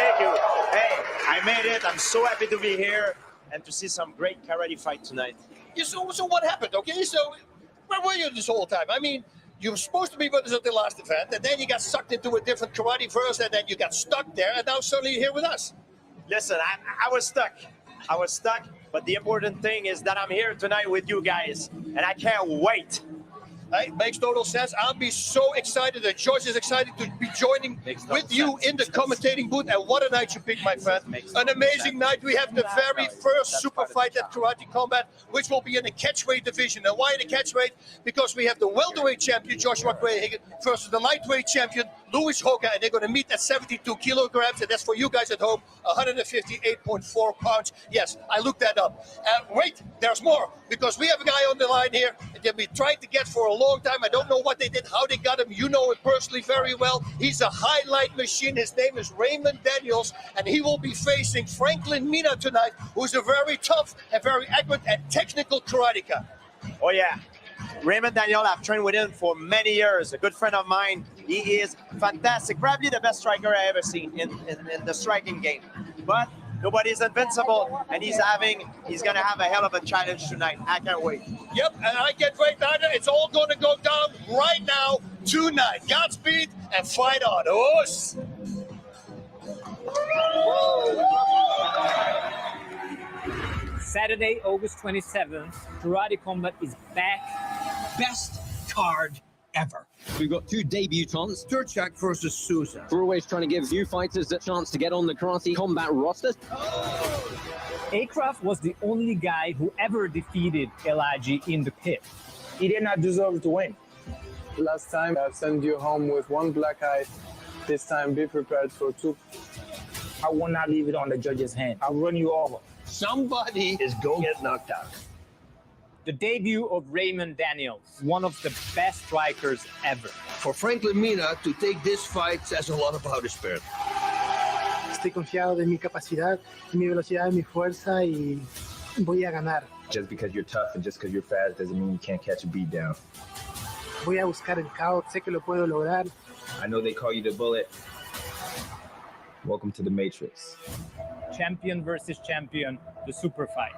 Thank you. Hey, I made it. I'm so happy to be here and to see some great karate fight tonight. Yeah, so what happened? Okay, so where were you this whole time? I mean, you were supposed to be with us at the last event, and then you got sucked into a different karate first, and then you got stuck there, and now suddenly you're here with us. Listen, I was stuck. I was stuck, but the important thing is that I'm here tonight with you guys, and I can't wait. It makes total sense. I'll be so excited that George is excited to be joining with you in the commentating booth. And what a night you picked, my friend. An amazing night. We have the very first super fight at Karate Combat, which will be in the catchweight division. And why the catchweight? Because we have the welterweight champion, Joshua Quayhagen, versus the lightweight champion, Luis Roca, and they're going to meet at 72 kilograms, and that's for you guys at home, 158.4 pounds. Yes, I looked that up. Wait, there's more, because we have a guy on the line here that we tried to get for a long time. I don't know what they did, how they got him. You know him personally very well. He's a highlight machine. His name is Raymond Daniels, and he will be facing Franklin Mina tonight, who's a very tough and very accurate and technical karateka. Oh, yeah. Raymond Daniel, I've trained with him for many years. A good friend of mine. He is fantastic. Probably the best striker I ever seen in the striking game. But nobody's invincible, and he's going to have a hell of a challenge tonight. I can't wait. Yep, and I can't wait either. It's all going to go down right now, tonight. Godspeed and fight on. Us. Saturday, August 27th, Karate Combat is back. Best card ever. We've got two debutants. Turchak versus Souza. We're always trying to give new fighters a chance to get on the Karate Combat roster. Akraf was the only guy who ever defeated Elaji in the pit. He did not deserve to win. Last time I sent you home with one black eye. This time be prepared for two. I will not leave it on the judge's hand. I'll run you over. Somebody is going to get knocked out. The debut of Raymond Daniels, one of the best strikers ever. For Franklin Mina to take this fight says a lot about his spirit. Estoy confiado de mi capacidad, mi velocidad, mi fuerza y voy a ganar. Just because you're tough and just because you're fast doesn't mean you can't catch a beat down. Voy a buscar el caos, sé que lo puedo lograr. I know they call you the bullet. Welcome to the Matrix. Champion versus champion, the super fight.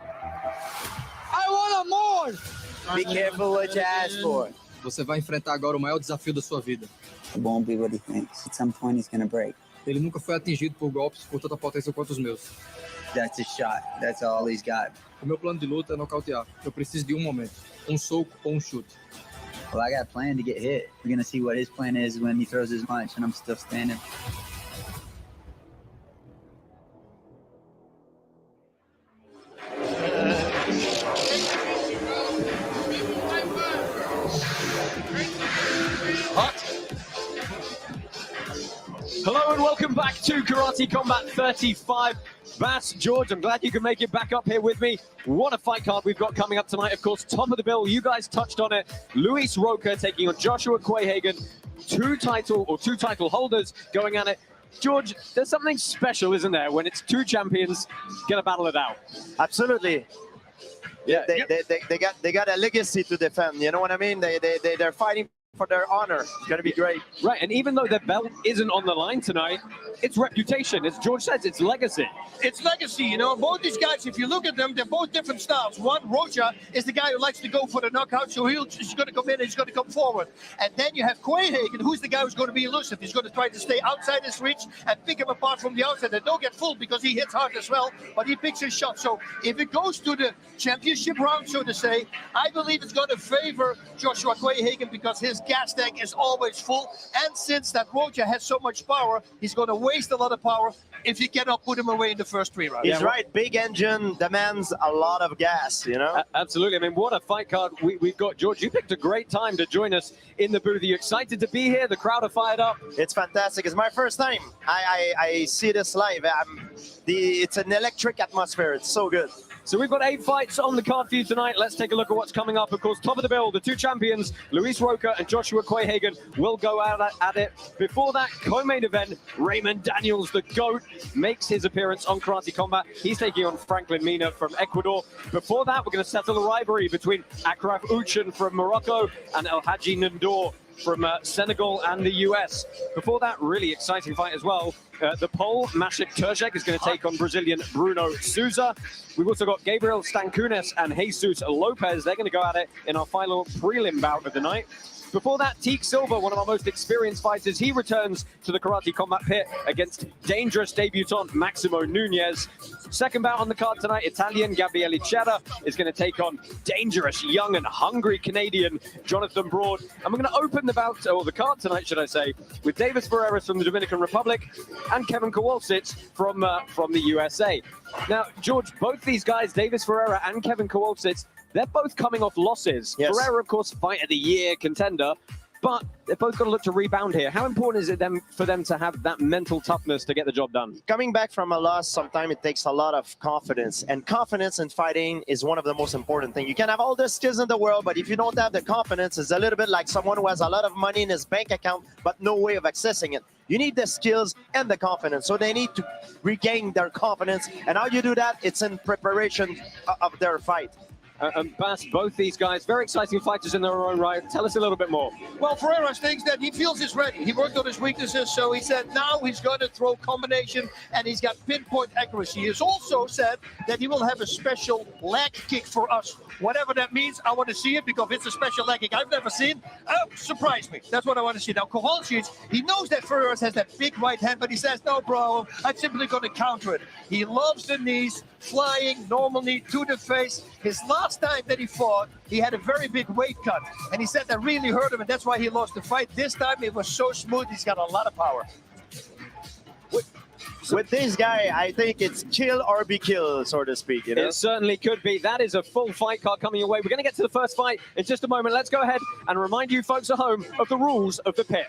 I want more! Be careful what you ask for. Você vai enfrentar agora o maior desafio da sua vida. It won't be what he thinks. At some point, he's going to break. Ele nunca foi atingido por golpes com tanta potência quanto os meus. That's his shot. That's all he's got. O meu plano de luta é nocautear. Eu preciso de um momento. Um soco ou um chute. Well, I got a plan to get hit. We're going to see what his plan is when he throws his punch, and I'm still standing. Hello and welcome back to Karate Combat 35. Bass, George, I'm glad you can make it back up here with me. What a fight card we've got coming up tonight. Of course, top of the bill, you guys touched on it. Luis Roca taking on Joshua Quayhagen. Two title holders going at it. George, there's something special, isn't there, when it's two champions gonna battle it out? Absolutely. Yeah, they got a legacy to defend. You know what I mean? They're fighting for their honor. It's going to be great. Right, and even though their belt isn't on the line tonight, it's reputation. As George says, it's legacy. It's legacy, you know. Both these guys, if you look at them, they're both different styles. One, Rocha, is the guy who likes to go for the knockout, so he's going to come in and he's going to come forward. And then you have Quayhagen, who's the guy who's going to be elusive. He's going to try to stay outside his reach and pick him apart from the outside. And don't get fooled because he hits hard as well, but he picks his shot. So if it goes to the championship round, so to say, I believe it's going to favor Joshua Quayhagen because his gas tank is always full. And since that Rocha has so much power, he's going to waste a lot of power if you cannot put him away in the first three rounds. He's right. Big engine demands a lot of gas, you know? Absolutely. I mean, what a fight card we've got. George, you picked a great time to join us in the booth. Are you excited to be here? The crowd are fired up. It's fantastic. It's my first time. I see this live. It's an electric atmosphere. It's so good. So we've got 8 fights on the card for you tonight. Let's take a look at what's coming up. Of course, top of the bill, the two champions, Luis Roca and Joshua Quayhagen, will go out at it. Before that, co-main event, Raymond Daniels, the GOAT, makes his appearance on Karate Combat. He's taking on Franklin Mina from Ecuador. Before that, we're going to settle the rivalry between Akraf Uchen from Morocco and El Hadji Ndour from Senegal and the US. Before that, really exciting fight as well. The Pole, Maciek Turczek, is going to take on Brazilian Bruno Souza. We've also got Gabriel Stankunas and Jesus Lopez. They're going to go at it in our final prelim bout of the night. Before that, Teak Silva, one of our most experienced fighters, he returns to the Karate Combat Pit against dangerous debutant Maximo Nunez. Second bout on the card tonight, Italian Gabriele Cheddar is going to take on dangerous, young and hungry Canadian Jonathan Broad. And we're going to open the bout, or the card tonight, should I say, with Davis Ferreras from the Dominican Republic and Kevin Kowalczyk from the USA. Now, George, both these guys, Davis Ferreira and Kevin Kowalczyk, they're both coming off losses. Yes. Ferreira, of course, Fight of the Year contender, but they've both got to look to rebound here. How important is it for them to have that mental toughness to get the job done? Coming back from a loss, sometimes it takes a lot of confidence. And confidence in fighting is one of the most important things. You can have all the skills in the world, but if you don't have the confidence, it's a little bit like someone who has a lot of money in his bank account, but no way of accessing it. You need the skills and the confidence. So they need to regain their confidence. And how you do that? It's in preparation of their fight. And Bas, both these guys, very exciting fighters in their own right. Tell us a little bit more. Well, Ferreira thinks that he feels he's ready. He worked on his weaknesses, so he said now he's going to throw combination, and he's got pinpoint accuracy. He has also said that he will have a special leg kick for us. Whatever that means, I want to see it, because it's a special leg kick I've never seen. Surprise me. That's what I want to see. Now, Kowalczyk, he knows that Ferreira has that big right hand, but he says, no problem, I'm simply going to counter it. He loves the knees, flying, normal knee to the face. His last time that he fought, he had a very big weight cut, and he said that really hurt him, and that's why he lost the fight. This time it was so smooth, he's got a lot of power. With this guy, I think it's kill or be killed, so to speak. You know? It certainly could be. That is a full fight card coming your way. We're going to get to the first fight in just a moment. Let's go ahead and remind you folks at home of the rules of the pit.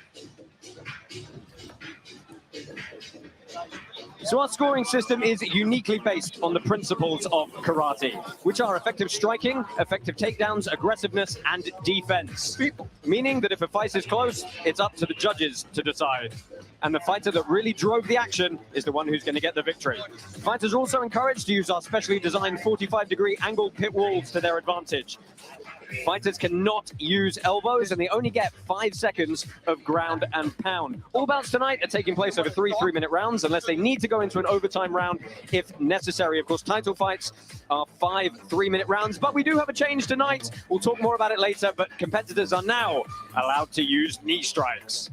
So our scoring system is uniquely based on the principles of karate, which are effective striking, effective takedowns, aggressiveness, and defense. Meaning that if a fight is close, it's up to the judges to decide. And the fighter that really drove the action is the one who's going to get the victory. Fighters are also encouraged to use our specially designed 45-degree angled pit walls to their advantage. Fighters cannot use elbows, and they only get 5 seconds of ground and pound. All bouts tonight are taking place over 3 3-minute rounds, unless they need to go into an overtime round if necessary. Of course, title fights are 5 3-minute rounds, but we do have a change tonight. We'll talk more about it later, but competitors are now allowed to use knee strikes.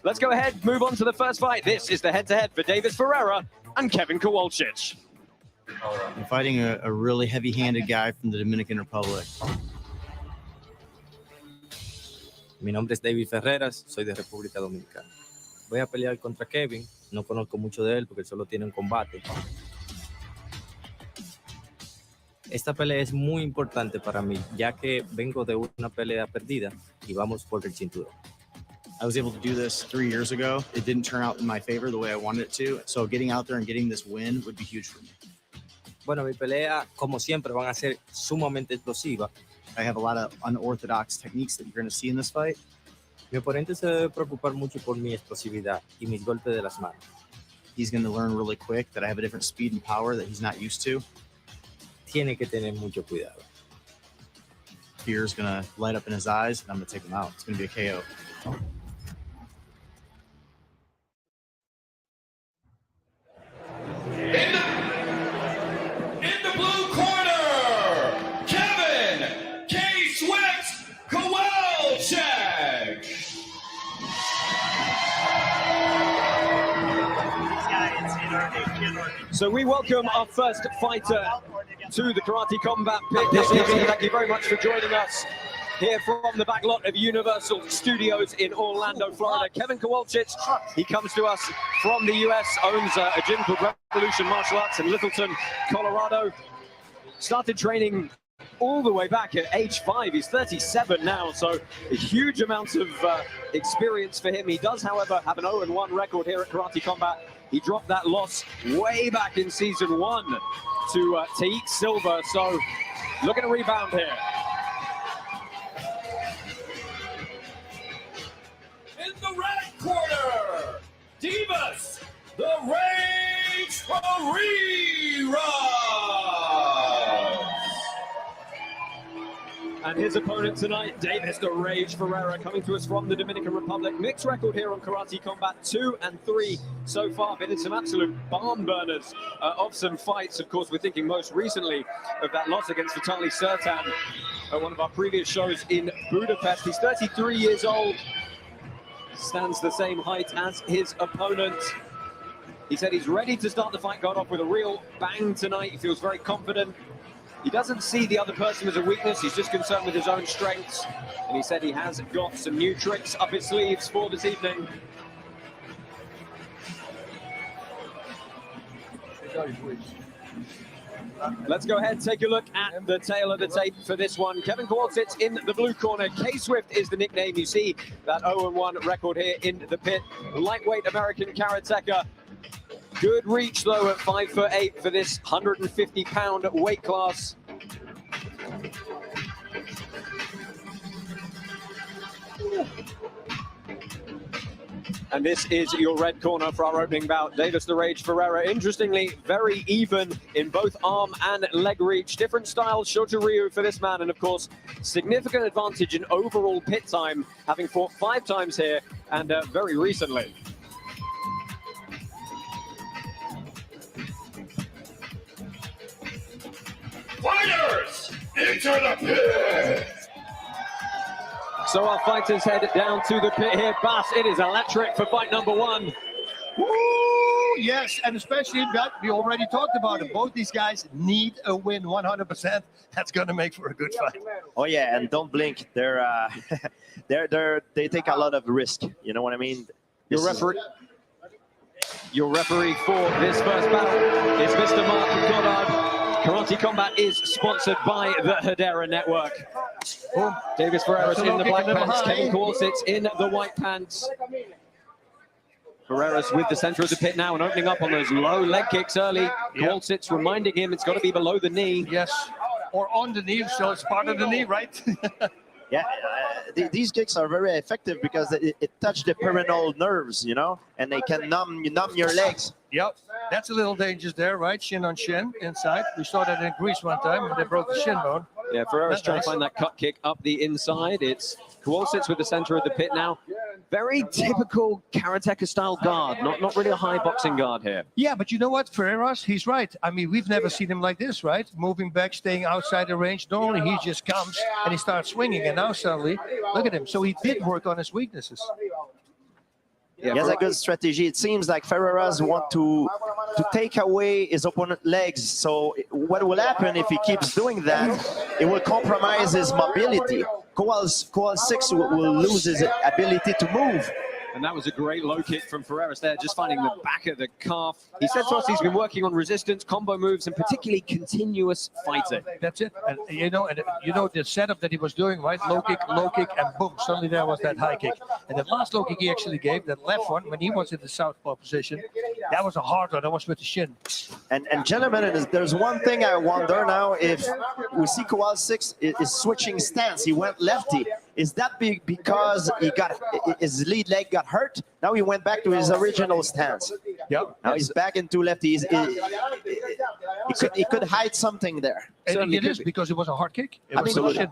Let's go ahead, move on to the first fight. This is the head-to-head for Davis Ferreira and Kevin Kowalczyk. I'm fighting a really heavy-handed guy from the Dominican Republic. Mi nombre es David Ferreras, soy de República Dominicana. Voy a pelear contra Kevin, no conozco mucho de él porque solo tiene un combate. Esta pelea es muy importante para mí, ya que vengo de una pelea perdida y vamos por el cinturón. I was able to do this 3 years ago. It didn't turn out in my favor the way I wanted it to, so getting out there and getting this win would be huge for me. Bueno, mi pelea, como siempre, van a ser sumamente explosivas. I have a lot of unorthodox techniques that you're going to see in this fight. Mi oponente se debe preocupar mucho por mi explosividad y mis golpes de las manos. He's going to learn really quick that I have a different speed and power that he's not used to. Tiene que tener mucho cuidado. Fear's going to light up in his eyes, and I'm going to take him out. It's going to be a KO. So we welcome our first fighter to the Karate Combat Pit this evening. Thank you very much for joining us here from the back lot of Universal Studios in Orlando, Florida. Kevin Kowalczyk, he comes to us from the US, owns a gym called Revolution Martial Arts in Littleton, Colorado. Started training all the way back at age 5. He's 37 now, so a huge amount of experience for him. He does, however, have an 0-1 record here at Karate Combat. He dropped that loss way back in season 1 to Teak Silva, so looking to rebound here. In the red corner, Davis, the Rage Ferreira. And his opponent tonight, Davis the Rage Ferreira, coming to us from the Dominican Republic. Mixed record here on Karate Combat, 2-3 so far. Been in some absolute barn burners of some fights. Of course, we're thinking most recently of that loss against Vitaly Sertan at one of our previous shows in Budapest. He's 33 years old, stands the same height as his opponent. He said he's ready to start the fight, got off with a real bang tonight. He feels very confident. He doesn't see the other person as a weakness. He's just concerned with his own strengths. And he said he has got some new tricks up his sleeves for this evening. Let's go ahead and take a look at the tail of the tape for this one. Kevin Kowalczyk in the blue corner. K-Swift is the nickname. You see that 0-1 record here in the pit. Lightweight American karateka. Good reach, though, at 5'8" for this 150-pound weight class. And this is your red corner for our opening bout. Davis the Rage Ferreira, interestingly, very even in both arm and leg reach. Different styles, Shoto-Ryu for this man, and of course, significant advantage in overall pit time, having fought 5 times here and very recently. Fighters, enter the pit! So our fighters head down to the pit here. Bas, it is electric for fight number 1. Woo, yes, and especially that we already talked about it. Both these guys need a win 100%. That's going to make for a good fight. Oh yeah, and don't blink. They take a lot of risk. You know what I mean? Your referee for this first battle is Mr. Mark Goddard. Karate Combat is sponsored by the Hedera Network. Davis Ferreira's in the black pants, Kevin Kowalczyk in the white pants. Ferreira's with the center of the pit now and opening up on those low leg kicks early. Kowalczyk reminding him it's got to be below the knee. Yes, or on the knee, so it's part of the knee, right? Yeah, these kicks are very effective because it touches the peroneal nerves, you know, and they can numb your legs. Yep, that's a little dangerous there, right? Shin on shin inside. We saw that in Greece one time when they broke the shin bone. Yeah, Ferreira's trying to find that cut kick up the inside. It's Kowalczyk with the center of the pit now. Very typical karateka style guard, not really a high boxing guard here. Yeah, but you know what, Ferreira's, he's right. I mean, we've never seen him like this, right? Moving back, staying outside the range. Normally he just comes and he starts swinging, and now suddenly, look at him. So he did work on his weaknesses. Yeah, he has a good strategy. It seems like Ferreira's want to take away his opponent's legs. So what will happen if he keeps doing that? It will compromise his mobility. Kowalczyk will lose his ability to move. And that was a great low kick from Ferreira there, just finding the back of the calf. He said to us he's been working on resistance, combo moves, and particularly continuous fighting. That's it. And you know the setup that he was doing, right? Low kick, and boom, suddenly there was that high kick. And the last low kick he actually gave, that left one, when he was in the southpaw position, that was a hard one. That was with the shin. And gentlemen, there's one thing I wonder now, if we see Kowalczyk is switching stance. He went lefty. Is that because his lead leg got hurt? Now he went back to his original stance. Yep. Now he's back into lefty. He could hide something there. And it is because it was a hard kick. I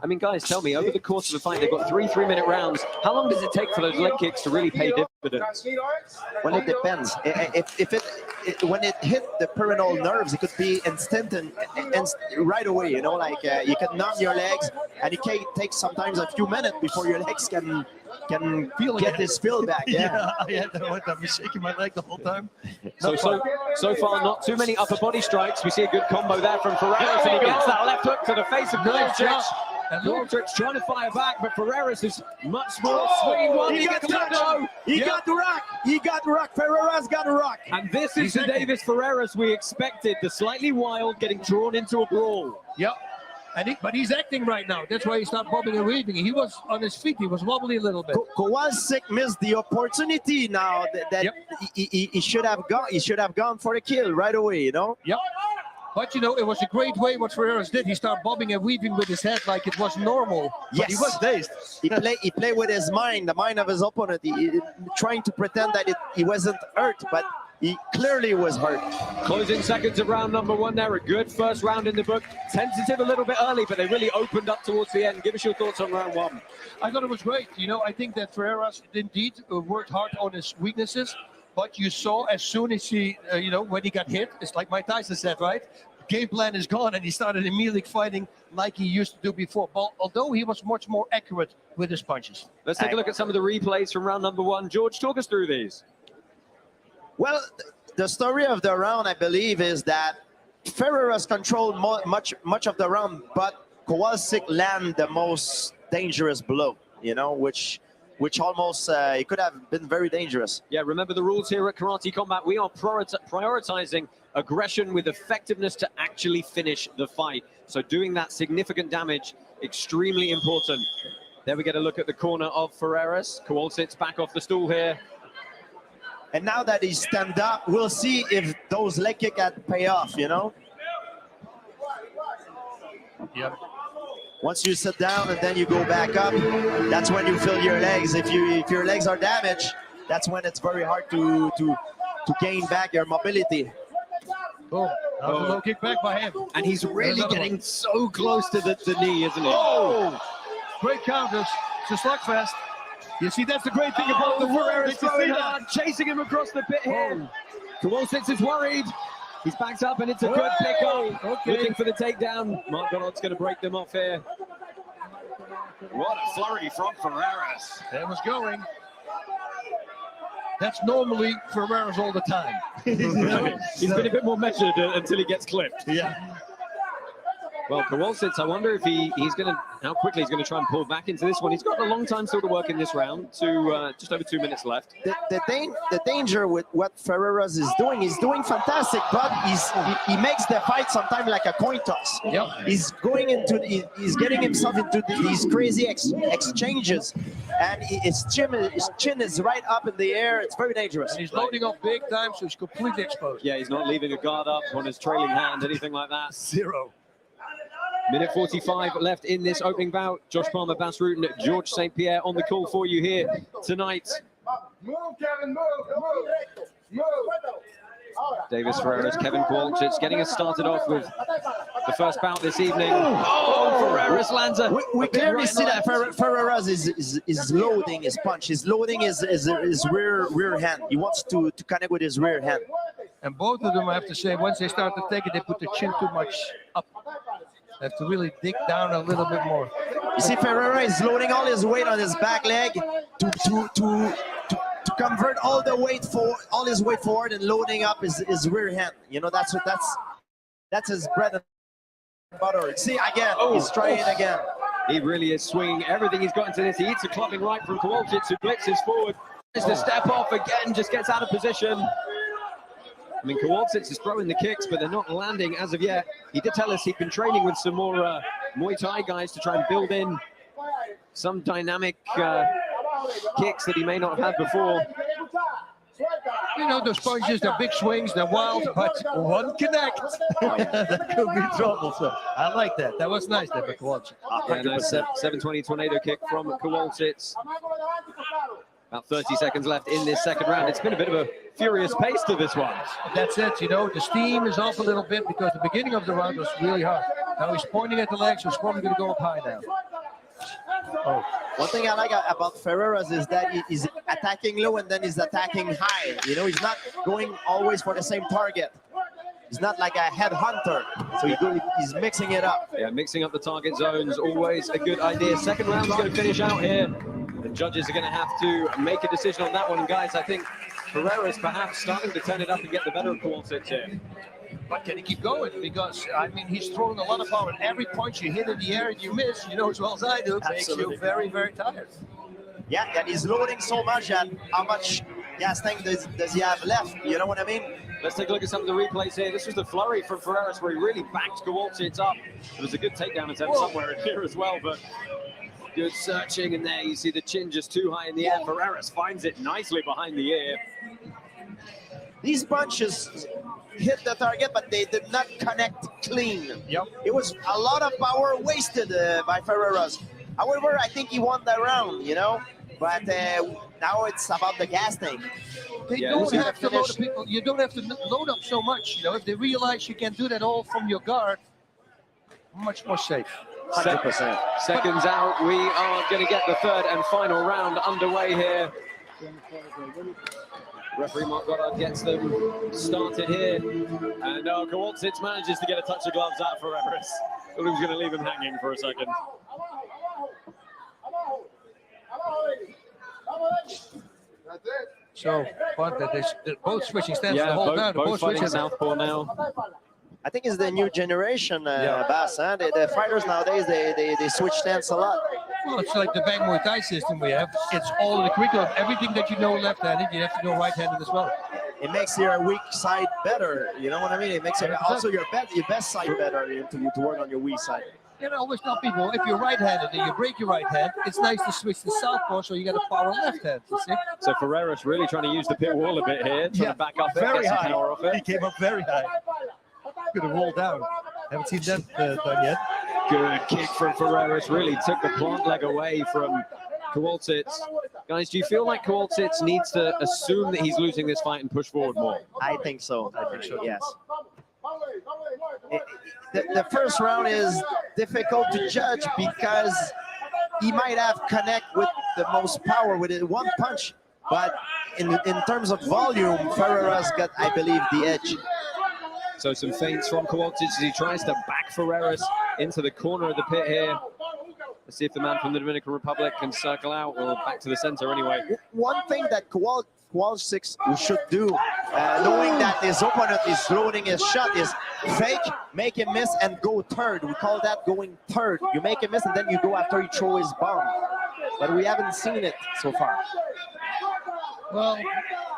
mean, guys, tell me, over the course of the fight, they've got 3 3-minute rounds. How long does it take for those leg kicks to really pay dividends? Well, it depends. When it hit the peroneal nerves, it could be instant and right away. You know, like you can numb your legs, and it can take sometimes a few minutes before your legs can get this feel back. Yeah. I've been shaking my leg the whole time. So far, not too many upper body strikes. We see a good combo there from Ferreira, and he gets that left hook to the face of Kowalczyk. Kowalczyk's trying to fire back, but Ferreira's is much more swinging one. He got the rock. He got the rock. Ferreira's got the rock. And this is the Davis Ferreira's we expected. The slightly wild, getting drawn into a brawl. Yep. But he's acting right now. That's why he stopped bobbing and weaving. He was on his feet. He was wobbly a little bit. Kowalczyk missed the opportunity now that he should have gone. He should have gone for the kill right away. You know. Yep. But you know, it was a great way what Ferreira did. He started bobbing and weaving with his head like it was normal. Yes. But he was dazed. He played with his mind, the mind of his opponent. He trying to pretend that he wasn't hurt, but He clearly was hurt. Closing seconds of round number one there. A good first round in the book. Tentative a little bit early, but they really opened up towards the end. Give us your thoughts on round one. I thought it was great. You know, I think that Ferreras indeed worked hard on his weaknesses, but you saw as soon as he, when he got hit, it's like Mike Tyson said, right? Game plan is gone, and he started immediately fighting like he used to do before. But although he was much more accurate with his punches. Let's take a look at some of the replays from round number one. George, talk us through these. Well, the story of the round, I believe, is that Ferreras controlled much of the round, but Kowalczyk landed the most dangerous blow, which almost it could have been very dangerous. Yeah, remember the rules here at Karate Combat. We are prioritizing aggression with effectiveness to actually finish the fight. So doing that significant damage, extremely important. There we get a look at the corner of Ferreras. Kowalczyk back off the stool here. And now that he's stand up, we'll see if those leg kicks had pay off, Yeah. Once you sit down and then you go back up, that's when you feel your legs. If your legs are damaged, that's when it's very hard to gain back your mobility. Boom. That was a low kick back by him. And he's really getting so close to the knee, isn't he? Oh! Great counters. It's a slugfest. You see, that's the great thing about the Ferreras world. throwing hard, chasing him across the pit here. Kowalczyk is worried. He's backed up, and it's a good pickup. Okay. Looking for the takedown. Mark Goddard's going to break them off here. What a flurry from Ferreras. That was going. That's normally Ferreras all the time. He's been a bit more measured until he gets clipped. Yeah. Well, Kowalczyk, I wonder if how quickly he's going to try and pull back into this one. He's got a long time still to work in this round, just over 2 minutes left. The danger with what Ferreras is doing fantastic, but he makes the fight sometimes like a coin toss. Yep. He's getting himself into these crazy exchanges, and his chin is right up in the air. It's very dangerous. And he's loading up big time, so he's completely exposed. Yeah, he's not leaving a guard up on his trailing hand, anything like that. Zero. Minute 45 left in this opening bout. Josh Palmer, Bas Rutten, George St. Pierre on the call for you here tonight. Move, Kevin, move. Davis Ferreras, Kevin Kowalczyk getting us started off with the first bout this evening. Oh, Ferreras lands a We clearly see that Ferreras is loading his punch. He's loading his rear hand. He wants to connect with his rear hand. And both of them, I have to say, once they start to take it, they put the chin too much up. They have to really dig down a little bit more. You see, Ferreira is loading all his weight on his back leg to convert all his weight forward and loading up his rear hand. That's his bread and butter. See again, he's trying again. He really is swinging everything he's got into this. He eats a clubbing right from Kowalczyk, who blitzes forward. Tries to step off again, just gets out of position. I mean, Kowalczyk is throwing the kicks, but they're not landing as of yet. He did tell us he'd been training with some more Muay Thai guys to try and build in some dynamic kicks that he may not have had before. You know, those punches, they're big swings, they're wild, but one connect. That could be trouble. So I like that. That was nice there for Kowalczyk. Yeah, nice 720 tornado kick from Kowalczyk. About 30 seconds left in this second round. It's been a bit of a furious pace to this one. That's it, you know, the steam is off a little bit because the beginning of the round was really hard. Now he's pointing at the legs, so he's probably going to go up high now. Oh, one thing I like about Ferreras is that he's attacking low and then he's attacking high. You know, he's not going always for the same target. He's not like a headhunter, so he's mixing it up. Yeah, mixing up the target zones, always a good idea. Second round's going to finish out here. The judges are going to have to make a decision on that one. And guys, I think Ferreras perhaps starting to turn it up and get the better of Kowalczyk here. But can he keep going? Because, I mean, he's throwing a lot of power. And every punch you hit in the air and you miss, you know as well as I do, it makes you very, very tired. Yeah, and he's loading so much that how much gas tank does he have left? You know what I mean? Let's take a look at some of the replays here. This was the flurry from Ferreras where he really backed Kowalczyk up. There was a good takedown attempt somewhere in here as well, but good searching, and there you see the chin just too high in the air. Ferreras finds it nicely behind the ear. These punches hit the target, but they did not connect clean. Yep. It was a lot of power wasted by Ferreras. However, I think he won the round, you know? but now it's about the gas tank. They don't have to load up people. You don't have to load up so much. You know, if they realize you can do that all from your guard, much more safe. 100%. Seconds out, we are going to get the third and final round underway here. Referee Mark Goddard gets them started here, and Kowalczyk manages to get a touch of gloves out for Ferreras. Thought he was going to leave him hanging for a second. So, but they're both switching stance Yeah, the whole time. both fighting southpaw now. I think it's the new generation, Bass. Huh? The fighters nowadays, they switch stance a lot. Well, it's like the Bang Muay Thai system we have. It's all in the curriculum. Everything that you know left-handed, you have to know right-handed as well. It makes your weak side better. You know what I mean? It makes also your best side better to work on your weak side. You know, I always tell people, if you're right-handed and you break your right hand, it's nice to switch to southpaw so you get a power left hand. You see? So Ferreras really trying to use the pit wall a bit here, trying to back up, very get some high. power off it. He came up very high. Could have rolled down. Haven't seen that done yet. Good kick from Ferreras, really took the plant leg away from Kowalczyk. Guys, do you feel like Kowalczyk needs to assume that he's losing this fight and push forward more? I think so. Yes. The first round is difficult to judge because he might have connect with the most power with it one punch, but in terms of volume, Ferreras got, I believe, the edge. So some feints from Kowalczyk as he tries to back Ferreras into the corner of the pit here. Let's see if the man from the Dominican Republic can circle out or back to the center anyway. One thing that Kowalczyk should do, knowing that his opponent is loading his shot, is fake, make him miss, and go third. We call that going third. You make him miss, and then you go after he throw his bomb. But we haven't seen it so far. Well,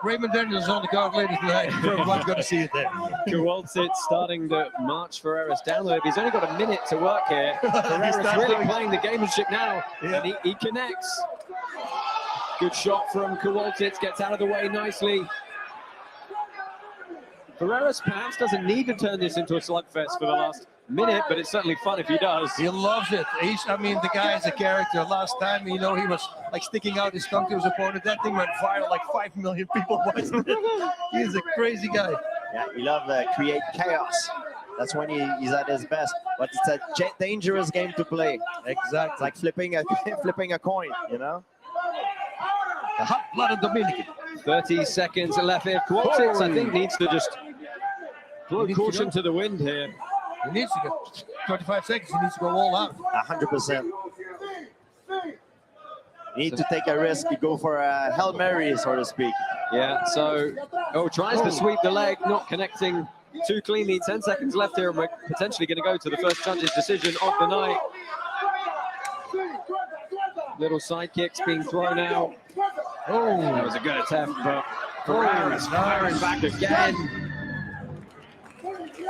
Raymond Daniels on the guard later tonight. Everyone's going to see it there. Kowalczyk starting to march Ferreras down there. He's only got a minute to work here. Ferreras really playing the gamemanship now, and he connects. Good shot from Kowalczyk, gets out of the way nicely. Ferreras perhaps doesn't need to turn this into a slugfest for the last minute, but it's certainly fun if he does. He loves it. I mean, the guy is a character. Last time, you know, he was like sticking out his tongue to his opponent. That thing went viral, like 5 million people watched it. He's a crazy guy. Yeah, he loves create chaos. That's when he's at his best. But it's a dangerous game to play. Exactly. It's like flipping a coin, you know? The hot-blooded Dominican. 30 seconds left here. Kowalczyk, I think, needs to just blow caution to the wind here. He needs to go 25 seconds. He needs to go all out. 100%. You need to take a risk. You go for a Hail Mary, so to speak. Yeah, so tries to sweep the leg, not connecting too cleanly. 10 seconds left here, and we're potentially going to go to the first judge's decision of the night. Little side kicks being thrown out. Oh, that was a good attempt, but Ferreras firing back again.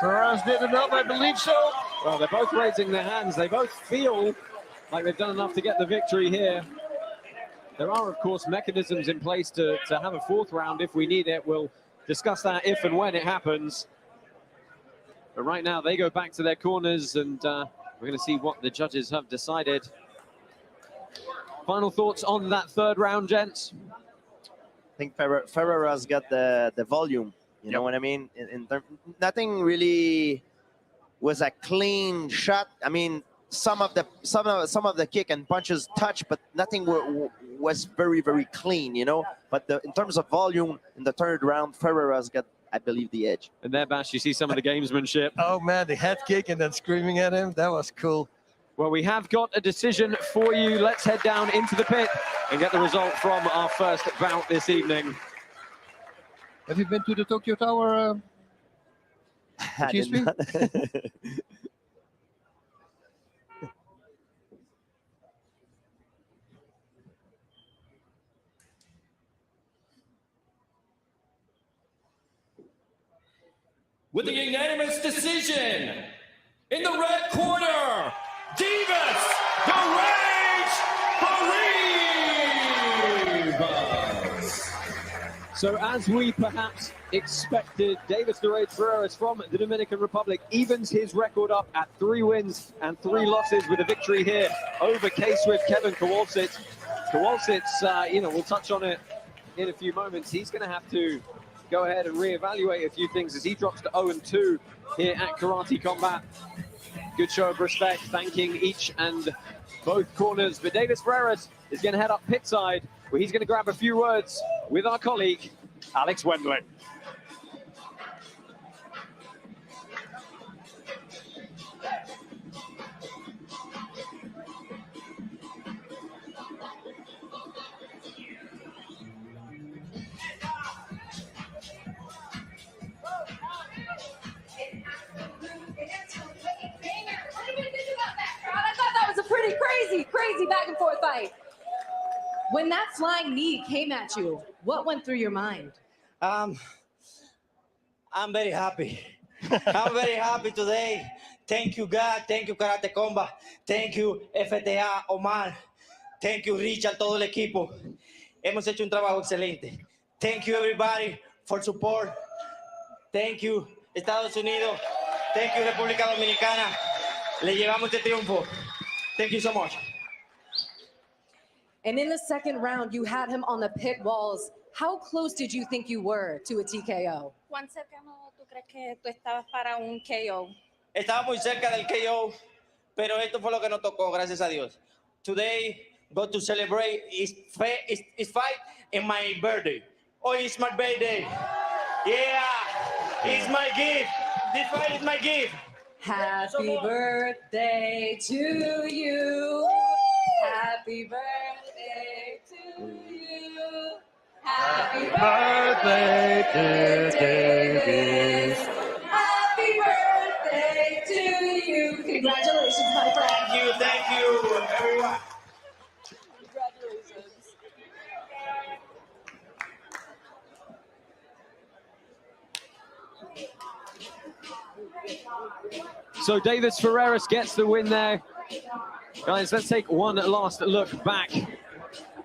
Ferreras did enough, I believe so. Well, they're both raising their hands. They both feel like they've done enough to get the victory here. There are, of course, mechanisms in place to have a fourth round if we need it. We'll discuss that if and when it happens. But right now, they go back to their corners, and we're going to see what the judges have decided. Final thoughts on that third round, gents? I think Ferreras got the volume. You know what I mean? Nothing really was a clean shot. I mean, some of the kick and punches touched, but nothing was very, very clean. You know. But in terms of volume, in the third round, Ferreras got, I believe, the edge. And there, Bash, you see some of the gamesmanship. Oh man, the head kick and then screaming at him. That was cool. Well, we have got a decision for you. Let's head down into the pit and get the result from our first bout this evening. Have you been to the Tokyo Tower? TSP? With a unanimous decision, in the red corner, Divas, the Rage Ferreras. So as we perhaps expected, Davis the Rage Ferreras from the Dominican Republic evens his record up at 3 wins and 3 losses with a victory here over K-Swift Kevin Kowalczyk. Kowalczyk, we'll touch on it in a few moments. He's going to have to go ahead and reevaluate a few things as he drops to 0-2 here at Karate Combat. Good show of respect, thanking each and both corners. But Davis Ferreras is going to head up pit side, where he's going to grab a few words with our colleague, Alex Wendling. Pretty crazy back and forth fight. When that flying knee came at you, what went through your mind? I'm very happy. I'm very happy today. Thank you, God. Thank you, Karate Combat. Thank you, FTA, Omar. Thank you, Richard, todo el equipo. Hemos hecho un trabajo excelente. Thank you, everybody, for support. Thank you, Estados Unidos. Thank you, República Dominicana. Le llevamos este triunfo. Thank you so much. And in the second round, you had him on the pit walls. How close did you think you were to a TKO? ¿Cuán cercano tú crees que tú estabas para un KO? Estaba muy cerca del KO, pero esto fue lo que nos tocó, gracias a Dios. Today, got to celebrate his fight in my birthday. Oh, it's my birthday. Yeah, it's my gift. This fight is my gift. Happy birthday to you. Happy birthday to you. Happy birthday, dear Davis. Happy birthday to you. Congratulations, my friend. Thank you, everyone. Congratulations. So Davis Ferreras gets the win there. Guys, let's take one last look back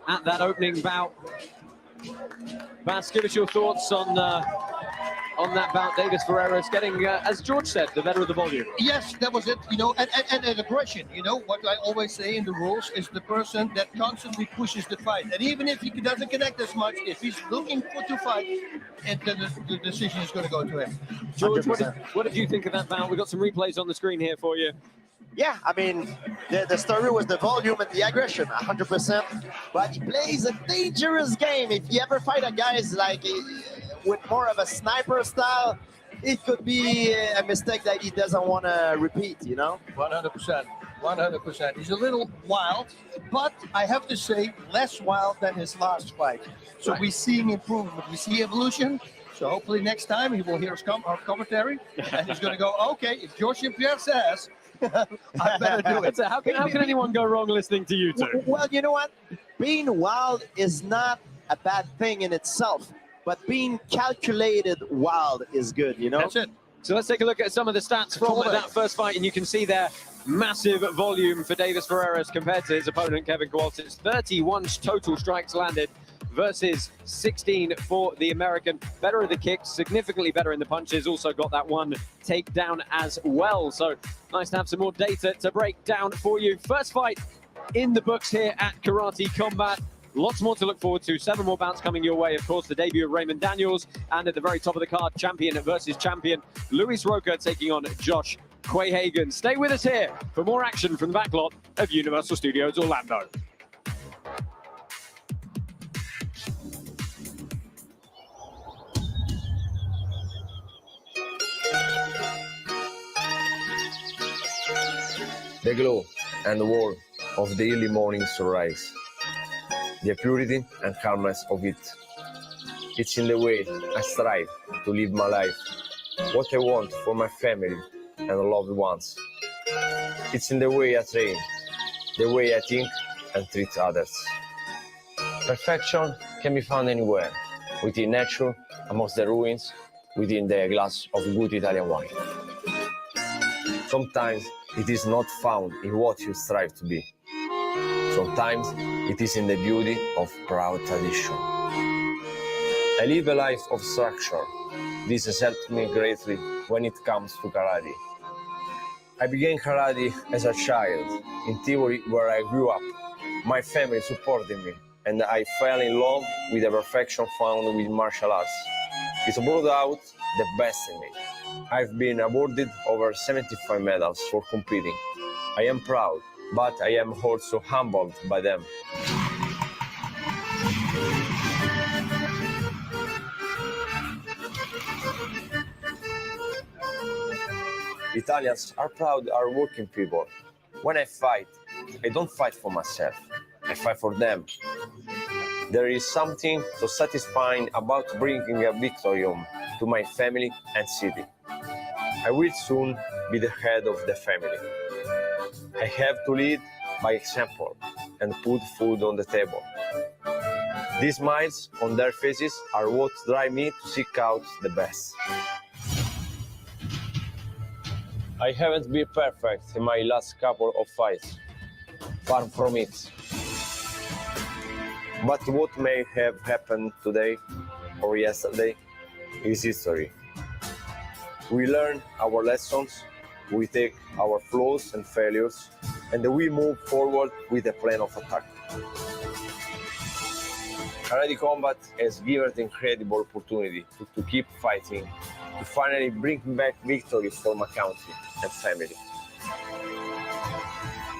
at that opening bout. Bas, give us your thoughts on that bout. Davis Ferreras getting, as George said, the better of the volume. Yes, that was it. And aggression. What I always say in the rules is the person that constantly pushes the fight. And even if he doesn't connect as much, if he's looking to fight, the decision is going to go to him. George, what did you think of that bout? We've got some replays on the screen here for you. Yeah, I mean, the story was the volume and the aggression, 100%. But he plays a dangerous game. If you ever fight a guy like with more of a sniper style, it could be a mistake that he doesn't want to repeat, 100%. 100%. He's a little wild, but I have to say less wild than his last fight. So we're seeing improvement. We see evolution. So hopefully next time he will hear our commentary and he's going to go, okay, if George St. Pierre says, I better do it. How can anyone go wrong listening to you two? Well, you know what? Being wild is not a bad thing in itself, but being calculated wild is good, That's it. So let's take a look at some of the stats from that first fight, and you can see there massive volume for Davis Ferreras compared to his opponent, Kevin Kowalczyk. 31 total strikes landed versus 16 for the American. Better of the kicks, significantly better in the punches. Also got that one takedown as well. So nice to have some more data to break down for you. First fight in the books here at Karate Combat. Lots more to look forward to. 7 more bouts coming your way. Of course, the debut of Raymond Daniels. And at the very top of the card, champion versus champion. Luis Roca taking on Josh Quayhagen. Stay with us here for more action from the backlot of Universal Studios Orlando. The glow and warmth of the early morning sunrise, the purity and calmness of it. It's in the way I strive to live my life, what I want for my family and loved ones. It's in the way I train, the way I think and treat others. Perfection can be found anywhere, within nature, amongst the ruins, within the glass of good Italian wine. Sometimes it is not found in what you strive to be. Sometimes it is in the beauty of proud tradition. I live a life of structure. This has helped me greatly when it comes to karate. I began karate as a child, in theory where I grew up, my family supported me, and I fell in love with the perfection found with martial arts. It brought out the best in me. I've been awarded over 75 medals for competing. I am proud, but I am also humbled by them. Italians are proud, are working people. When I fight, I don't fight for myself. I fight for them. There is something so satisfying about bringing a victory home to my family and city. I will soon be the head of the family. I have to lead by example and put food on the table. These smiles on their faces are what drive me to seek out the best. I haven't been perfect in my last couple of fights, far from it. But what may have happened today or yesterday is history. We learn our lessons, we take our flaws and failures, and we move forward with a plan of attack. Karate Combat has given an incredible opportunity to keep fighting, to finally bring back victories for my country and family.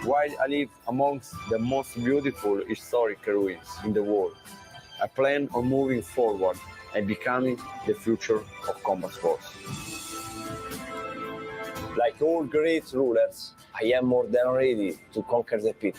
While I live amongst the most beautiful historic ruins in the world, I plan on moving forward and becoming the future of combat sports. Like all great rulers, I am more than ready to conquer the pit.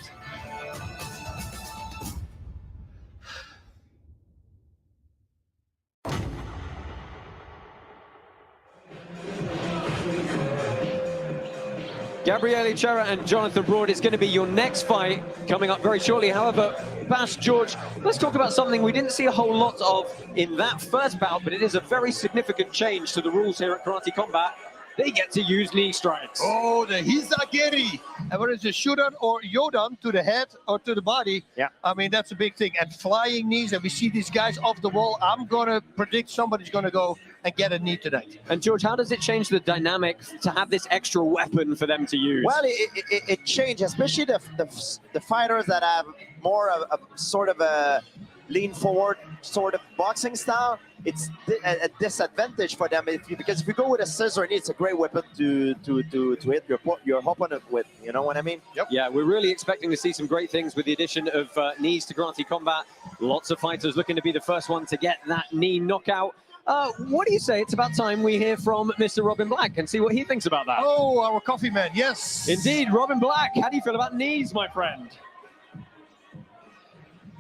Gabriele Chera and Jonathan Broad, it's going to be your next fight coming up very shortly. However, Bas, George, let's talk about something we didn't see a whole lot of in that first bout, but it is a very significant change to the rules here at Karate Combat. They get to use knee strikes. Oh, the Hizagiri. And whether it's a Shodan or Yodan to the head or to the body, yeah. I mean, that's a big thing. And flying knees, and we see these guys off the wall. I'm going to predict somebody's going to go and get a knee tonight. And George, how does it change the dynamic to have this extra weapon for them to use? Well, it changes, especially the fighters that have more of a sort of a lean forward sort of boxing style. It's a disadvantage for them because if you go with a scissor knee, it's a great weapon to hit your opponent with. You know what I mean? Yep. Yeah, we're really expecting to see some great things with the addition of knees to Karate Combat. Lots of fighters looking to be the first one to get that knee knockout. What do you say? It's about time we hear from Mr. Robin Black and see what he thinks about that. Oh, our coffee man, yes. Indeed, Robin Black. How do you feel about knees, my friend?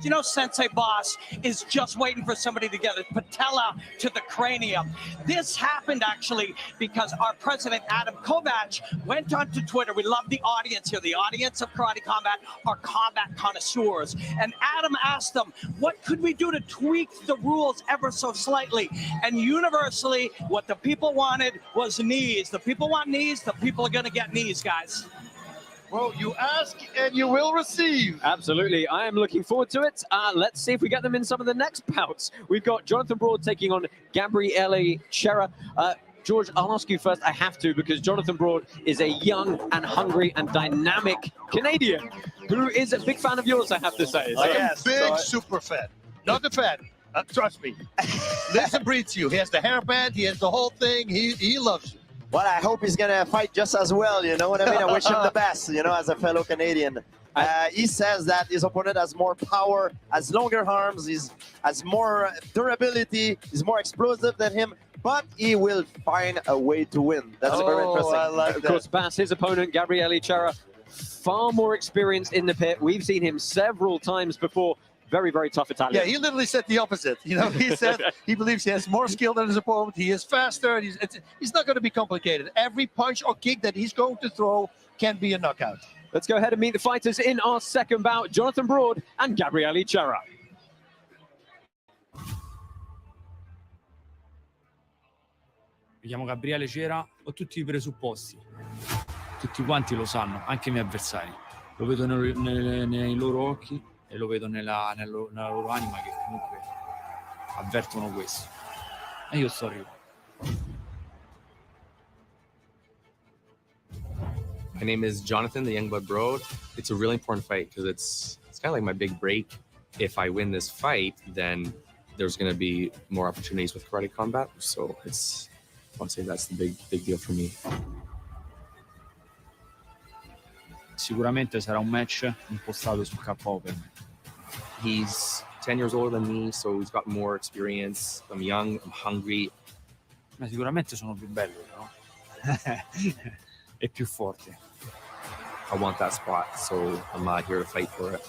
You know, Sensei Boss is just waiting for somebody to get a patella to the cranium. This happened actually because our president, Adam Kovac, went onto Twitter. We love the audience here. The audience of Karate Combat are combat connoisseurs. And Adam asked them, what could we do to tweak the rules ever so slightly? And universally, what the people wanted was knees. The people want knees. The people are going to get knees, guys. Well, you ask and you will receive. Absolutely. I am looking forward to it. Let's see if we get them in some of the next bouts. We've got Jonathan Broad taking on Gabriele Chera. George, I'll ask you first. I have to, because Jonathan Broad is a young and hungry and dynamic Canadian who is a big fan of yours, I have to say. I am big super fan. Not a fan. Trust me. Listen, breathes you. He has the hairband. He has the whole thing. He loves you. Well, I hope he's going to fight just as well, you know what I mean? I wish him the best, you know, as a fellow Canadian. He says that his opponent has more power, has longer arms, has more durability, is more explosive than him, but he will find a way to win. That's very interesting. I like of course, Bas, his opponent, Gabriele Chera, far more experienced in the pit. We've seen him several times before. Very, very tough Italian. Yeah, he literally said the opposite. You know, he said he believes he has more skill than his opponent. He is faster. He's not going to be complicated. Every punch or kick that he's going to throw can be a knockout. Let's go ahead and meet the fighters in our second bout, Jonathan Broad and Gabriele Chera. Mi chiamo Gabriele Chera, ho tutti i presupposti. Tutti quanti lo sanno, anche i miei avversari. Lo vedo nei loro occhi e lo vedo nella loro anima, che comunque avvertono questo. E io sto arrivando. My name is Jonathan, the Young Buck Broad. It's a really important fight because it's it's kind of like my big break. If I win this fight, then there's going to be more opportunities with Karate Combat. So I want to say that's the big deal for me. Sicuramente sarà un match impostato sul KO per me. He's 10 years older than me, so he's got more experience. I'm young, I'm hungry. Ma sicuramente sono più bello, no? E più forte. I want that spot, so I'm here to fight for it.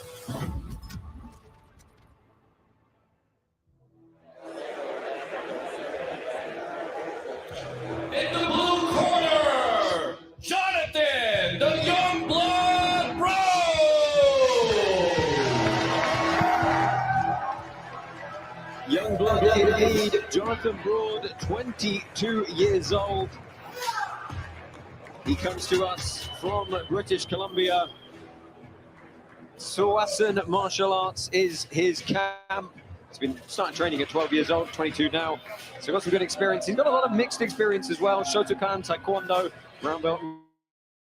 In the blue corner, Jonathan, the Youngblood Bro! Youngblood indeed. Jonathan Broad, 22 years old. He comes to us from British Columbia. Sawasan Martial Arts is his camp. He's been started training at 12 years old, 22 now. So got some good experience. He's got a lot of mixed experience as well. Shotokan, Taekwondo, brown belt,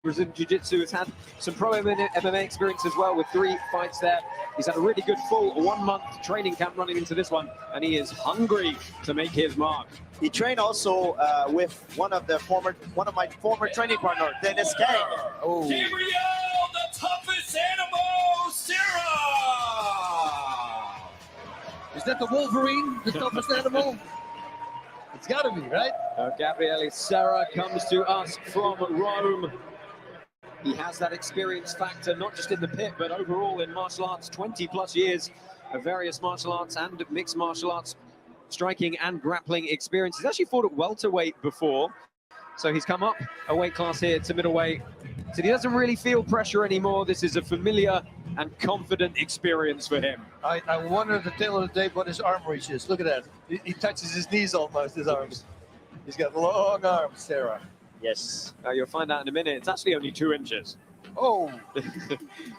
Brazilian Jiu-Jitsu. Has had some pro MMA experience as well with 3 fights there. He's had a really good full 1-month training camp running into this one, and he is hungry to make his mark. He trained also with one of my former training partners, Dennis Kang. Gabriel, the toughest animal, Sarah! Is that the Wolverine, the toughest animal? It's got to be, right? Gabriele Serra comes to us from Rome. He has that experience factor, not just in the pit, but overall in martial arts, 20+ years of various martial arts and mixed martial arts, striking and grappling experience. He's actually fought at welterweight before, so he's come up a weight class here to middleweight. So he doesn't really feel pressure anymore. This is a familiar and confident experience for him. I wonder at the tail of the day what his arm reach is. Look at that. He touches his knees almost, his arms. He's got long arms, Sarah. Yes. You'll find out in a minute. It's actually only 2 inches. Oh.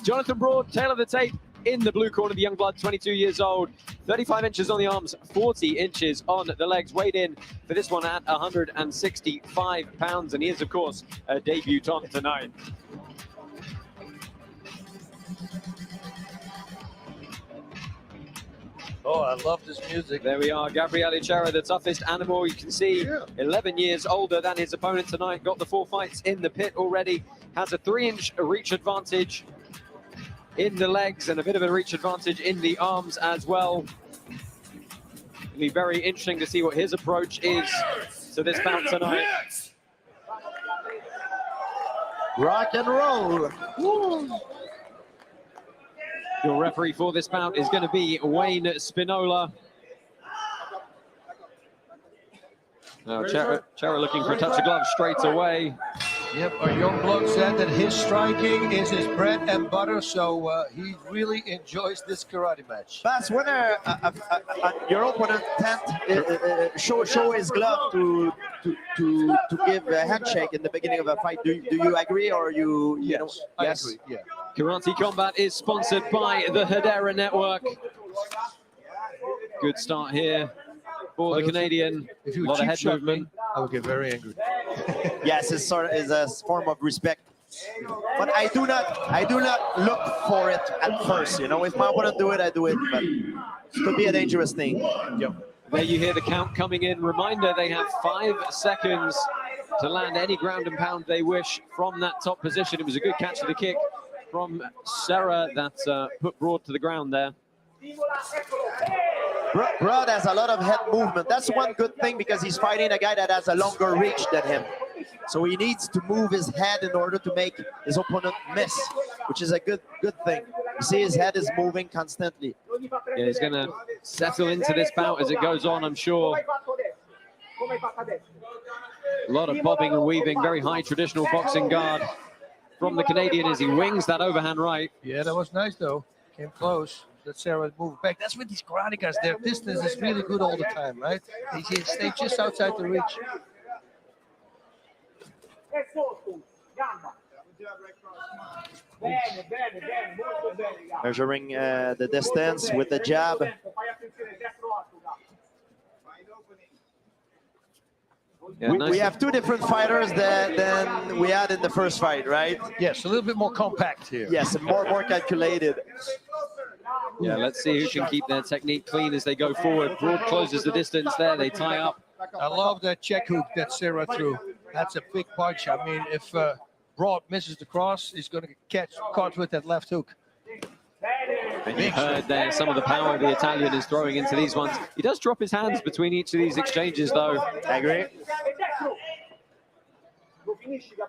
Jonathan Broad, tail of the tape in the blue corner, the Youngblood, 22 years old. 35 inches on the arms, 40 inches on the legs. Weighed in for this one at 165 pounds. And he is, of course, a debutant tonight. Oh, I love this music. There we are, Gabriele Serra, the toughest animal. You can see 11 years older than his opponent tonight. Got the 4 fights in the pit already. Has a 3-inch reach advantage in the legs and a bit of a reach advantage in the arms as well. It'll be very interesting to see what his approach is to this bout tonight. Rock and roll. Woo. Your referee for this bout is going to be Wayne Spinola. Now, Chera looking for a touch of glove straight away. Yep, our young bloke said that his striking is his bread and butter, so he really enjoys this karate match. Bas, when your opponent show his glove to give a handshake in the beginning of a fight, do you agree or you Yes, know? I agree, yeah. Karate Combat is sponsored by the Hedera Network. Good start here for the Canadian. If a you lot of cheap head shot movement. me, I would get very angry. Yes, it's sort of is a form of respect. But I do not look for it at first. You know, if my opponent do it, I do it. But it could be a dangerous thing. Yep. There you hear the count coming in. Reminder, they have 5 seconds to land any ground and pound they wish from that top position. It was a good catch of the kick from Serra that put Broad to the ground there. Broad has a lot of head movement. That's one good thing because he's fighting a guy that has a longer reach than him. So he needs to move his head in order to make his opponent miss, which is a good thing. You see his head is moving constantly. Yeah, he's going to settle into this bout as it goes on, I'm sure. A lot of bobbing and weaving, very high traditional boxing guard from the Canadian as he wings that overhand right. Yeah, that was nice, though. Came close. Let Sarah move back. That's with these karate guys. Their distance is really good all the time, right? They stay just outside the reach. Measuring the distance with the jab. Yeah, we have 2 different fighters than we had in the first fight, right? Yes, a little bit more compact here. Yes, and more calculated. Yeah, let's see who can keep their technique clean as they go forward. Broad closes the distance there. They tie up. I love that check hook that Serra threw. That's a big punch. I mean, if Broad misses the cross, he's going to get caught with that left hook. And you heard there some of the power the Italian is throwing into these ones. He does drop his hands between each of these exchanges, though. I agree.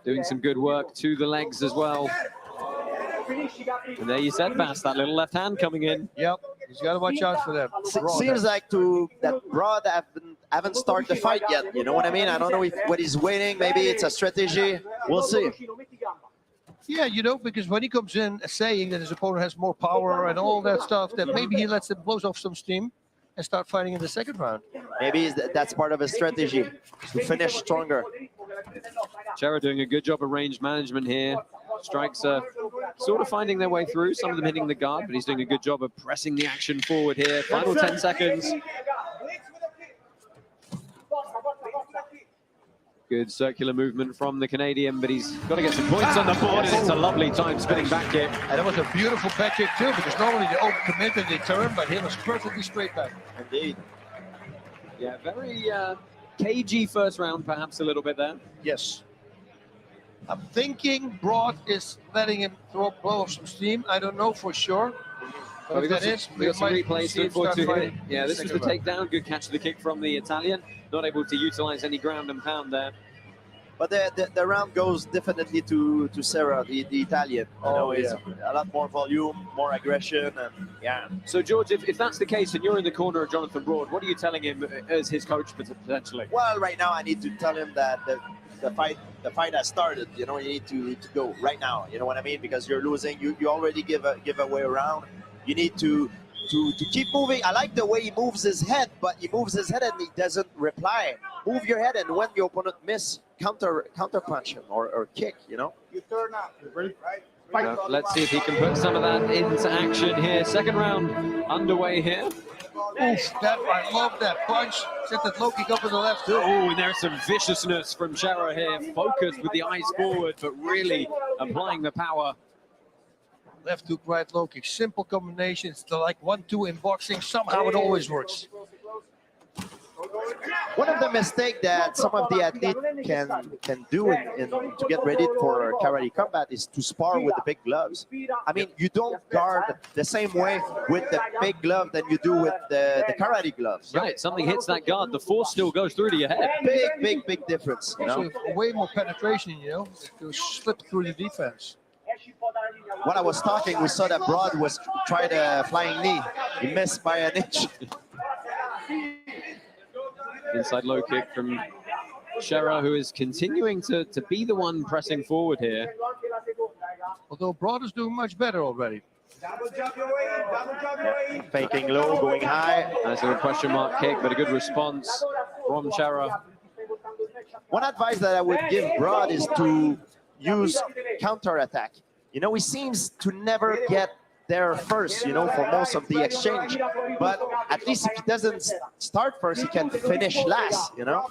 Doing some good work to the legs as well. And there you said, Bass, that little left hand coming in. Yep, he's got to watch out for that. Seems like that Broad haven't started the fight yet. You know what I mean? I don't know what he's waiting. Maybe it's a strategy. We'll see. Yeah, you know, because when he comes in saying that his opponent has more power and all that stuff, that maybe he lets him blows off some steam and start fighting in the second round. Maybe that's part of his strategy to finish stronger. Serra doing a good job of range management here. Strikes are sort of finding their way through, some of them hitting the guard, but he's doing a good job of pressing the action forward here. Final 10 seconds. Good circular movement from the Canadian, but he's got to get some points on the board, and it's a lovely time spinning back kick. And that was a beautiful back kick too, because normally they overcommit and they turn, but he was perfectly straight back. Indeed. Yeah, very cagey first round, perhaps a little bit there. Yes. I'm thinking Broad is letting him blow off some steam. I don't know for sure. Well, we got some replays to look forward to here. Yeah, this was the second takedown. Good catch of the kick from the Italian. Not able to utilize any ground and pound there. But the round goes definitely to Serra, the Italian. You know, it's a lot more volume, more aggression, and yeah. So, George, if that's the case and you're in the corner of Jonathan Broad, what are you telling him as his coach potentially? Well, right now I need to tell him that the fight has started. You know, you need to go right now. You know what I mean? Because you're losing. You already give away a round. You need to keep moving. I like the way he moves his head, but he moves his head and he doesn't reply. Move your head, and when your opponent miss, counter punch him or kick. You know. You turn up. Ready? Right. Well, let's see if he can put some of that into action here. Second round underway here. Oof, I love that punch. Set that low kick up in the left hook. Oh, and there's some viciousness from Serra here. Focused with the eyes forward, but really applying the power. Left hook, right low kick. Simple combination. It's like 1-2 in boxing. Somehow it always works. One of the mistakes that some of the athletes can do to get ready for karate combat is to spar with the big gloves. I mean, you don't guard the same way with the big glove than you do with the karate gloves. Right, something hits that guard, the force still goes through to your head. Big difference. You know? So way more penetration, you know, to slip through the defense. When I was talking, we saw that Broad was tried a flying knee. He missed by an inch. Inside low kick from Serra, who is continuing to be the one pressing forward here. Although Broad is doing much better already. Faking low, going high. Nice little question mark kick, but a good response from Serra. One advice that I would give Broad is to use counter attack. You know, he seems to never get there first, you know, for most of the exchange. But at least if he doesn't start first, he can finish last, you know?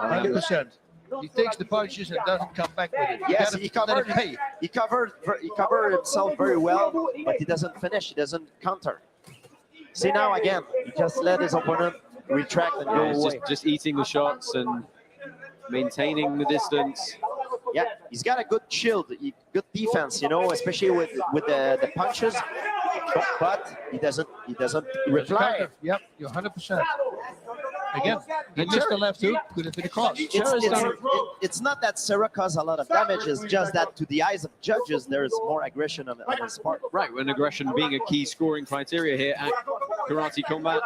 100%. He takes the punches and doesn't come back with it. Yes, he covered himself very well, but he doesn't finish, he doesn't counter. See now again, he just let his opponent retract and go away. Just eating the shots and maintaining the distance. Yeah, he's got a good shield, good defense, you know, especially with the punches. But he doesn't reply. Yep, you're 100%. Again, he missed the left hook, could have been a cross. It's not that Serra caused a lot of damage, it's just that to the eyes of judges, there is more aggression on his part. Right, when aggression being a key scoring criteria here at Karate Combat.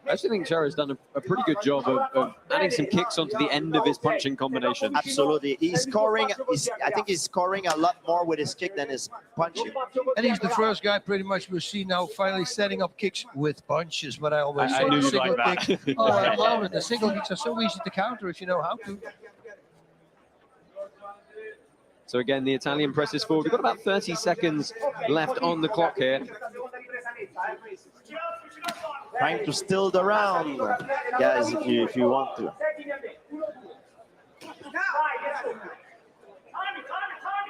I actually think Serra has done a pretty good job of adding some kicks onto the end of his punching combination. Absolutely. He's scoring, I think he's scoring a lot more with his kick than his punching. And he's the first guy pretty much we'll see now finally setting up kicks with punches, but I always say I knew the you'd single like kick. that. Oh, I love it. The single kicks are so easy to counter if you know how to. So again, the Italian presses forward. We've got about 30 seconds left on the clock here. Trying to steal the round, guys, if you want to.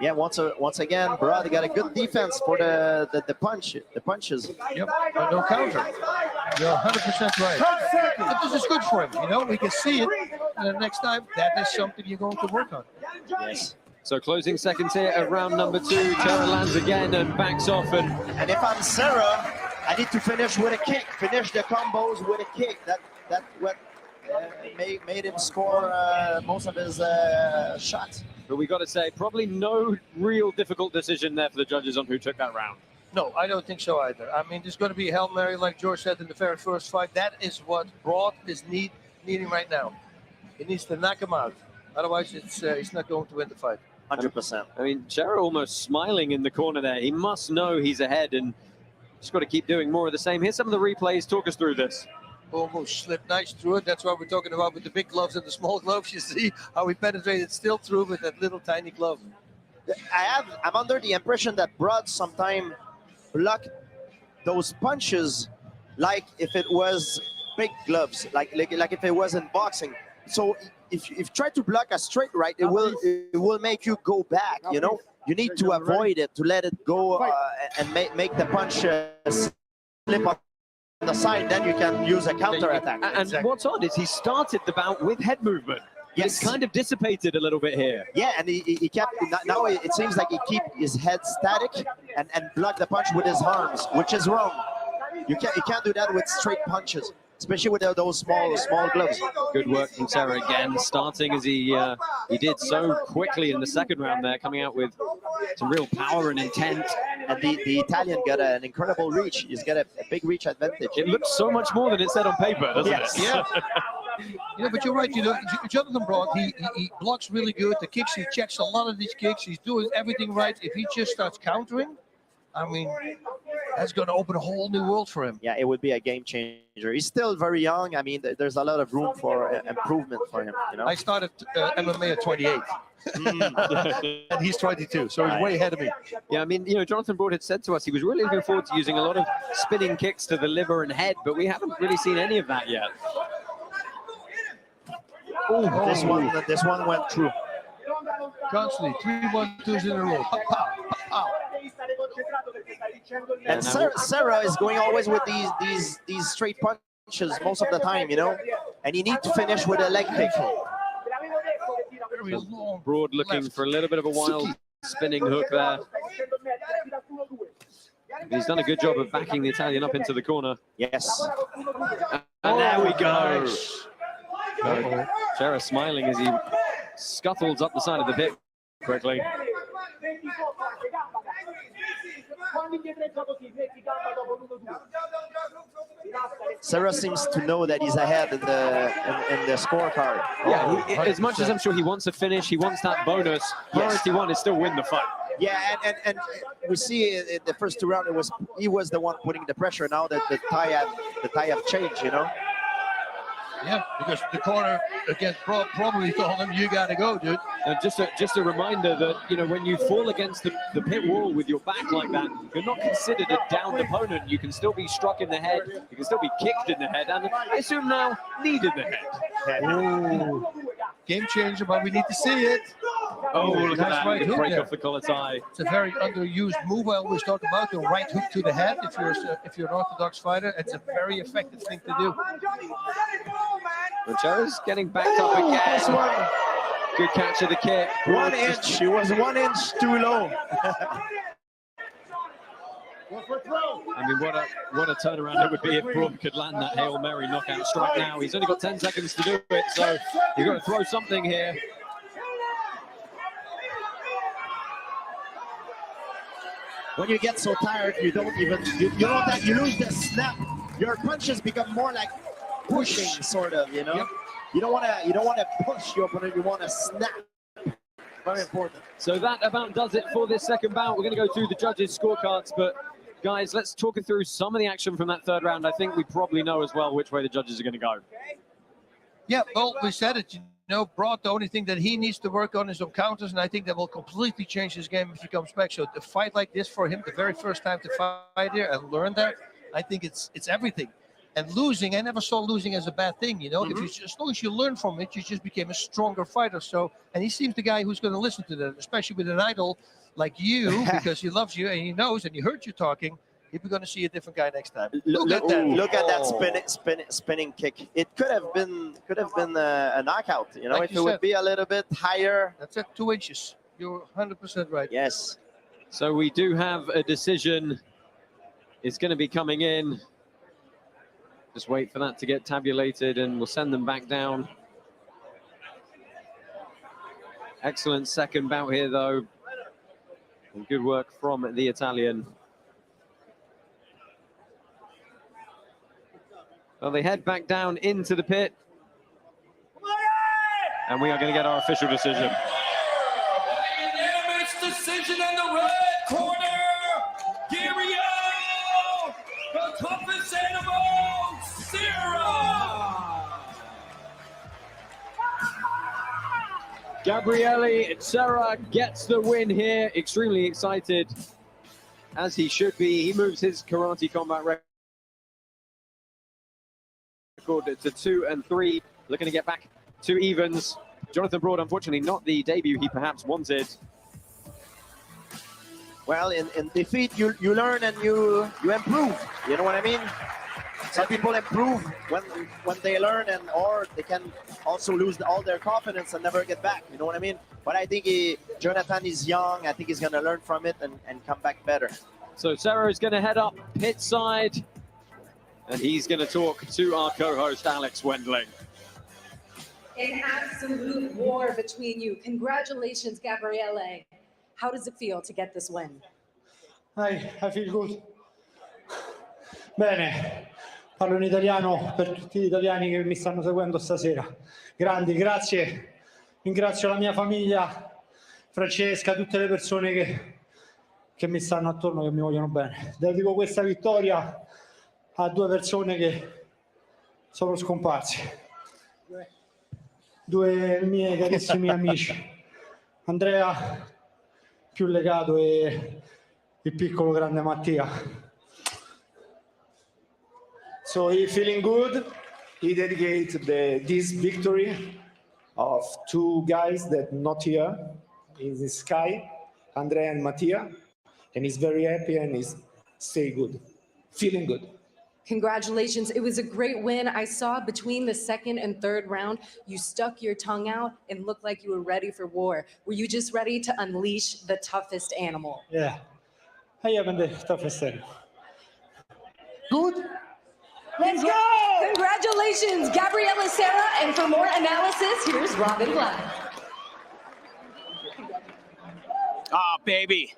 Yeah, once again, Brad got a good defense for the punches. Yep, no counter. You're 100% right. But this is good for him, you know. We can see it. And the next time, that is something you're going to work on. Yes. So closing seconds here at round number 2. Serra lands again and backs off. And if I'm Serra, I need to finish with a kick. Finish the combos with a kick. That what made him score most of his shots. But we got to say, probably no real difficult decision there for the judges on who took that round. No, I don't think so either. I mean, there's going to be a Hail Mary, like George said in the very first fight. That is what Broad is needing right now. He needs to knock him out. Otherwise, he's not going to win the fight. 100%. I mean, Serra almost smiling in the corner there. He must know he's ahead and just got to keep doing more of the same. Here's some of the replays. Talk us through this. Almost slipped nice through it. That's what we're talking about with the big gloves and the small gloves. You see how he penetrated still through with that little tiny glove. I'm under the impression that Broad sometimes block those punches like if it was big gloves, like if it was in boxing. So if you try to block a straight right, it will make you go back. You know, you need to avoid it, to let it go and make the punch slip on the side. Then you can use a counter attack. And what's odd is he started the bout with head movement. Yes. It's kind of dissipated a little bit here. Yeah, and he kept, now it seems like he keep his head static and block the punch with his arms, which is wrong. You can't do that with straight punches, especially with those small gloves. Good work from Serra again, starting as he did so quickly in the second round there, coming out with some real power and intent. And the Italian got an incredible reach. He's got a big reach advantage. It looks so much more than it said on paper, doesn't it? Yeah. Yeah, but you're right. You know, Jonathan Broad, he blocks really good. The kicks, he checks a lot of these kicks. He's doing everything right. If he just starts countering, I mean, that's going to open a whole new world for him. Yeah, it would be a game changer. He's still very young. I mean, there's a lot of room for improvement for him. You know, I started MMA at 28. And he's 22, so he's way ahead of me. Yeah, I mean, you know, Jonathan Broad had said to us he was really looking forward to using a lot of spinning kicks to the liver and head, but we haven't really seen any of that yet. Oh, this one went through. Constantly, 3 1-2s in a row. Pow, pow, pow. And Serra is going always with these straight punches most of the time, you know, and you need to finish with a leg kick. Broad looking for a little bit of a wild spinning hook there. He's done a good job of backing the Italian up into the corner. Yes. And there we go. Serra smiling as he scuttles up the side of the pit quickly. Serra seems to know that he's ahead in the scorecard. Yeah, as much as I'm sure he wants a finish, he wants that bonus. Priority one is still win the fight. Yeah, and we see in the first 2 rounds he was the one putting the pressure. Now that the tie have changed, you know. Yeah, because the corner against Broad probably told him, you got to go, dude. And just a reminder that, you know, when you fall against the pit wall with your back like that, you're not considered a downed opponent. You can still be struck in the head. You can still be kicked in the head. And I assume now, kneed in the head. Ooh. Game changer, but we need to see it. Oh, look at Nice that. right hook Break there. off the collar tie. It's a very underused move. I always talk about the right hook to the head. If you're an orthodox fighter, it's a very effective thing to do. Serra's getting backed up again. Good catch of the kick. 1 inch. It was 1 inch too low. I mean, what a turnaround it would be if Broad could land that Hail Mary knockout strike now. He's only got 10 seconds to do it, so you've got to throw something here. When you get so tired, you don't even you lose the snap. Your punches become more like pushing, sort of. You know, Yep. you don't want to push your opponent. You want to snap. Very important. So that about does it for this second bout. We're going to go through the judges' scorecards, but guys, let's talk through some of the action from that third round. I think we probably know as well which way the judges are going to go. Yeah, well, we said it. You know, Broad, the only thing that he needs to work on is on counters, and I think that will completely change his game if he comes back. So to fight like this for him, the very first time to fight here and learn that, I think it's everything. And losing, I never saw losing as a bad thing, you know. If you, as long as you learn from it, you just became a stronger fighter. So, and he seems the guy who's going to listen to that, especially with an idol like you, because he loves you and he knows and he heard you talking. You're going to see a different guy next time. Look at that spinning kick. It could have been a knockout. You know, Like if you it would said. be a little bit higher. That's it, 2 inches. You're 100% right. Yes. So we do have a decision. It's going to be coming in. Just wait for that to get tabulated and we'll send them back down. Excellent second bout here, though. And good work from the Italian. Well, they head back down into the pit. And we are going to get our official decision. Unanimous decision in the red corner. Giriel, the toughest animal, Serra. Gabriele Serra gets the win here. Extremely excited, as he should be. He moves his Karate Combat record to 2-3, looking to get back to evens. Jonathan Broad, unfortunately, not the debut he perhaps wanted. Well, in defeat, you learn and you improve. You know what I mean? Some people improve when they learn, and or they can also lose all their confidence and never get back. You know what I mean? But I think Jonathan is young. I think he's going to learn from it and come back better. So Serra is going to head up pit side, and he's going to talk to our co-host, Alex Wendling. An absolute war between you. Congratulations, Gabriele. How does it feel to get this win? I feel good. Bene, parlo in italiano per tutti gli italiani che mi stanno seguendo stasera. Grandi, grazie. Ringrazio la mia famiglia, Francesca, tutte le persone che mi stanno attorno, che mi vogliono bene. Dedico questa vittoria a due persone che sono scomparsi. Due miei carissimi amici, Andrea, più legato, e il piccolo grande Mattia. So he feeling good. He dedicated this victory of two guys that not here in the sky, Andrea and Mattia, and he's very happy and he's stay good, feeling good. Congratulations. It was a great win. I saw between the second and third round, you stuck your tongue out and looked like you were ready for war. Were you just ready to unleash the toughest animal? Yeah, I am the toughest animal. Good? Let's go! Congratulations, Gabriele Serra. And for more analysis, here's Robin Black. Ah, baby.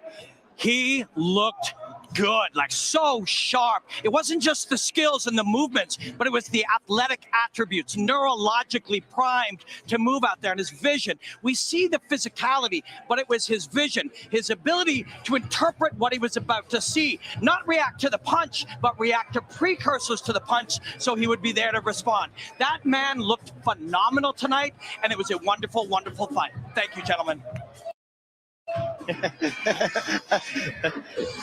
He looked good, like so sharp. It wasn't just the skills and the movements, but it was the athletic attributes, neurologically primed to move out there, and his vision. We see the physicality, but it was his vision, his ability to interpret what he was about to see, not react to the punch, but react to precursors to the punch, so he would be there to respond. That man looked phenomenal tonight, and it was a wonderful, wonderful fight. Thank you, gentlemen.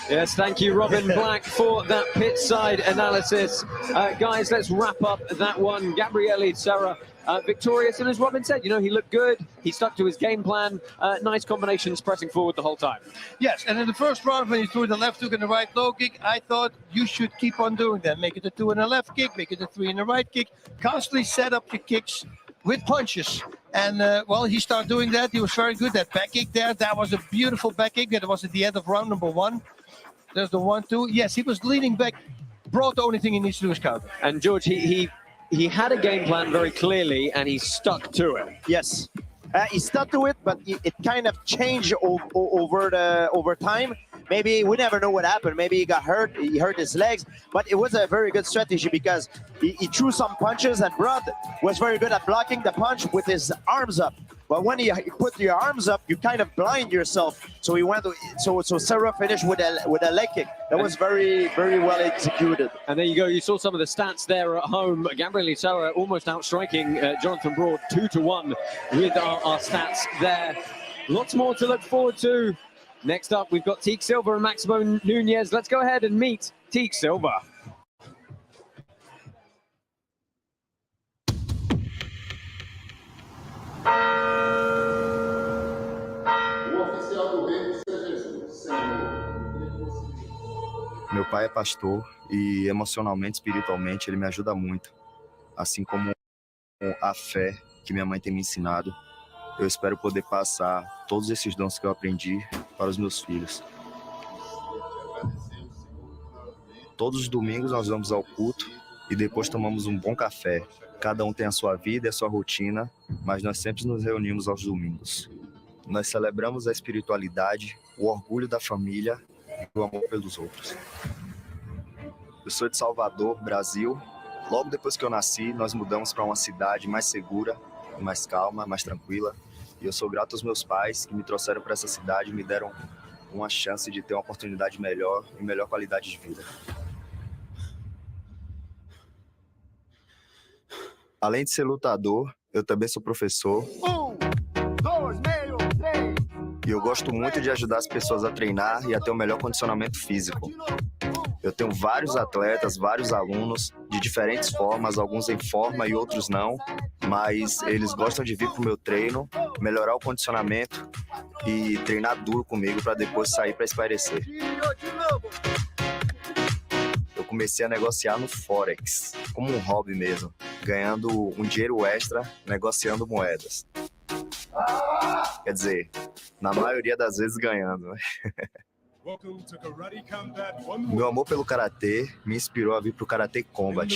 Yes, thank you, Robin Black, for that pit side analysis. Guys, let's wrap up that one. Gabriele Serra victorious, and as Robin said, you know, he looked good. He stuck to his game plan. Nice combinations, pressing forward the whole time. Yes, and in the first round, when he threw the left hook and the right low kick, I thought you should keep on doing that. Make it a 2 and a left kick, make it a 3 and a right kick. Constantly set up your kicks with punches. And, well, he started doing that. He was very good. That back kick there, that was a beautiful back kick. That was at the end of round number 1. There's the 1-2. Yes, he was leaning back. Brought the only thing he needs to do is counter. And George, he had a game plan very clearly, and he stuck to it. Yes, he stuck to it, but it kind of changed over time. Maybe we never know what happened. Maybe he got hurt. He hurt his legs, but it was a very good strategy because he threw some punches, and Broad was very good at blocking the punch with his arms up. But when you put your arms up, you kind of blind yourself. So he went. So Serra finished with a leg kick. That was very, very well executed. And there you go. You saw some of the stats there at home. Gabriele Serra almost outstriking Jonathan Broad 2-1 with our stats there. Lots more to look forward to. Next up, we've got Teak Silva and Maximo Nunez. Let's go ahead and meet Teak Silva. Meu pai é pastor e emocionalmente, espiritualmente, ele me ajuda muito. Assim como a fé que minha mãe tem me ensinado, eu espero poder passar todos esses dons que eu aprendi para os meus filhos. Todos os domingos nós vamos ao culto e depois tomamos um bom café. Cada um tem a sua vida e a sua rotina, mas nós sempre nos reunimos aos domingos. Nós celebramos a espiritualidade, o orgulho da família e o amor pelos outros. Eu sou de Salvador, Brasil. Logo depois que eu nasci, nós mudamos para uma cidade mais segura, mais calma, mais tranquila. E eu sou grato aos meus pais que me trouxeram para essa cidade e me deram uma chance de ter uma oportunidade melhor e melhor qualidade de vida. Além de ser lutador, eu também sou professor. 1, 2, meio, 3. E eu gosto muito de ajudar as pessoas a treinar e a ter um melhor condicionamento físico. Eu tenho vários atletas, vários alunos, de diferentes formas, alguns em forma e outros não, mas eles gostam de vir para o meu treino, melhorar o condicionamento e treinar duro comigo para depois sair para espairecer. Eu comecei a negociar no Forex, como um hobby mesmo, ganhando um dinheiro extra negociando moedas. Quer dizer, na maioria das vezes ganhando. Meu amor pelo karatê me inspirou a vir para o Karate Combat.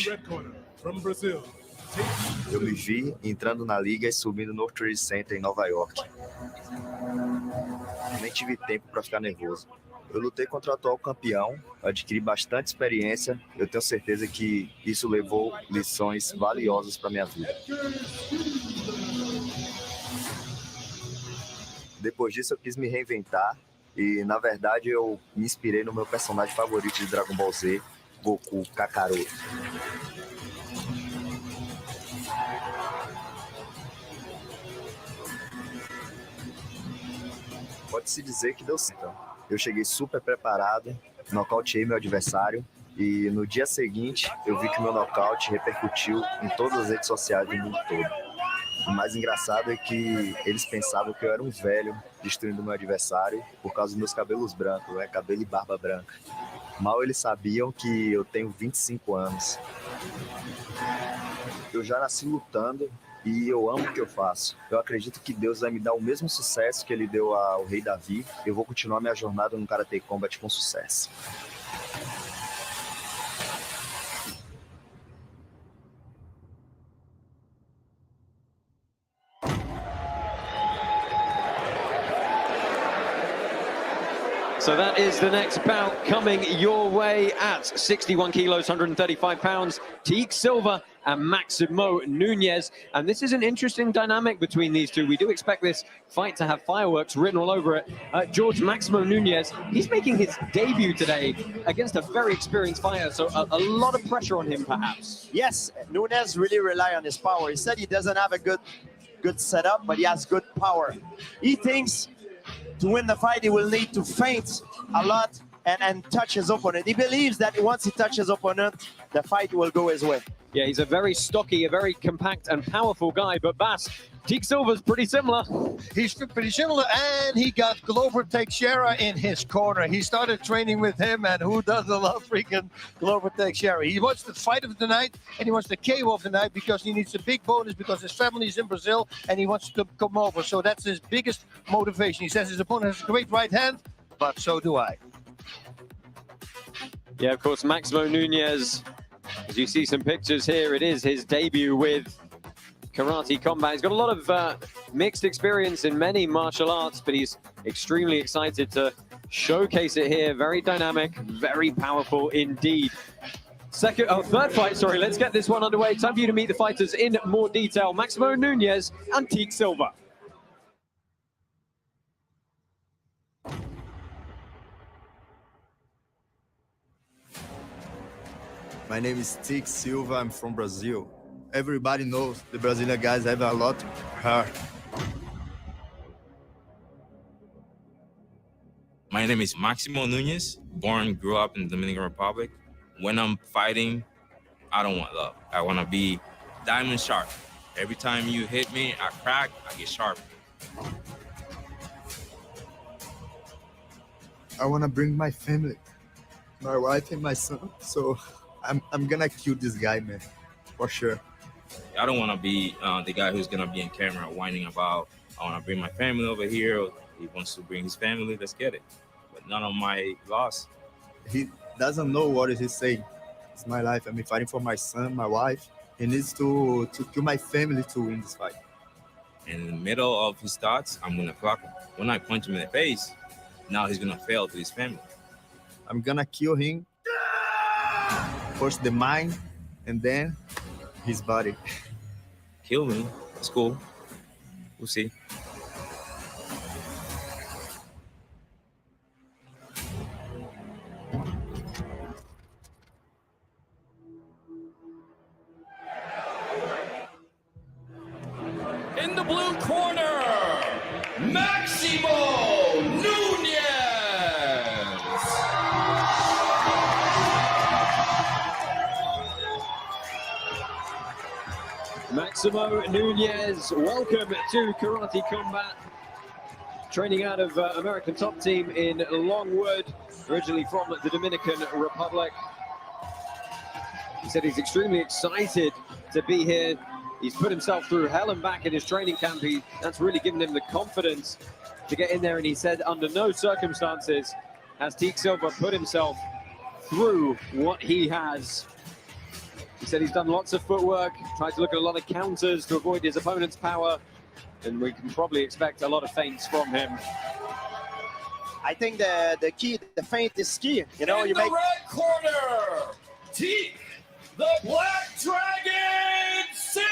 Eu me vi entrando na liga e subindo no World Trade Center em Nova York. Nem tive tempo para ficar nervoso. Eu lutei contra o atual campeão, adquiri bastante experiência. Eu tenho certeza que isso levou lições valiosas para minha vida. Depois disso eu quis me reinventar e, na verdade, eu me inspirei no meu personagem favorito de Dragon Ball Z, Goku Kakaroto. Pode-se dizer que deu certo. Eu cheguei super preparado, nocauteei meu adversário e no dia seguinte eu vi que meu nocaute repercutiu em todas as redes sociais do mundo todo. O mais engraçado é que eles pensavam que eu era um velho destruindo meu adversário por causa dos meus cabelos brancos, né? Cabelo e barba branca. Mal eles sabiam que eu tenho 25 anos. Eu já nasci lutando e eu amo o que eu faço. Eu acredito que Deus vai me dar o mesmo sucesso que ele deu ao rei Davi. Eu vou continuar minha jornada no Karate Combat com sucesso. So that is the next bout coming your way at 61 kilos, 135 pounds. Teague Silva and Maximo Nunez. And this is an interesting dynamic between these two. We do expect this fight to have fireworks written all over it. George, Maximo Nunez, he's making his debut today against a very experienced fighter. So a lot of pressure on him, perhaps. Yes, Nunez really relies on his power. He said he doesn't have a good setup, but he has good power. He thinks to win the fight, he will need to feint a lot and touch his opponent. He believes that once he touches his opponent, the fight will go his way. Yeah, he's a very stocky, a very compact and powerful guy, but Bas, Teague Silva's pretty similar. He's pretty similar, and he got Glover Teixeira in his corner. He started training with him, and who doesn't love freaking Glover Teixeira? He wants the fight of the night, and he wants the KO of the night because he needs a big bonus because his family is in Brazil, and he wants to come over. So that's his biggest motivation. He says his opponent has a great right hand, but so do I. Yeah, of course, Maximo Nunez, as you see some pictures here, it is his debut with Karate Combat. He's got a lot of mixed experience in many martial arts, but he's extremely excited to showcase it here. Very dynamic, very powerful indeed. Third fight, sorry. Let's get this one underway. Time for you to meet the fighters in more detail. Maximo Nunez and Teague Silva. My name is Teague Silva. I'm from Brazil. Everybody knows the Brazilian guys have a lot of heart. My name is Maximo Nunez, born, grew up in the Dominican Republic. When I'm fighting, I don't want love. I want to be diamond sharp. Every time you hit me, I crack, I get sharp. I want to bring my family. my wife and my son. So I'm gonna kill this guy, man, for sure. I don't want to be the guy who's gonna be in camera whining about, I want to bring my family over here. He wants to bring his family. Let's get it. But none of my loss. He doesn't know what he's saying. It's my life. I'm fighting for my son, my wife. He needs to kill my family to win this fight. In the middle of his thoughts, I'm gonna clock him. When I punch him in the face, now he's gonna fail to his family. I'm gonna kill him. First the mind, and then his body. Kill me. It's cool. We'll see. In the blue corner, Maximo Nunez. Maximo Nunez, welcome to Karate Combat. Training out of American Top Team in Longwood, originally from the Dominican Republic. He said he's extremely excited to be here. He's put himself through hell and back in his training camp. That's really given him the confidence to get in there. And he said under no circumstances has Teak Silva put himself through what he has. He said he's done lots of footwork, tried to look at a lot of counters to avoid his opponent's power. And we can probably expect a lot of feints from him. I think the key, the feint is key. You know, In the red corner, Teak, the Black Dragon Silva.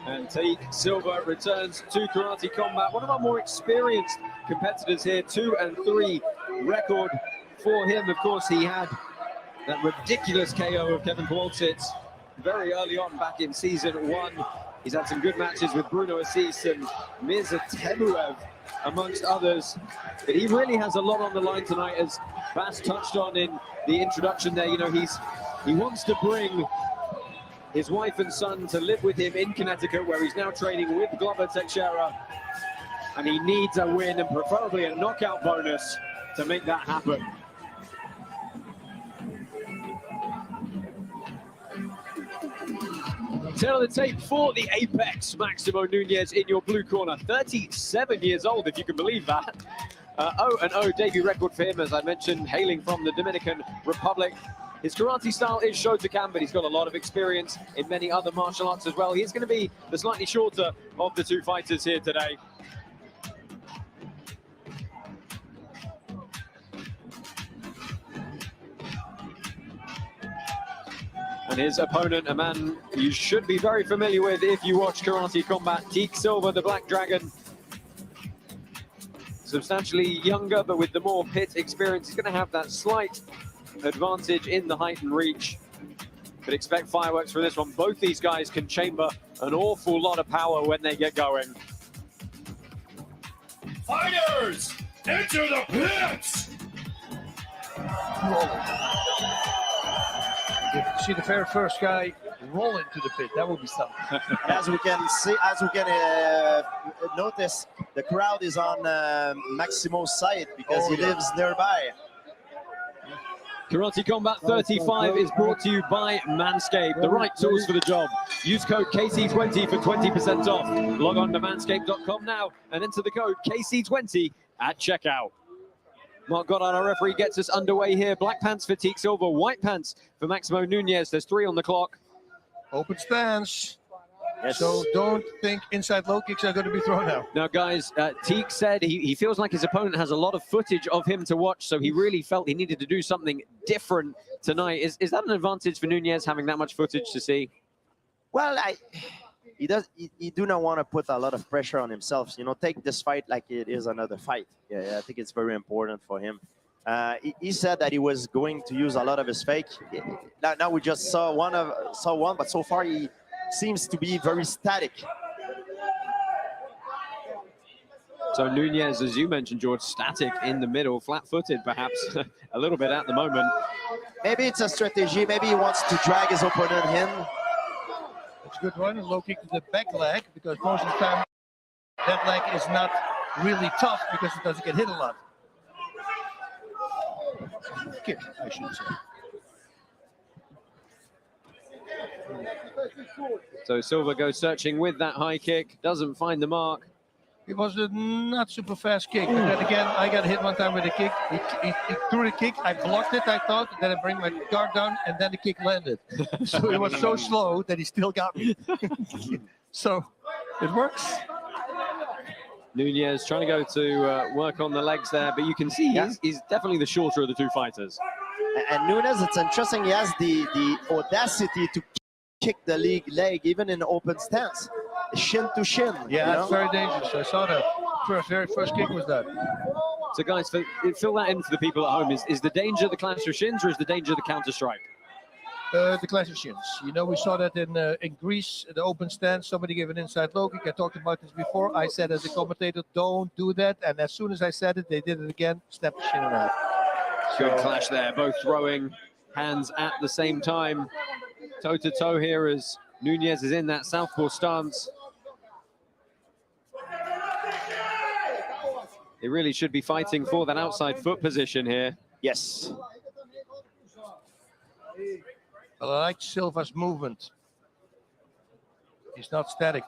And Teak Silva returns to Karate Combat. One of our more experienced competitors here, 2-3 record for him. Of course, he had that ridiculous KO of Kevin Kowalczyk very early on back in season 1. He's had some good matches with Bruno Assis and Mirza Temuev, amongst others. But he really has a lot on the line tonight, as Bas touched on in the introduction there. You know, he wants to bring his wife and son to live with him in Connecticut, where he's now training with Glover Teixeira. And he needs a win, and preferably a knockout bonus, to make that happen. Tail of the tape for the Apex, Maximo Nunez in your blue corner. 37 years old, if you can believe that. 0-0 debut record for him, as I mentioned, hailing from the Dominican Republic. His karate style is Shotokan, but he's got a lot of experience in many other martial arts as well. He's going to be the slightly shorter of the two fighters here today. And his opponent, a man you should be very familiar with if you watch Karate Combat, Teak Silva, the Black Dragon. Substantially younger, but with the more pit experience, he's going to have that slight advantage in the height and reach. But expect fireworks for this one. Both these guys can chamber an awful lot of power when they get going. Fighters, enter the pits! If you see the very first guy roll into the pit, that would be something. As we can see, notice, the crowd is on Maximo's side because he lives nearby. Karate Combat 35 is brought to you by Manscaped, the right tools for the job. Use code KC20 for 20% off. Log on to manscaped.com now and enter the code KC20 at checkout. Mark Goddard, our referee, gets us underway here. Black pants for Teak Silva, white pants for Maximo Nunez. There's 3 on the clock. Open stance. Yes. So don't think inside low kicks are going to be thrown out. Now, guys, Teak said he feels like his opponent has a lot of footage of him to watch, so he really felt he needed to do something different tonight. Is that an advantage for Nunez, having that much footage to see? Well, he do not want to put a lot of pressure on himself. You know, take this fight like it is another fight. Yeah, I think it's very important for him. He said that he was going to use a lot of his fake. Now we just saw one, but so far he seems to be very static. So Nunez, as you mentioned, George, static in the middle, flat-footed perhaps a little bit at the moment. Maybe it's a strategy. Maybe he wants to drag his opponent in. It's a good one. A low kick to the back leg, because most of the time that leg is not really tough because it doesn't get hit a lot. Kick, I should say. So Silva goes searching with that high kick, doesn't find the mark. It was a not super fast kick, but then again, I got hit one time with a kick. He threw the kick, I blocked it, I thought, then I bring my guard down, and then the kick landed. So it was so slow that he still got me. So it works. Nunez trying to go to work on the legs there, but you can see he's definitely the shorter of the two fighters. And Nunez, it's interesting, he has the audacity to kick the leg even in open stance. Shin to shin. Yeah, that's very dangerous. I saw that. Very first kick was that. So guys, fill that in for the people at home. Is the danger the clash of shins or is the danger the counter strike? The clash of shins. You know, we saw that in Greece, the open stance. Somebody gave an inside low kick. I talked about this before. I said as a commentator, don't do that. And as soon as I said it, they did it again. Snap the shin in half. Good clash there, both throwing hands at the same time. Toe to toe here as Nunez is in that southpaw stance. They really should be fighting for that outside foot position here. Yes. Well, I like Silva's movement. He's not static.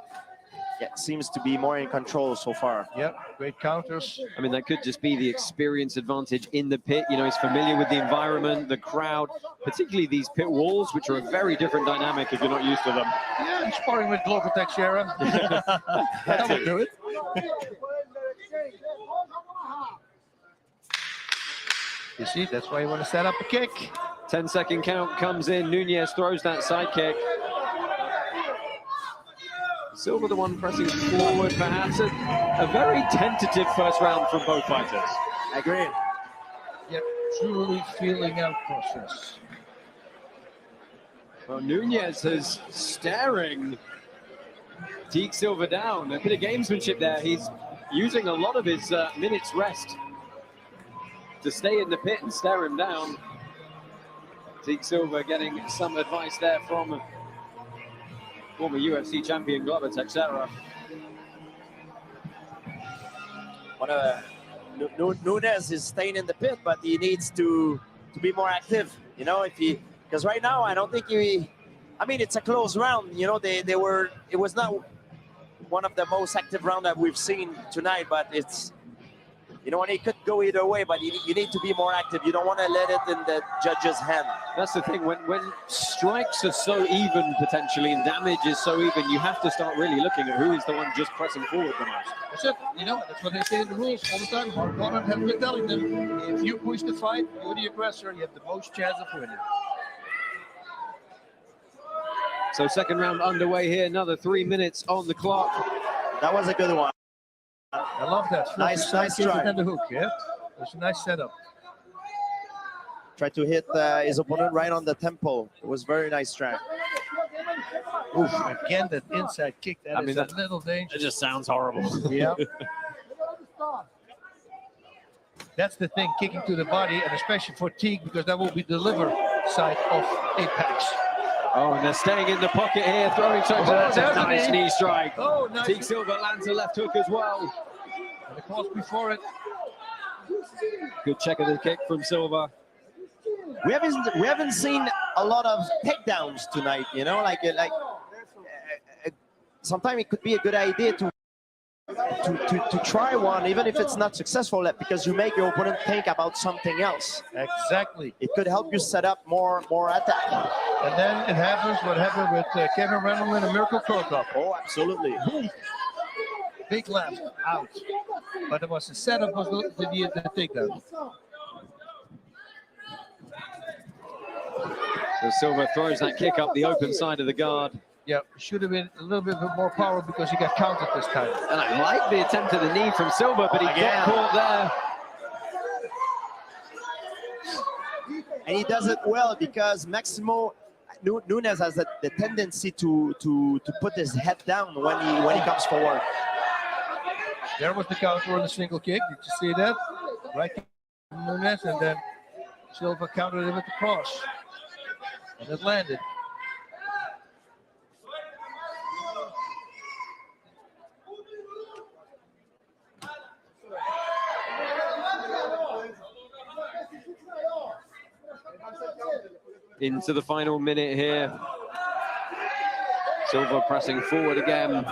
Yeah, seems to be more in control so far. Yep, great counters. I mean, that could just be the experience advantage in the pit. You know, he's familiar with the environment, the crowd, particularly these pit walls, which are a very different dynamic if you're not used to them. Yeah, he's sparring with Global Teixeira. That would do it. You see, that's why you want to set up a kick. 10-second count comes in. Nunez throws that side kick. Silva the one pressing forward, perhaps a very tentative first round from both fighters. I agree. Yep, truly feeling out process. Well, Nunez is staring Teague Silva down. A bit of gamesmanship there. He's using a lot of his minutes rest to stay in the pit and stare him down. Teague Silva getting some advice there from former UFC champion Glover Teixeira. Nunez is staying in the pit, but he needs to be more active. You know, because right now I don't think I mean, it's a close round. You know, it was not one of the most active rounds that we've seen tonight, but it's, you know, and it could go either way, but you need to be more active. You don't want to let it in the judge's hand. That's the thing, when strikes are so even potentially and damage is so even, you have to start really looking at who is the one just pressing forward the most. That's it. You know, that's what they say in the rules all the time. Mark Goddard has been telling them, if you push the fight, you're the aggressor, you have the most chance of winning. So second round underway here, another 3 minutes on the clock. That was a good one. I love that. Nice try. And the hook, yeah? It's a nice setup. Tried to hit his opponent right on the temple. It was very nice try. Oof, again, that inside kick, that is a little dangerous. It just sounds horrible. Yeah. That's the thing, kicking to the body, and especially for Teague, because that will be the liver side of Apex. Oh, and they're staying in the pocket here, throwing shots. That's a nice knee strike. Oh, nice. Teague Silva lands a left hook as well. And the cross before it. Good check of the kick from Silva. We haven't seen a lot of takedowns tonight. You know, sometimes it could be a good idea to try one, even if it's not successful, because you make your opponent think about something else. Exactly. It could help you set up more attack. And then it happens what happened with Kevin Randleman and Mirko Cro Cop. Oh, absolutely. Big left, out. But it was the setup, was the takedown. So Silva throws that kick up the open side of the guard. Yeah, should have been a little bit more power because he got countered this time. And I like the attempt at the knee from Silva, but he got caught there. And he does it well because Maximo Nunez has the tendency to put his head down when he comes forward. There was the counter on the single kick. Did you see that? Right, Nunez, and then Silva countered him with the cross, and it landed. into the final minute here. Silva pressing forward again.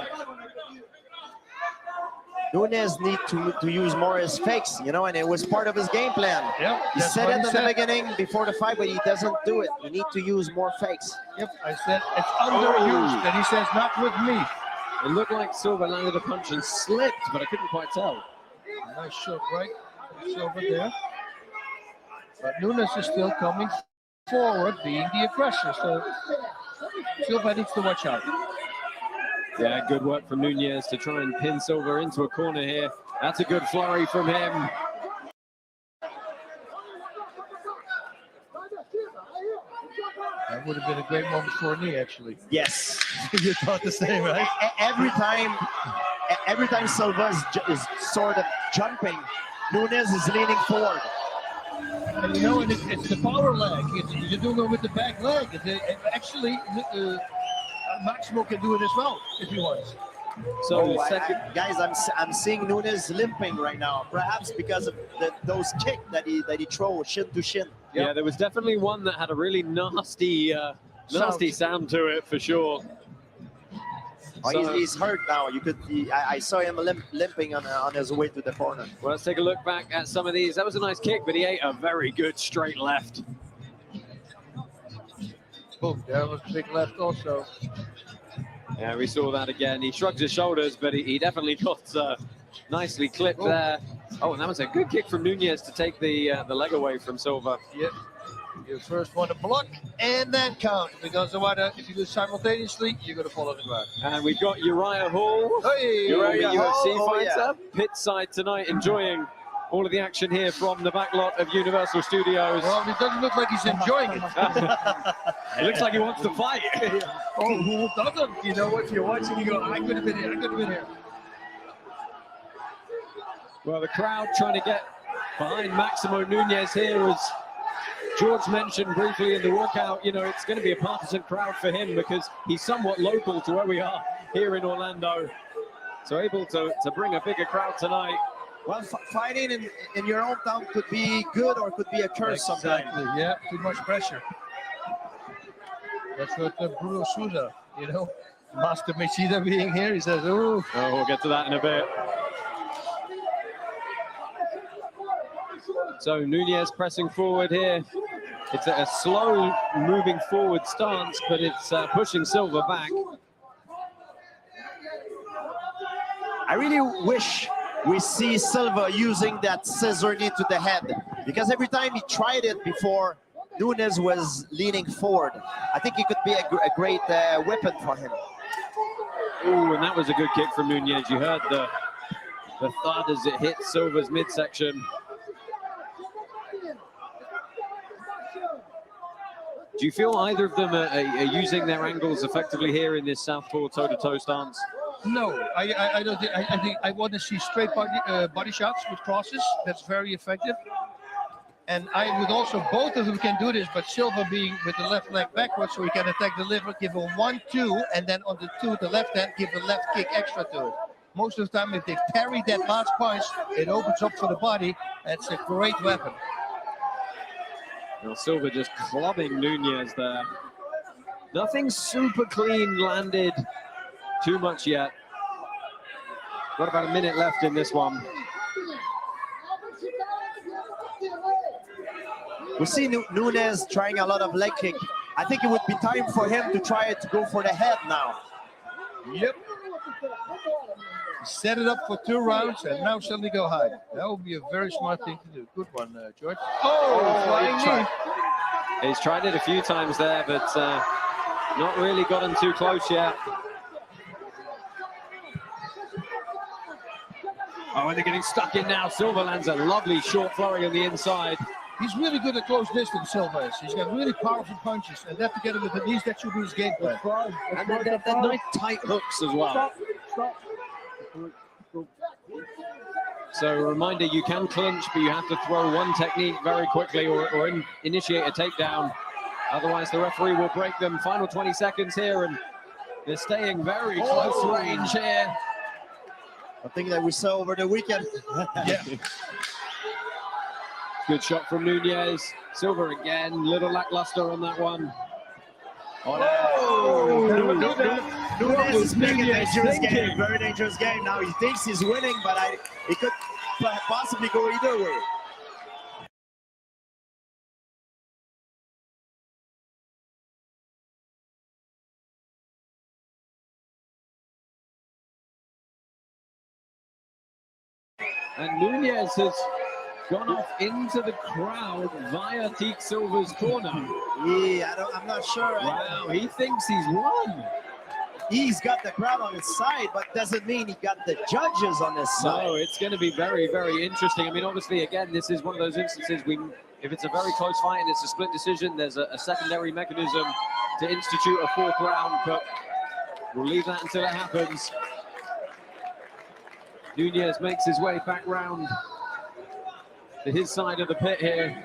Nunes need to use more his fakes, you know, and it was part of his game plan. Yep, He that's said what it he in said. the beginning before the fight, but he doesn't do it. You need to use more fakes. Yep, I said it's underused, and he says not with me. It looked like Silva landed a punch and slipped, but I couldn't quite tell. Nice shot, right? Silva there. But Nunes is still coming forward, being the aggressor. So Silva needs to watch out. Yeah, good work from Nunez to try and pin Silva into a corner here. That's a good flurry from him. That would have been a great moment for a knee, actually. Yes. You thought the same, right? Every time Silva is sort of jumping, Nunes is leaning forward. And you know, and it's the power leg. You're doing it with the back leg. Actually, Maximo can do it as well if he wants. So, guys, I'm seeing Nunes limping right now, perhaps because of those kicks that he throws shin to shin. Yeah, there was definitely one that had a really nasty sound to it for sure. Oh, he's hurt now. I saw him limping on his way to the corner. Well, let's take a look back at some of these. That was a nice kick, but he ate a very good straight left. Boom, there was a big left also. Yeah, we saw that again. He shrugged his shoulders, but he definitely got nicely clipped there. Oh, and that was a good kick from Nunez to take the leg away from Silva. Yep. You first want to block and then count, because if you do simultaneously, you're going to fall on the ground. And we've got Uriah Hall, Hey! Uriah UFC Hall, fighter, pit side tonight, enjoying all of the action here from the back lot of Universal Studios. Well, it doesn't look like he's enjoying it. It looks like he wants to fight. Oh, who doesn't? You know, if you're watching, you go, I could have been here, I could have been here. Well, the crowd trying to get behind Maximo Nunez here, as George mentioned briefly in the walkout. You know, it's going to be a partisan crowd for him because he's somewhat local to where we are here in Orlando. So able to bring a bigger crowd tonight. Well, fighting in your hometown could be good or could be a curse sometimes. Yeah, too much pressure. That's what Bruno Souza, you know, Master Machida being here, he says, ooh. Oh, we'll get to that in a bit. So Nunez pressing forward here. It's a slow moving forward stance, but it's pushing Silva back. I really wish we see Silva using that scissor knee to the head, because every time he tried it before, Nunes was leaning forward. I think it could be a great weapon for him. Ooh, and that was a good kick from Nunez. You heard the thud as it hit Silva's midsection. Do you feel either of them are using their angles effectively here in this southpaw toe-to-toe stance? No, I don't think. I think I want to see straight body shots with crosses. That's very effective. And I would also, both of them can do this, but Silva being with the left leg backwards, so he can attack the liver, give a 1-2, and then on the 2, the left hand, give a left kick extra to it. Most of the time, if they parry that last punch, it opens up for the body. That's a great weapon. Well, Silva just clubbing Nunez there. Nothing super clean landed too much yet. Got about a minute left in this one. We see Nunez trying a lot of leg kick. I think it would be time for him to try to go for the head now. Yep. Set it up for 2 rounds and now suddenly go high. That would be a very smart thing to do. Good one, George. Oh, flying knee. He's tried it a few times there, but not really gotten too close yet. Oh, and they're getting stuck in now. Silva lands a lovely short flurry on the inside. He's really good at close distance, Silva is. He's got really powerful punches, and that together with the knees, that should be his game plan. And they're nice tight hooks as well. So a reminder, you can clinch, but you have to throw one technique very quickly or initiate a takedown. Otherwise, the referee will break them. Final 20 seconds here, and they're staying very close range here. I think that we saw over the weekend. Yeah. Good shot from Nunez. Silva again, little lackluster on that one. Oh, Nunez is playing a dangerous thinking? game, very dangerous game. Now he thinks he's winning, but it could possibly go either way. And Nunez has gone off into the crowd via Teak Silva's corner. Yeah, I'm not sure. Wow, he thinks he's won. He's got the crowd on his side, but doesn't mean he got the judges on his side. No, it's going to be very, very interesting. I mean, obviously, again, this is one of those instances if it's a very close fight and it's a split decision, there's a secondary mechanism to institute a fourth round, but we'll leave that until it happens. Nunez makes his way back round to his side of the pit here.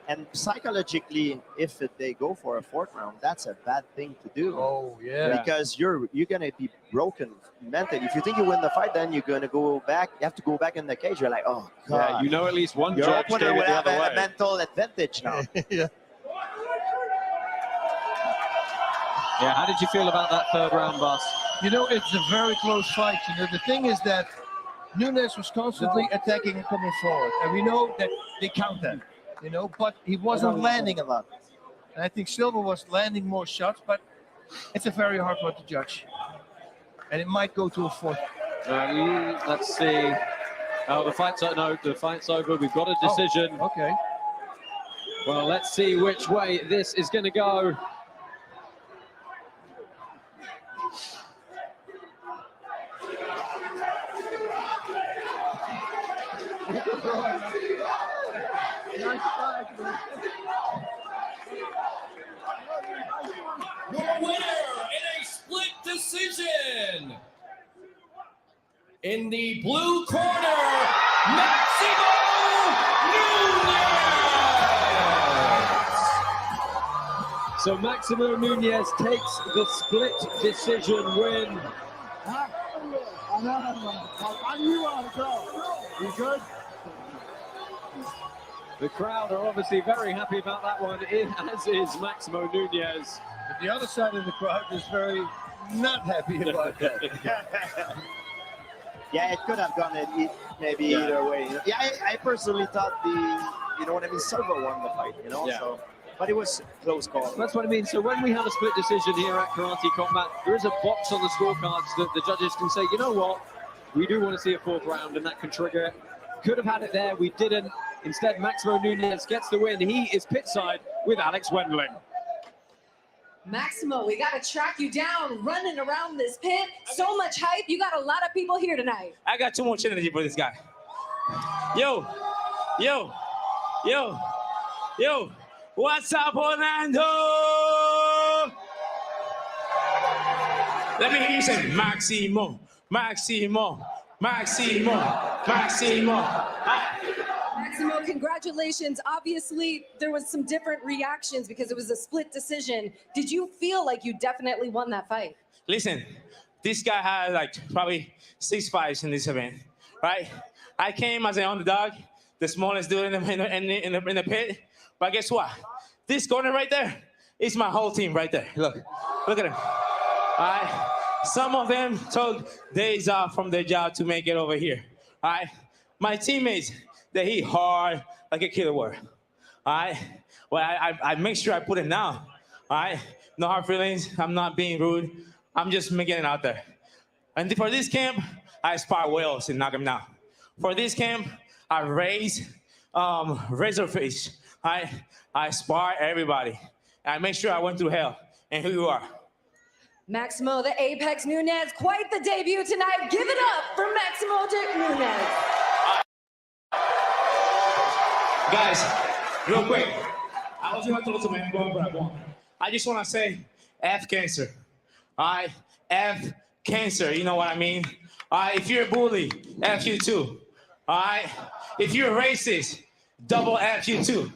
And psychologically, if they go for a fourth round, that's a bad thing to do. Oh, yeah. Because you're gonna be broken mentally. If you think you win the fight, then you're gonna go back. You have to go back in the cage. You're like, oh god. Yeah, you know at least one Your judge opponent gave will it the have other way. a mental advantage now. Yeah. Yeah, how did you feel about that third round, boss? You know, it's a very close fight. You know, the thing is that Nunez was constantly attacking and coming forward. And we know that they count that, you know, but he wasn't landing a lot. And I think Silva was landing more shots, but it's a very hard one to judge. And it might go to a fourth. Let's see. Oh, the fight's over. We've got a decision. Oh, okay. Well, let's see which way this is going to go. Your winner in a split decision. In the blue corner, Maximo Nunez. So Maximo Nunez takes the split decision win. You good? The crowd are obviously very happy about that one, as is Maximo Nunez. But the other side of the crowd is very not happy about that. Yeah, it could have gone maybe either way. Yeah, I personally thought Silva won the fight, Yeah. so, but it was close call. That's what I mean. So when we have a split decision here at Karate Combat, there is a box on the scorecards that the judges can say, you know what, we do want to see a fourth round, and that can trigger it. Could have had it there, we didn't. Instead, Maximo Nunez gets the win. He is pit side with Alex Wendling. Maximo, we got to track you down, running around this pit. So much hype. You got a lot of people here tonight. I got too much energy for this guy. Yo, what's up, Orlando? Let me hear you say, Maximo. Maximo, congratulations. Obviously, there was some different reactions because it was a split decision. Did you feel like you definitely won that fight? Listen, this guy had like probably 6 fights in this event, right? I came as an underdog, the smallest dude in the pit. But guess what? This corner right there is my whole team right there. Look at them. All right. Some of them took days off from their job to make it over here. All right. My teammates, they hit hard like a killer word. All right. Well, I make sure I put it down. All right. No hard feelings. I'm not being rude. I'm just making it out there. And for this camp, I spar whales and knock them down. For this camp, I raise razorfish. I spar everybody. I make sure I went through hell. And here you are. Maximo, the Apex Nunez, quite the debut tonight. Give it up for Maximo Nunez. Guys, real quick, I was going to talk to my phone, but I won't. I just want to say F cancer. All right? F cancer, you know what I mean? All right, if you're a bully, F you too. All right? If you're a racist, double F you too.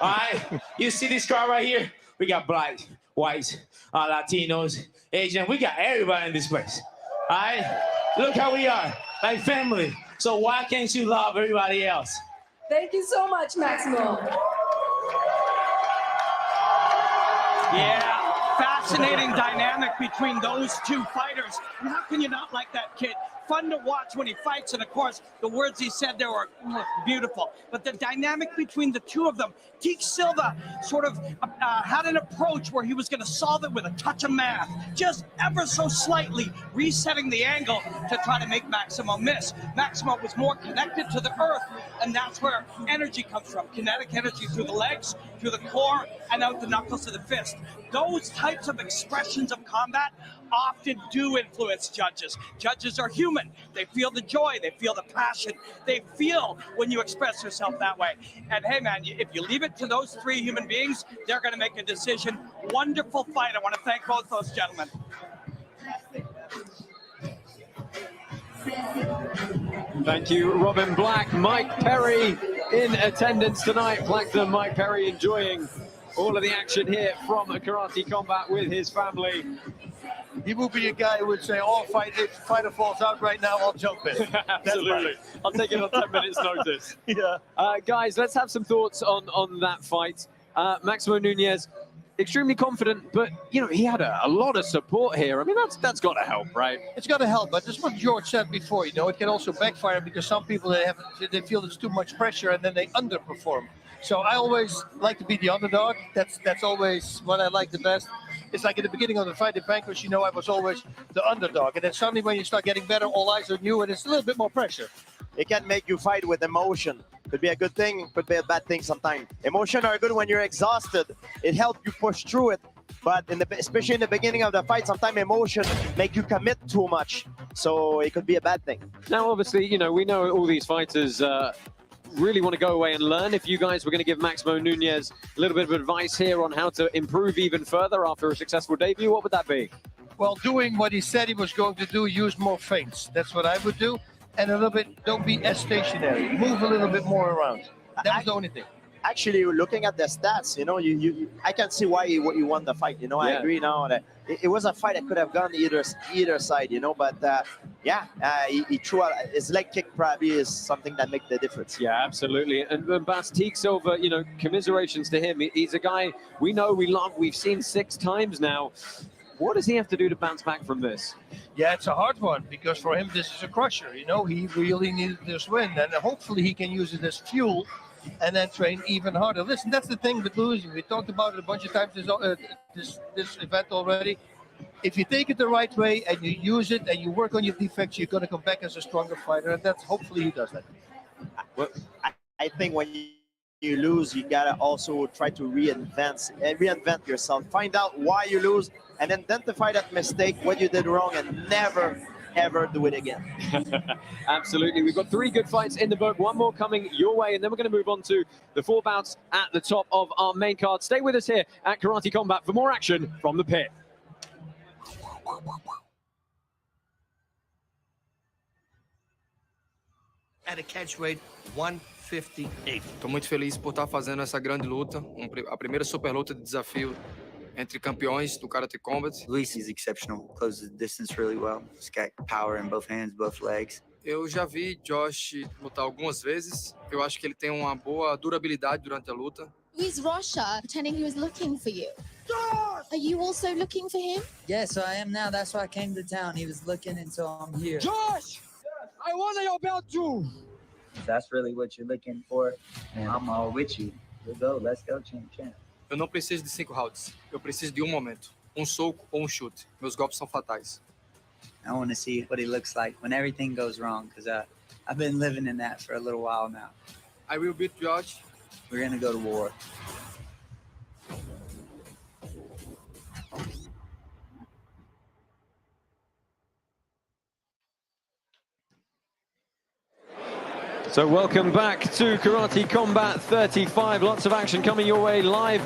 All right? You see this crowd right here? We got black, whites, Latinos, Asian. We got everybody in this place. All right? Look how we are, like family. So why can't you love everybody else? Thank you so much, Maximo. Yeah, fascinating dynamic between those two fighters. And how can you not like that kid? Fun to watch when he fights, and of course, the words he said there were beautiful. But the dynamic between the two of them, Teak Silva sort of had an approach where he was going to solve it with a touch of math, just ever so slightly resetting the angle to try to make Maximo miss. Maximo was more connected to the earth, and that's where energy comes from. Kinetic energy through the legs, through the core, and out the knuckles of the fist. Those types of expressions of combat often do influence judges. Judges are human. They feel the joy. They feel the passion. They feel when you express yourself that way. And hey, man, if you leave it to those three human beings, they're going to make a decision. Wonderful fight. I want to thank both those gentlemen. Thank you, Robin Black. Mike Perry in attendance tonight. Blackton Mike Perry enjoying all of the action here from Karate Combat with his family. He will be a guy who would say, "Oh, if fighter falls out right now, I'll jump in." Absolutely. I'll take it on 10 minutes notice. Yeah. Guys, let's have some thoughts on that fight. Maximo Nunez, extremely confident, but, you know, he had a lot of support here. I mean, that's got to help, right? It's got to help, but that's what George said before. You know, it can also backfire because some people, they feel it's too much pressure and then they underperform. So I always like to be the underdog. That's always what I like the best. It's like at the beginning of the fight in Vanquish, you know, I was always the underdog. And then suddenly when you start getting better, all eyes on you, and it's a little bit more pressure. It can make you fight with emotion. Could be a good thing, could be a bad thing sometimes. Emotion are good when you're exhausted. It helps you push through it. But especially in the beginning of the fight, sometimes emotion make you commit too much. So it could be a bad thing. Now, obviously, you know, we know all these fighters really want to go away and learn. If you guys were going to give Maximo Nunez a little bit of advice here on how to improve even further after a successful debut, what would that be? Well, doing what he said he was going to do, use more feints. That's what I would do. And a little bit, don't be as stationary. Move a little bit more around. That's the only thing. Actually, looking at the stats, you know, I can see why you won the fight. You know, I agree now that it was a fight that could have gone either side. You know, but he threw his leg kick. Probably is something that makes the difference. Yeah, absolutely. And Bas Teak Silva, you know, commiserations to him. He's a guy we know, we love. We've seen 6 times now. What does he have to do to bounce back from this? Yeah, it's a hard one because for him this is a crusher. You know, he really needed this win, and hopefully he can use it as fuel and then train even harder. Listen, that's the thing with losing. We talked about it a bunch of times this event already. If you take it the right way and you use it and you work on your defects, you're going to come back as a stronger fighter, and that's hopefully he does that. Well, I think when you lose, you gotta also try to reinvent yourself. Find out why you lose and identify that mistake, what you did wrong, and never ever do it again. Absolutely. We've got 3 good fights in the book, 1 more coming your way, and then we're going to move on to the 4 bouts at the top of our main card. Stay with us here at Karate Combat for more action from the pit. At a catch weight 158. Estou muito feliz por estar fazendo essa grande luta, a primeira super luta de desafio entre campeões do Karate Combat. Luis is exceptional, closes the distance really well. He's got power in both hands, both legs. Eu já vi Josh lutar algumas vezes. Eu acho que ele tem uma boa durabilidade durante a luta. Luis Rocha pretending he was looking for you. Josh! Are you also looking for him? Yes, I am now. That's why I came to town. He was looking, and so I'm here. Josh! I want your belt too. If that's really what you're looking for, and I'm all with you. We'll go. Let's go, champ. Eu não preciso de 5 rounds. Eu preciso de um momento. Um soco ou um chute. Meus golpes são fatais. I want to see what he looks like when everything goes wrong, because I've been living in that for a little while now. I will beat Josh. We're going to go to war. So welcome back to Karate Combat 35. Lots of action coming your way live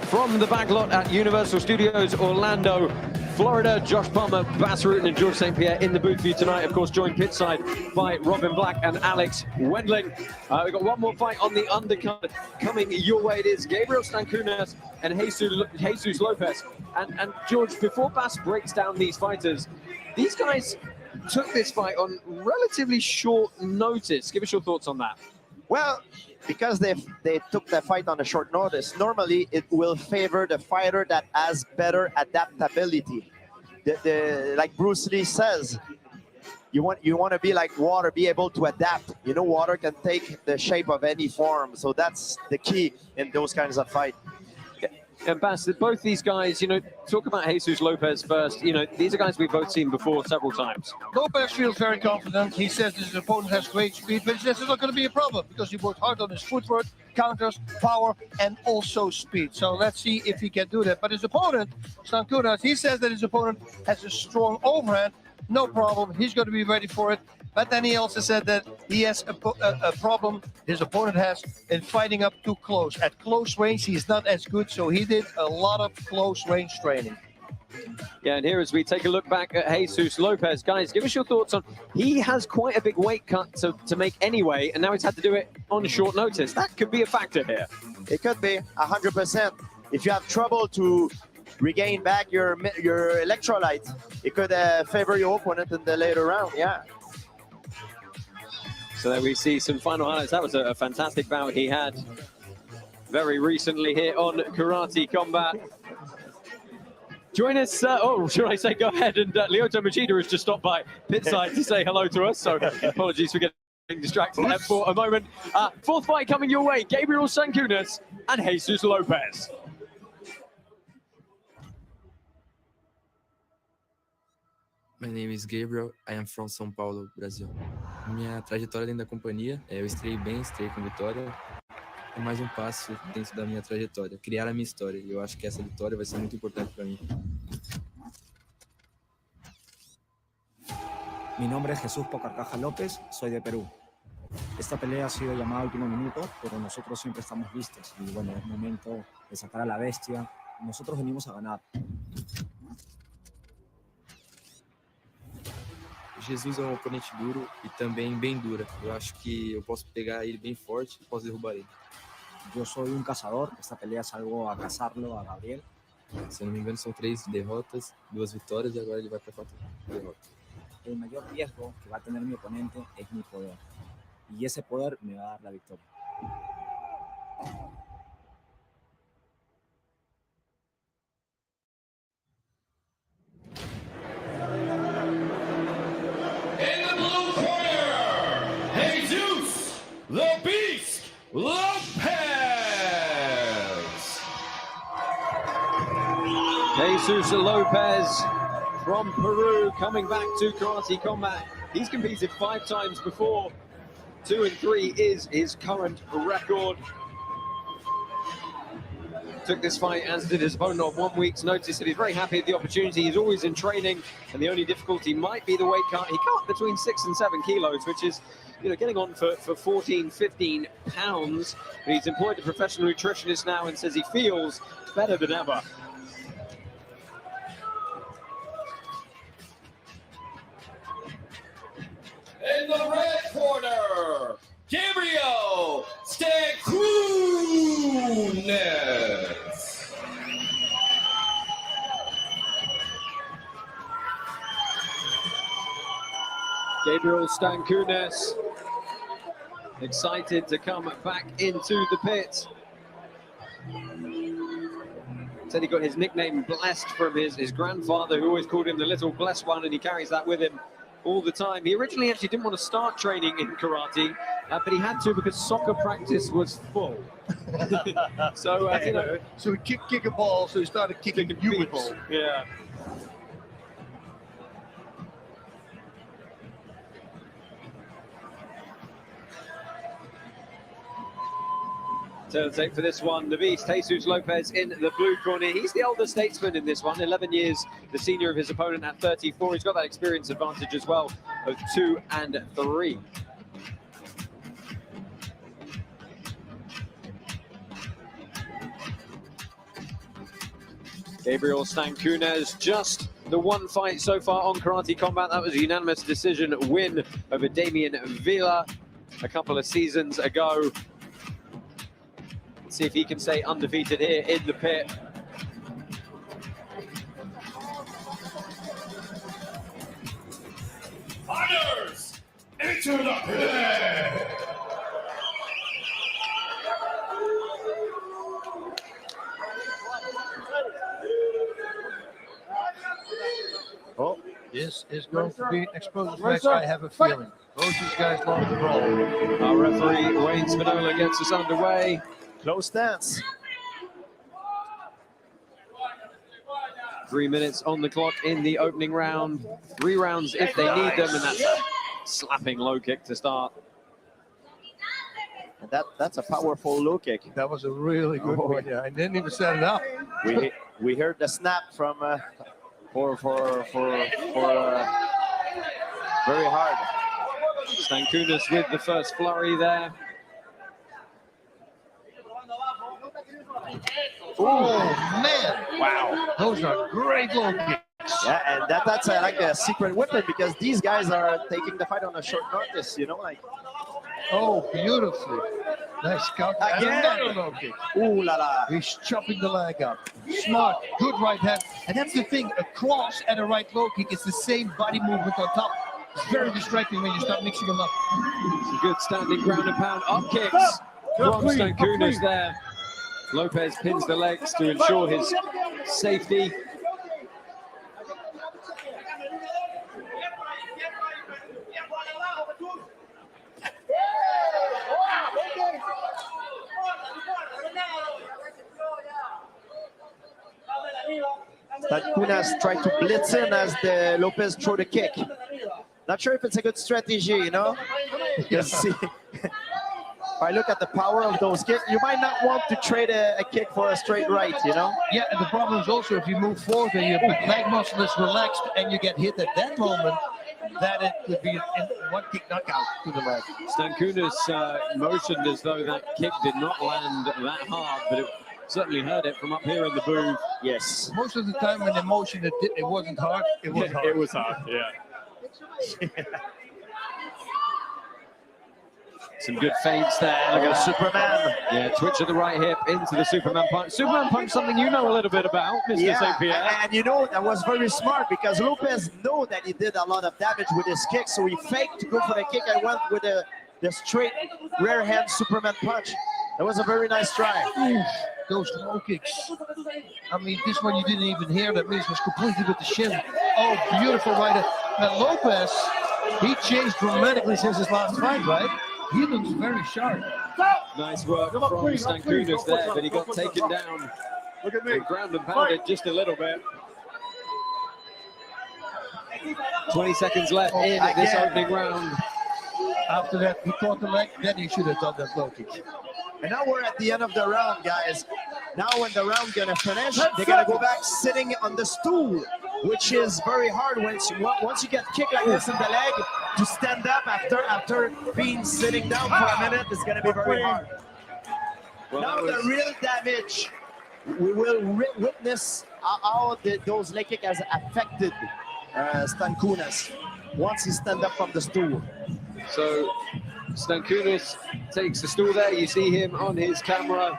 from the backlot at Universal Studios Orlando, Florida. Josh Palmer, Bas Rutten and George St. Pierre in the booth for you tonight. Of course, joined pitside by Robin Black and Alex Wendling. We've got 1 more fight on the undercard coming your way. It is Gabriel Stancunas and Jesus Lopez. And George, before Bas breaks down these fighters, these guys took this fight on relatively short notice. Give us your thoughts on that. Well, because they took the fight on a short notice, normally it will favor the fighter that has better adaptability. Like Bruce Lee says, you want to be like water, be able to adapt. You know, water can take the shape of any form, so that's the key in those kinds of fight. And Bas, both these guys, you know, talk about Jesus Lopez first. You know, these are guys we've both seen before several times. Lopez feels very confident. He says his opponent has great speed, but he says it's not going to be a problem because he worked hard on his footwork, counters, power, and also speed. So let's see if he can do that. But his opponent, Stankunas, he says that his opponent has a strong overhand. No problem. He's going to be ready for it. But then he also said that he has a problem his opponent has in fighting up too close. At close range, he's not as good, so he did a lot of close range training. Yeah, and here as we take a look back at Jesus Lopez, guys, give us your thoughts on, he has quite a big weight cut to make anyway, and now he's had to do it on short notice. That could be a factor here. It could be 100%. If you have trouble to regain back your electrolytes, it could favor your opponent in the later round, yeah. So there we see some final highlights. That was a fantastic bout he had very recently here on Karate Combat. Join us, oh, should I say go ahead, and Lyoto Machida has just stopped by Pitside to say hello to us, so apologies for getting distracted there for a moment. Fourth fight coming your way, Gabriel Stankunas and Jesus Lopez. My name is Gabriel. I am from São Paulo, Brasil. Minha trajetória dentro da companhia, eu estreiei bem, estreiei com vitória. É mais um passo dentro da minha trajetória, criar a minha história. E eu acho que essa vitória vai ser muito importante para mim. Mi nombre es Jesús Pocarcaja López, soy de Perú. Esta pelea ha sido llamada a último minuto, pero nosotros siempre estamos listos. Y bueno, es momento de sacar a la bestia. Nosotros venimos a ganar. Jesus é um oponente duro e também bem dura. Eu acho que eu posso pegar ele bem forte e posso derrubar ele. Yo soy un cazador, esta pelea es algo a cazarlo a Gabriel. Se eu não me engano, são 3 derrotas, 2 vitórias e agora ele vai para 4 derrotas. El mayor riesgo que va a tener mi oponente es mi poder. Y ese poder me va a dar la victoria. In the blue corner, Jesus, the Beast, Lopez. Jesus Lopez from Peru coming back to Karate Combat. He's competed 5 times before. 2 and 3 is his current record. Took this fight, as did his opponent, on 1 week's notice, and he's very happy at the opportunity. He's always in training, and the only difficulty might be the weight cut. He cut between 6 and 7 kilos, which is, you know, getting on for 14, 15 pounds. But he's employed a professional nutritionist now and says he feels better than ever. In the red corner, Gabriel Stankunas. Gabriel Stankunas, excited to come back into the pit. Said he got his nickname Blessed from his grandfather, who always called him the little blessed one, and he carries that with him all the time. He originally actually didn't want to start training in karate, but he had to because soccer practice was full. So, you know, so he kick a ball, so he started kicking people. Yeah. Turn take for this one, the Beast, Jesus Lopez in the blue corner. He's the older statesman in this one, 11 years the senior of his opponent at 34. He's got that experience advantage as well of 2 and 3. Gabriel Stankunas, just the 1 fight so far on Karate Combat. That was a unanimous decision win over Damian Villa a couple of seasons ago. See if he can stay undefeated here in the pit. Fighters, into the pit. This is going to be an explosive match, I have a feeling. Both these guys love the brawl. Our referee, Wayne Spinola, gets us underway. Close stance. 3 minutes on the clock in the opening round. 3 rounds if they need them, and that's a slapping low kick to start. And that's a powerful low kick. That was a really good one. Yeah, I didn't even set it up. We heard the snap from for very hard. Stankunas with the first flurry there. Oh man! Wow, those are great low kicks. Yeah, and that's like a secret weapon because these guys are taking the fight on a short notice. You know, like. Oh, beautifully. Nice counter. And Again. another low kick. Ooh la la. He's chopping the leg up. Smart, good right hand. And that's the thing, a cross and a right low kick is the same body movement on top. It's very distracting when you start mixing them up. Some good standing ground and pound up kicks from Stankunas there. Lopez pins the legs to ensure his safety. Stankunas tried to blitz in as the Lopez throw the kick. Not sure if it's a good strategy, you know? Because see, if I look at the power of those kicks, you might not want to trade a kick for a straight right, you know? Yeah, and the problem is also if you move forward and your leg muscle is relaxed and you get hit at that moment, that it could be a one kick knockout to the leg. Stankunas motioned as though that kick did not land that hard, but it certainly heard it from up here in the booth. Yes. Most of the time when they motioned it wasn't hard. It was hard. It was hard, yeah. Some good feints there. Look at that. Superman. Yeah, twitch of the right hip into the Superman punch. Superman punch, something you know a little bit about, Mr. Yeah, St. Pierre. and you know, that was very smart because Lopez knew that he did a lot of damage with his kick, so he faked to go for the kick and went with the straight rear hand Superman punch. That was a very nice try. Those low kicks. I mean, this one you didn't even hear. That means was completely with the shin. Oh, beautiful right hand. Now Lopez, he changed dramatically since his last fight, right? He looks very sharp. Nice work from Stankunas there, but he got taken down. Look at me. Ground and pounded just a little bit. 20 seconds left in this opening round. After that, he caught the leg, then he should have done that low kick. And now we're at the end of the round, guys. Now when the round gonna finish, they're gonna go back sitting on the stool, which is very hard once you get kicked like this in the leg, to stand up after being sitting down for a minute is gonna be very hard. Well, now the real damage, we will witness how those leg kick has affected Stankunas once he stand up from the stool. So Stankunas takes the stool there. You see him on his camera.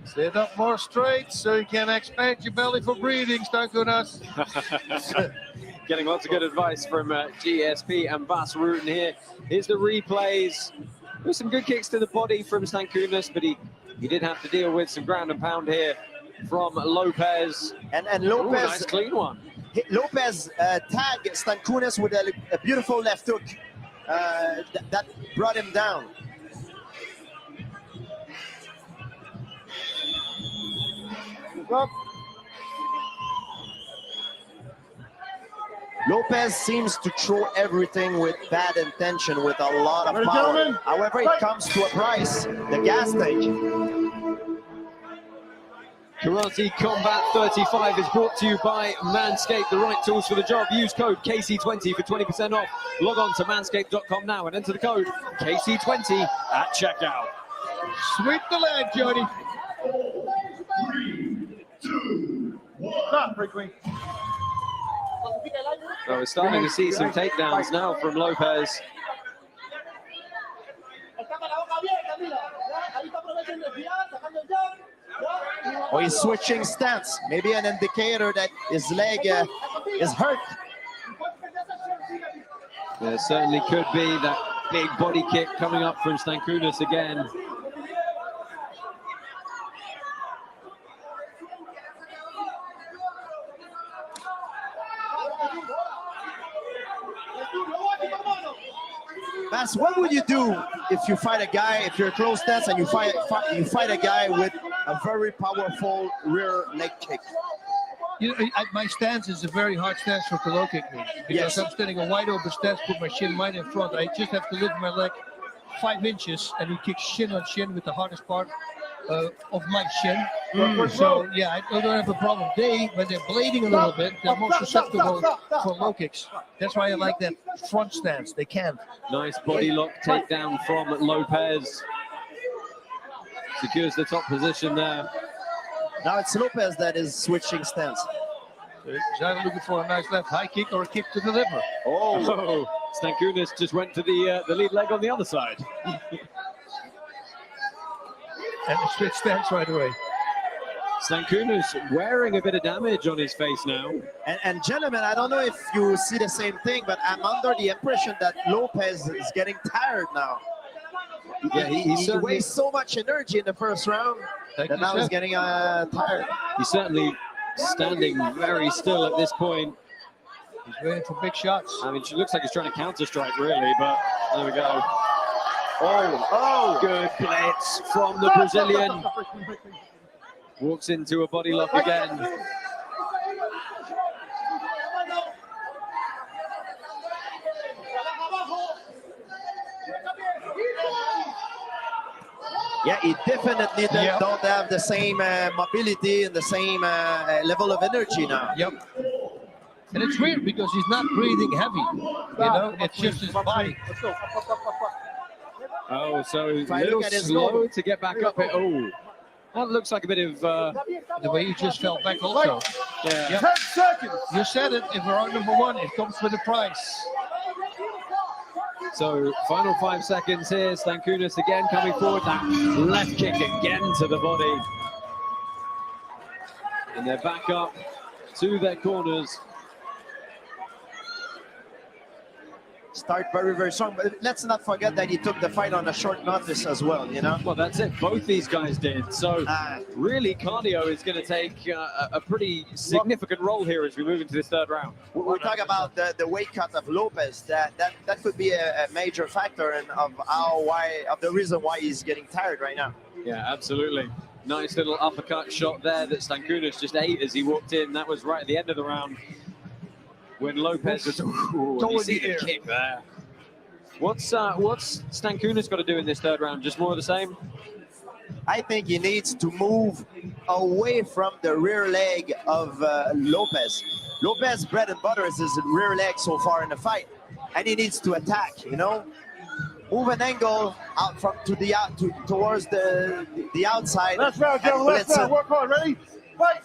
Sit up more straight so you can expand your belly for breathing, Stankunas. Getting lots of good advice from GSP and Bas Rutten here. Here's the replays. There's some good kicks to the body from Stankunas, but he did have to deal with some ground and pound here from Lopez. And Lopez, ooh, nice clean one. Lopez tagged Stankunas with a beautiful left hook that brought him down. Lopez seems to throw everything with bad intention, with a lot of power. However, it comes to a price, the gas tank. Karate Combat 35 is brought to you by Manscaped, the right tools for the job. Use code KC20 for 20% off. Log on to manscaped.com now and enter the code KC20 at checkout. Sweep the leg, Jody. 3, 2, 1. So we're starting to see some takedowns now from Lopez. Oh, he's switching stance. Maybe an indicator that his leg is hurt. There certainly could be that big body kick coming up from Stankunas again. Bass, what would you do if you fight a guy, if you're close stance and you fight a guy with a very powerful rear leg kick? You know, my stance is a very hard stance for to low kick me because I'm standing a wide open stance, put my shin right in front. I just have to lift my leg 5 inches and he kicks shin on shin with the hardest part of my shin. So yeah, I don't have a problem. When they're blading a little bit, they're more susceptible for low kicks. That's why I like that front stance. They can't. Nice body lock takedown from Lopez. Secures the top position there. Now it's Lopez that is switching stance. He's either looking for a nice left high kick or a kick to the liver. Oh, Stankunas just went to the lead leg on the other side. And the switch stance right away. Stankunas wearing a bit of damage on his face now. And gentlemen, I don't know if you see the same thing, but I'm under the impression that Lopez is getting tired now. Yeah, he wastes so much energy in the first round that now he's getting tired. He's certainly standing very still at this point. He's waiting for big shots. I mean, she looks like he's trying to counter-strike, really, but there we go. Oh, good blitz from the Brazilian. Walks into a body lock again. Yeah, he definitely don't have the same mobility and the same level of energy now. Yep. And it's weird because he's not breathing heavy. You know, it's just his body. Oh, so a If I little look at his slow goal. to get back up here. Oh, that looks like a bit of... the way he just fell back also. Yeah. Yep. 10 seconds. You said it. If we're on number one, it comes with a price. So, final 5 seconds here. Stankunas again coming forward. That left kick again to the body. And they're back up to their corners. Start very, very strong, but let's not forget that he took the fight on a short notice as well, you know? Well, that's it. Both these guys did. So, really, cardio is going to take a pretty significant role here as we move into this third round. We talk about the weight cut of Lopez. That could be a major factor in of the reason why he's getting tired right now. Yeah, absolutely. Nice little uppercut shot there that Stankunas just ate as he walked in. That was right at the end of the round when Lopez was you see the kick there. What's Stankunas got to do in this third round? Just more of the same? I think he needs to move away from the rear leg of Lopez. Lopez's bread and butter is his rear leg so far in the fight, and he needs to attack. You know, move an angle out from towards the outside. Let's round, Joe. Let's work hard. Ready? Fight.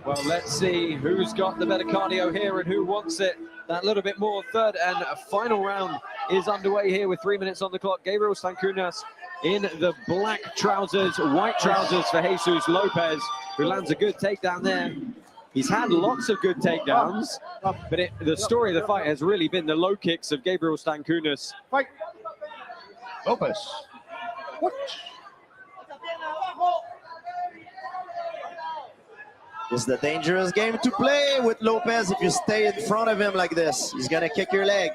Well, let's see who's got the better cardio here and who wants it that little bit more. Third and final round is underway here with 3 minutes on the clock. Gabriel Stankunas in the black trousers, white trousers for Jesus Lopez, who lands a good takedown there. He's had lots of good takedowns, but the story of the fight has really been the low kicks of Gabriel Stankunas. Fight. Lopez. What? It's the dangerous game to play with Lopez. If you stay in front of him like this, he's gonna kick your leg.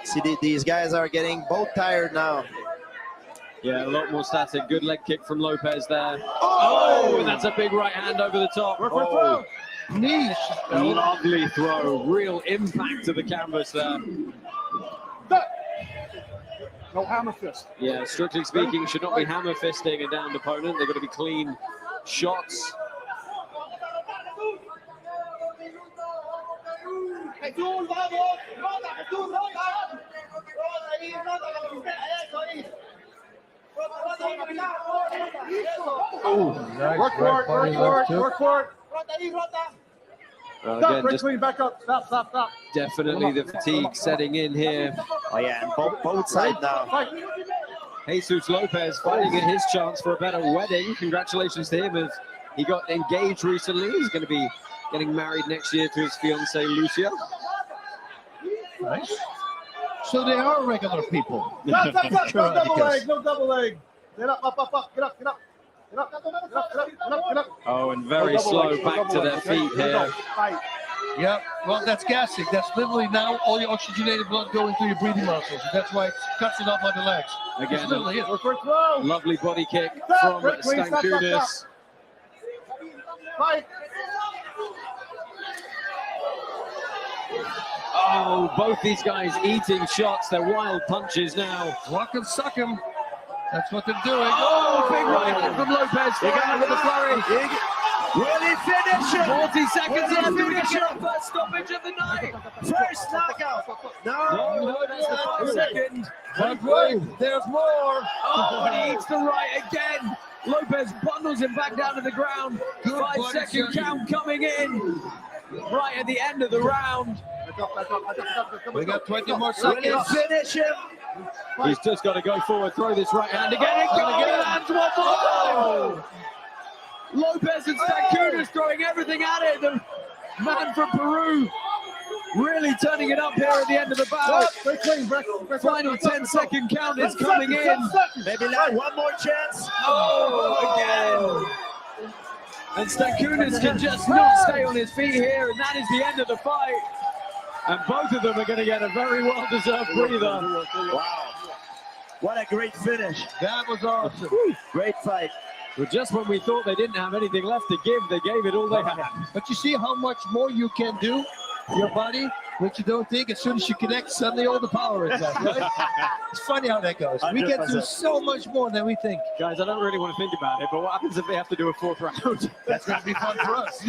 See, these guys are getting both tired now. Yeah, a lot more static. Good leg kick from Lopez there. Oh, and that's a big right hand over the top. Oh, knees. Lovely throw. Real impact to the canvas there. No hammer fist. Yeah, strictly speaking, should not be hammer fisting a downed opponent. They've got to be clean shots. Oh, work for it, work for it. Stop, Again, break just clean, back up, stop. definitely the fatigue setting in here. Oh yeah, and both sides now. Jesus Lopez fighting in his chance for a better wedding. Congratulations to him as he got engaged recently. He's going to be getting married next year to his fiancée, Lucia. Nice. So they are regular people. Stop, no double leg. Get up, get up. Oh, and very slow back to their feet here. Yeah, well, that's gassing. That's literally now all your oxygenated blood going through your breathing muscles. That's why it cuts it off on the legs. Again, It's literally it. lovely body kick from Stankunas. Oh, both these guys eating shots. They're wild punches now. Walk and suck him. That's what they're doing. Oh, big right hand from Lopez. Following with the flurry. Will he finish it? 40 seconds Will left. he We're going finish to get it? our first stoppage of the night. First knockout. No, that's the 5 second. But wait, there's more. Oh, and he eats the right again. Lopez bundles him back down to the ground. Good 5 body second check. count coming in. Right at the end of the round. We got 20 more Will he seconds. finish him? He's just got to go forward, throw this right hand again. It lands one more. Lopez and Stankunas throwing everything at it. The man from Peru really turning it up here at the end of the bout. Final 10-second count is coming in. Maybe not one more chance. Oh, again. And Stankunas can just not stay on his feet here, and that is the end of the fight. And both of them are going to get a very well-deserved breather. Wow. What a great finish. That was awesome. Great fight. But just when we thought they didn't have anything left to give, they gave it all they had. But you see how much more you can do, your body, which you don't think. As soon as you connect, suddenly all the power is left, right? It's funny how that goes. We can do 100%. so much more than we think. Guys, I don't really want to think about it, but what happens if they have to do a 4th round? That's going to be fun for us.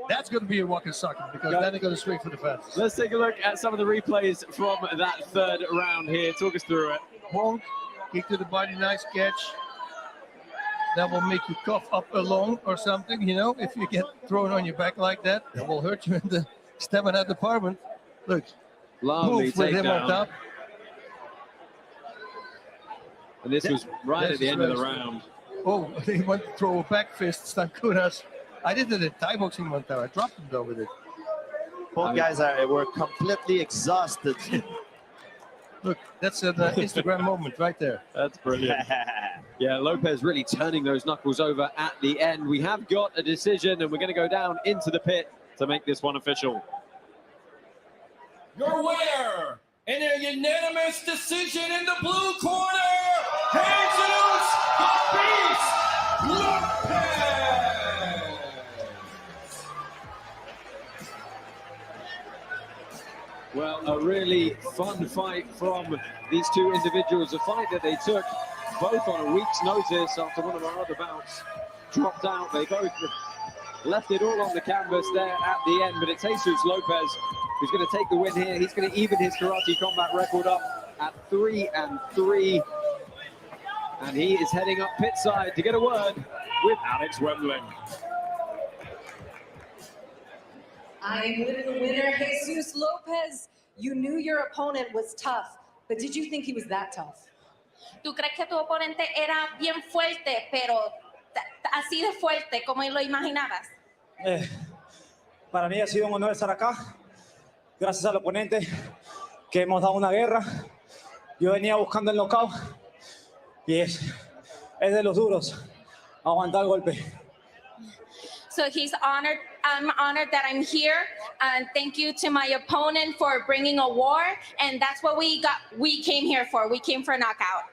That's going to be a walk and suck because then they're going to swing for the fence. Let's take a look at some of the replays from that 3rd round here. Talk us through it. Honk, kick to the body, nice catch. That will make you cough up along or something, you know, if you get thrown on your back like that. That will hurt you in the stamina department. Look, Lovely move with him on takedown. top. And this was right at the end of the round. Oh, he went to throw a back fist, Stankunas. I did it in Thai boxing one time. I dropped him though with it. Both guys were completely exhausted. Look, that's an Instagram moment right there. That's brilliant. Yeah, Lopez really turning those knuckles over at the end. We have got a decision, and we're going to go down into the pit to make this one official. Your winner in a unanimous decision in the blue corner, Jesus the Beast Lopez. Well, a really fun fight from these two individuals. A fight that they took both on a week's notice after one of our other bouts dropped out. They both left it all on the canvas there at the end, but it's Jesus Lopez who's going to take the win here. He's going to even his Karate Combat record up at 3-3. And he is heading up pit side to get a word with Alex Wembley. I'm with the winner, Jesus Lopez. You knew your opponent was tough, but did you think he was that tough? ¿Tú crees que tu oponente era bien fuerte, pero así de fuerte como lo imaginabas? Para mí ha sido un honor estar acá. Gracias al oponente que hemos dado una guerra. Yo venía buscando el knockout y es de los duros aguantar el golpe. So he's honored. I'm honored that I'm here, and thank you to my opponent for bringing a war. And that's what we got. We came here for. We came for a knockout.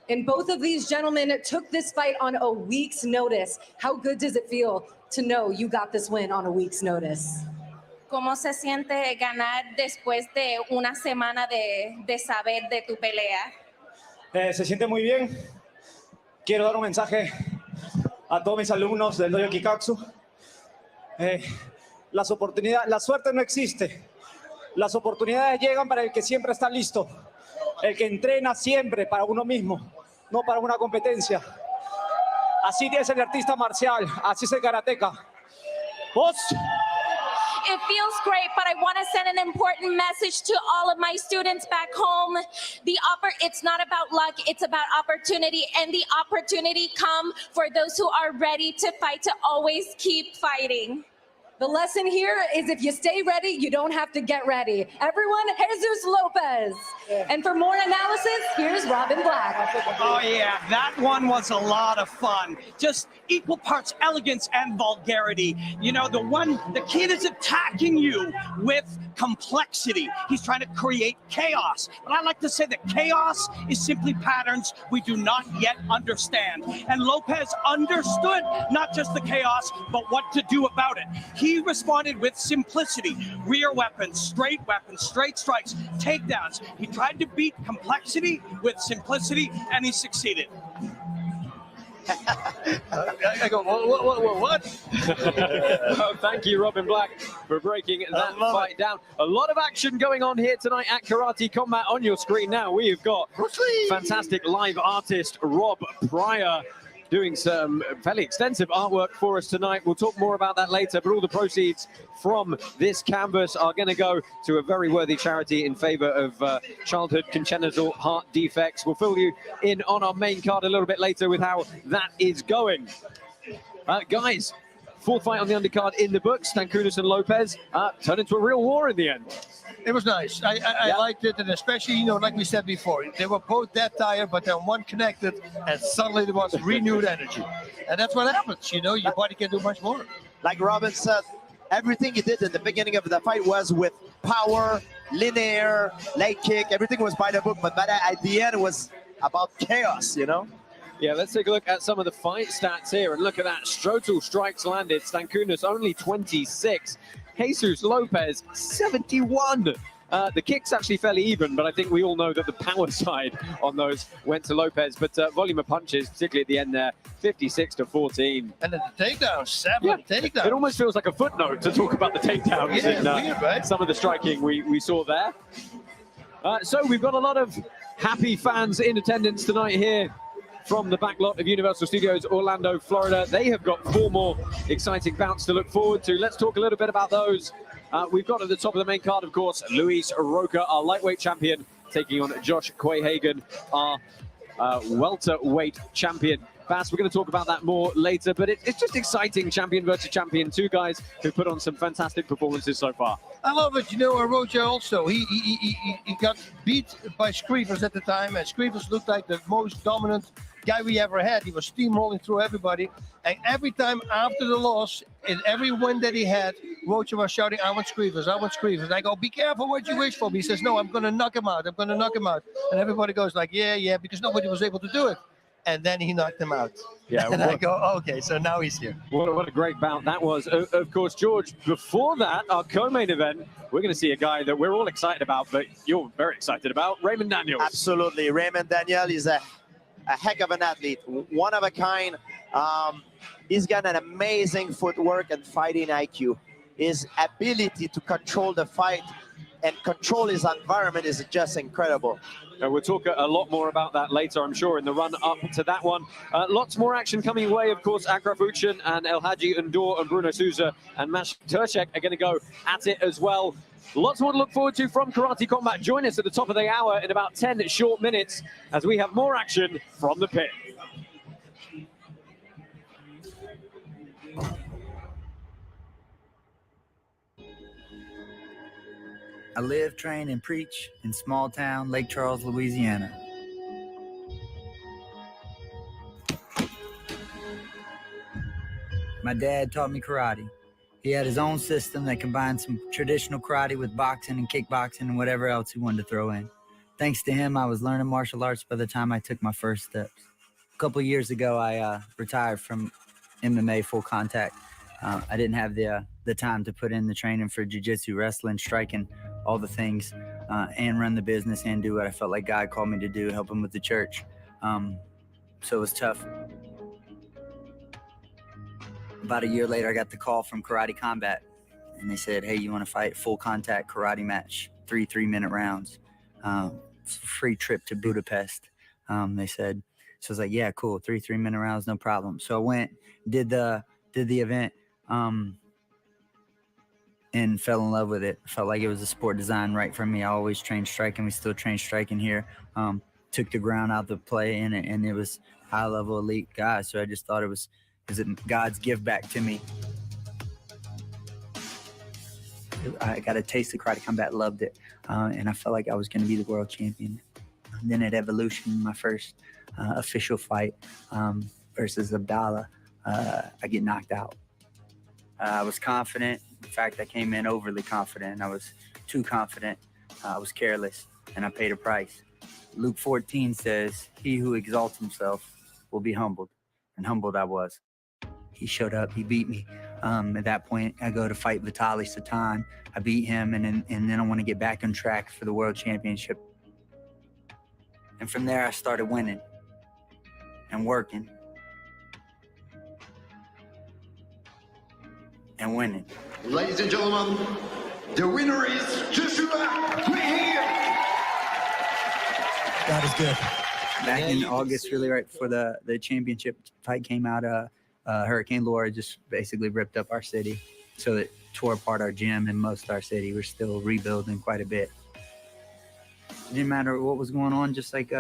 And both of these gentlemen took this fight on a week's notice. How good does it feel to know you got this win on a week's notice? ¿Cómo se siente ganar después de una semana de saber de tu pelea? Se siente muy bien. Quiero dar un mensaje a todos mis alumnos del Dojo Kikatsu. La suerte no existe. Las oportunidades llegan para el que siempre está listo. El que entrena siempre para uno mismo, no para una competencia. Así es el artista marcial, así es el karateca. ¡Vos! It feels great, but I want to send an important message to all of my students back home. It's not about luck, it's about opportunity, and the opportunity come for those who are ready to fight, to always keep fighting. The lesson here is if you stay ready, you don't have to get ready. Everyone, Jesus Lopez. And for more analysis, here's Robin Black. Oh yeah, that one was a lot of fun. Just equal parts elegance and vulgarity. You know, the kid is attacking you with complexity. He's trying to create chaos. But I like to say that chaos is simply patterns we do not yet understand. And Lopez understood not just the chaos, but what to do about it. He responded with simplicity, rear weapons, straight strikes, takedowns. He tried to beat complexity with simplicity, and he succeeded. I go, what? Oh, thank you, Robin Black, for breaking that fight down. A lot of action going on here tonight at Karate Combat. On your screen now, we have got fantastic live artist Rob Pryor doing some fairly extensive artwork for us tonight. We'll talk more about that later, but all the proceeds from this canvas are going to go to a very worthy charity in favor of childhood congenital heart defects. We'll fill you in on our main card a little bit later with how that is going. Guys, fourth fight on the undercard in the books, Stankunas and Lopez, turned into a real war in the end. It was nice. I liked it, and especially, you know, like we said before, they were both dead tired, but then one connected, and suddenly there was renewed energy. And that's what happens, you know, your body can do much more. Like Robin said, everything he did in the beginning of the fight was with power, linear, leg kick, everything was by the book, but at the end it was about chaos, you know? Yeah, let's take a look at some of the fight stats here, and look at that. Total strikes landed, Stankunas only 26. Jesus Lopez, 71. The kick's actually fairly even, but I think we all know that the power side on those went to Lopez. But volume of punches, particularly at the end there, 56-14. And then the takedown, 7 takedowns. It almost feels like a footnote to talk about the takedowns and weird, right? some of the striking we saw there. So we've got a lot of happy fans in attendance tonight here from the back lot of Universal Studios, Orlando, Florida. They have got 4 more exciting bouts to look forward to. Let's talk a little bit about those. We've got at the top of the main card, of course, Luis Roca, our lightweight champion, taking on Josh Quayhagen, our welterweight champion. Bass, we're going to talk about that more later, but it's just exciting, champion versus champion. 2 guys who put on some fantastic performances so far. I love it. You know, Rocha also, he got beat by Scrivers at the time, and Scrivers looked like the most dominant guy we ever had. He was steamrolling through everybody, and every time after the loss, in every win that he had, Rocha was shouting, I want Scrivers, I want Scrivers. And I go, be careful what you wish for. But he says, no, I'm going to knock him out. I'm going to knock him out. And everybody goes like, yeah, because nobody was able to do it. And then he knocked him out. Yeah, and I go, okay, so now he's here. What a great bout that was. Of course, George, before that, our co-main event, we're going to see a guy that we're all excited about, but you're very excited about, Raymond Daniels. Absolutely. Raymond Daniels is a heck of an athlete, one of a kind. He's got an amazing footwork and fighting IQ. His ability to control the fight and control his environment is just incredible. We'll talk a lot more about that later, I'm sure, in the run-up to that one. Lots more action coming away, of course. Akraf Uchen and El Hadji Undur and Bruno Souza and Mash Turchek are going to go at it as well. Lots more to look forward to from Karate Combat. Join us at the top of the hour in about 10 short minutes as we have more action from the pit. I live, train, and preach in small town Lake Charles, Louisiana. My dad taught me karate. He had his own system that combined some traditional karate with boxing and kickboxing and whatever else he wanted to throw in. Thanks to him, I was learning martial arts by the time I took my first steps. A couple years ago, I retired from MMA full contact. I didn't have the time to put in the training for jiu-jitsu, wrestling, striking, all the things, and run the business and do what I felt like God called me to do, help him with the church. So it was tough. About a year later, I got the call from Karate Combat, and they said, hey, you want to fight full contact karate match, 3 3-minute rounds. It's a free trip to Budapest, they said. So I was like, yeah, cool, 3 3-minute rounds, no problem. So I went, did the event, and fell in love with it. Felt like it was a sport designed right for me. I always trained striking. We still train striking here. Took the ground out to play in it, and it was high-level elite guys. So I just thought it was God's give back to me. I got a taste of karate combat, loved it, and I felt like I was going to be the world champion. And then at Evolution, my first official fight versus Abdallah, I get knocked out. I was confident. In fact, I came in overly confident. I was too confident. I was careless, and I paid a price. Luke 14 says, "He who exalts himself will be humbled," and humbled I was. He showed up. He beat me. At that point, I go to fight Vitaly Satan. I beat him, and then I want to get back on track for the world championship. And from there, I started winning and working and winning. Ladies and gentlemen, the winner is Joshua Quihia. God is good. Back in August, really right before the championship fight came out, Hurricane Laura just basically ripped up our city. So it tore apart our gym and most of our city. We're still rebuilding quite a bit. It didn't matter what was going on, just like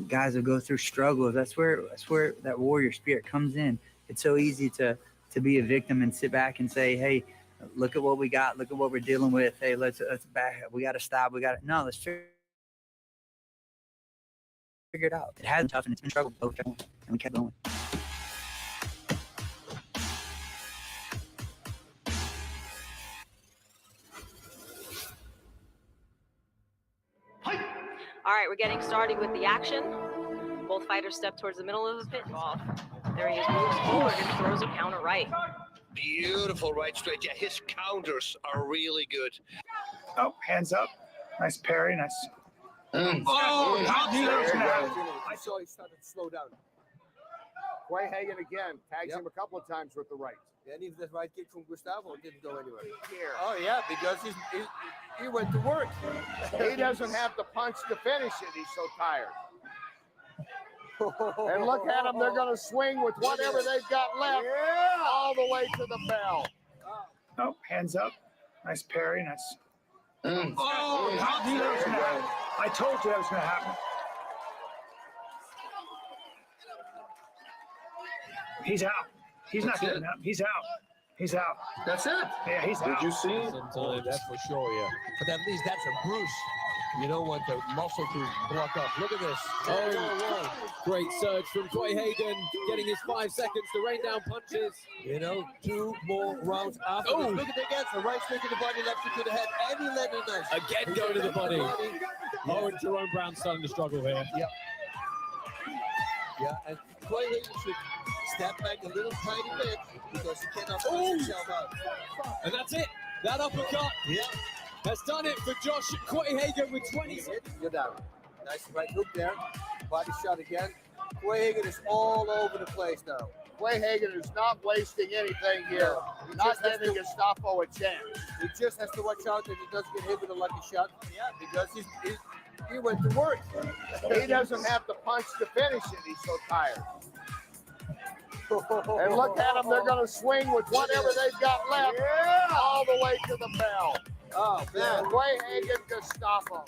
guys will go through struggles. That's where that warrior spirit comes in. It's so easy to be a victim and sit back and say, hey, look at what we got, look at what we're dealing with. Hey, let's back up. We gotta stop. No, let's figure it out. It has been tough and it's been a struggle, but and we kept going. All right, we're getting started with the action. Both fighters step towards the middle of the pit. There he is, moves forward and throws a counter right. Beautiful right straight. Yeah, his counters are really good. Oh, hands up. Nice parry, nice. Oh, how do you know? I saw he started to slow down. Hagen again tags him a couple of times with the right. And even that right kick from Gustavo didn't go anywhere. Here. Oh, yeah, because he went to work. He doesn't have the punch to finish it. He's so tired. And look at them. They're going to swing with whatever they've got left all the way to the bell. Oh, hands up. Nice parry. Nice. Oh, how do you know? I told you that was going to happen. He's out. He's not getting up. He's out. He's out. That's it. Yeah, he's out. Did you see? That's for sure, yeah. But at least that's a bruise. You don't want the muscle to block up. Look at this. Oh, great surge from Quihagin, getting his 5 seconds to rain down punches. You know, 2 more rounds after. Oh. Look at the against the right straight to the body, left to the head, and he let it nice. Again going to the body. Oh, and Jerome Brown starting to struggle here. Yeah. Yeah, and Quihagin should step back a little tiny bit because he cannot push himself out. And that's it. That uppercut has done it for Josh Quihagin with 20 seconds. You're down. Nice right hook there. Body shot again. Quihagin is all over the place now. Quihagin is not wasting anything here. He Not just has giving to- Gustavo a chance. He just has to watch out that he doesn't get hit with a lucky shot. Yeah, because he went to work. He doesn't have the punch to finish it. He's so tired. And look at them. They're going to swing with whatever they've got left all the way to the bell. Oh, man. Quihagin, Gustavo.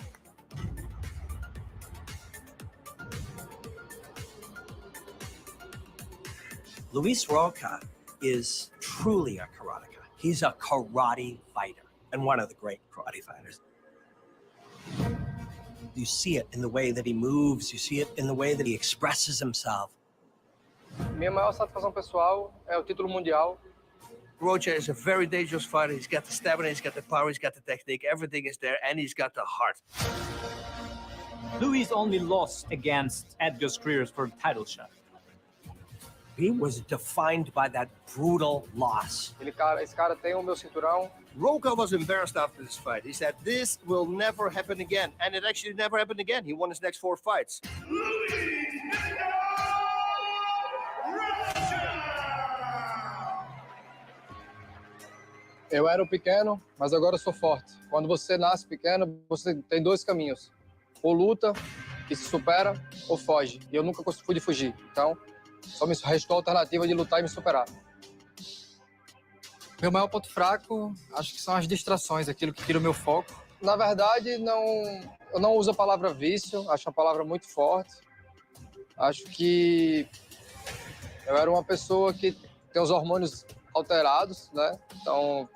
Luis Roca is truly a karateka. He's a karate fighter and one of the great karate fighters. You see it in the way that he moves. You see it in the way that he expresses himself. Minha maior satisfação pessoal é o título mundial. Rocha is a very dangerous fighter. He's got the stamina, he's got the power, he's got the technique. Everything is there, and he's got the heart. Luis only lost against Edgar Skriers for the title shot. He was defined by that brutal loss. Esse cara tem o meu cinturão. Roca was embarrassed after this fight. He said, this will never happen again. And it actually never happened again. He won his next 4 fights. Eu era o pequeno, mas agora eu sou forte. Quando você nasce pequeno, você tem 2 caminhos. Ou luta, que se supera, ou foge. E eu nunca pude fugir. Então, só me restou a alternativa de lutar e me superar. Meu maior ponto fraco, acho que são as distrações, aquilo que tira o meu foco. Na verdade, eu não uso a palavra vício, acho uma palavra muito forte. Acho que eu era uma pessoa que tem os hormônios alterados, né? Então,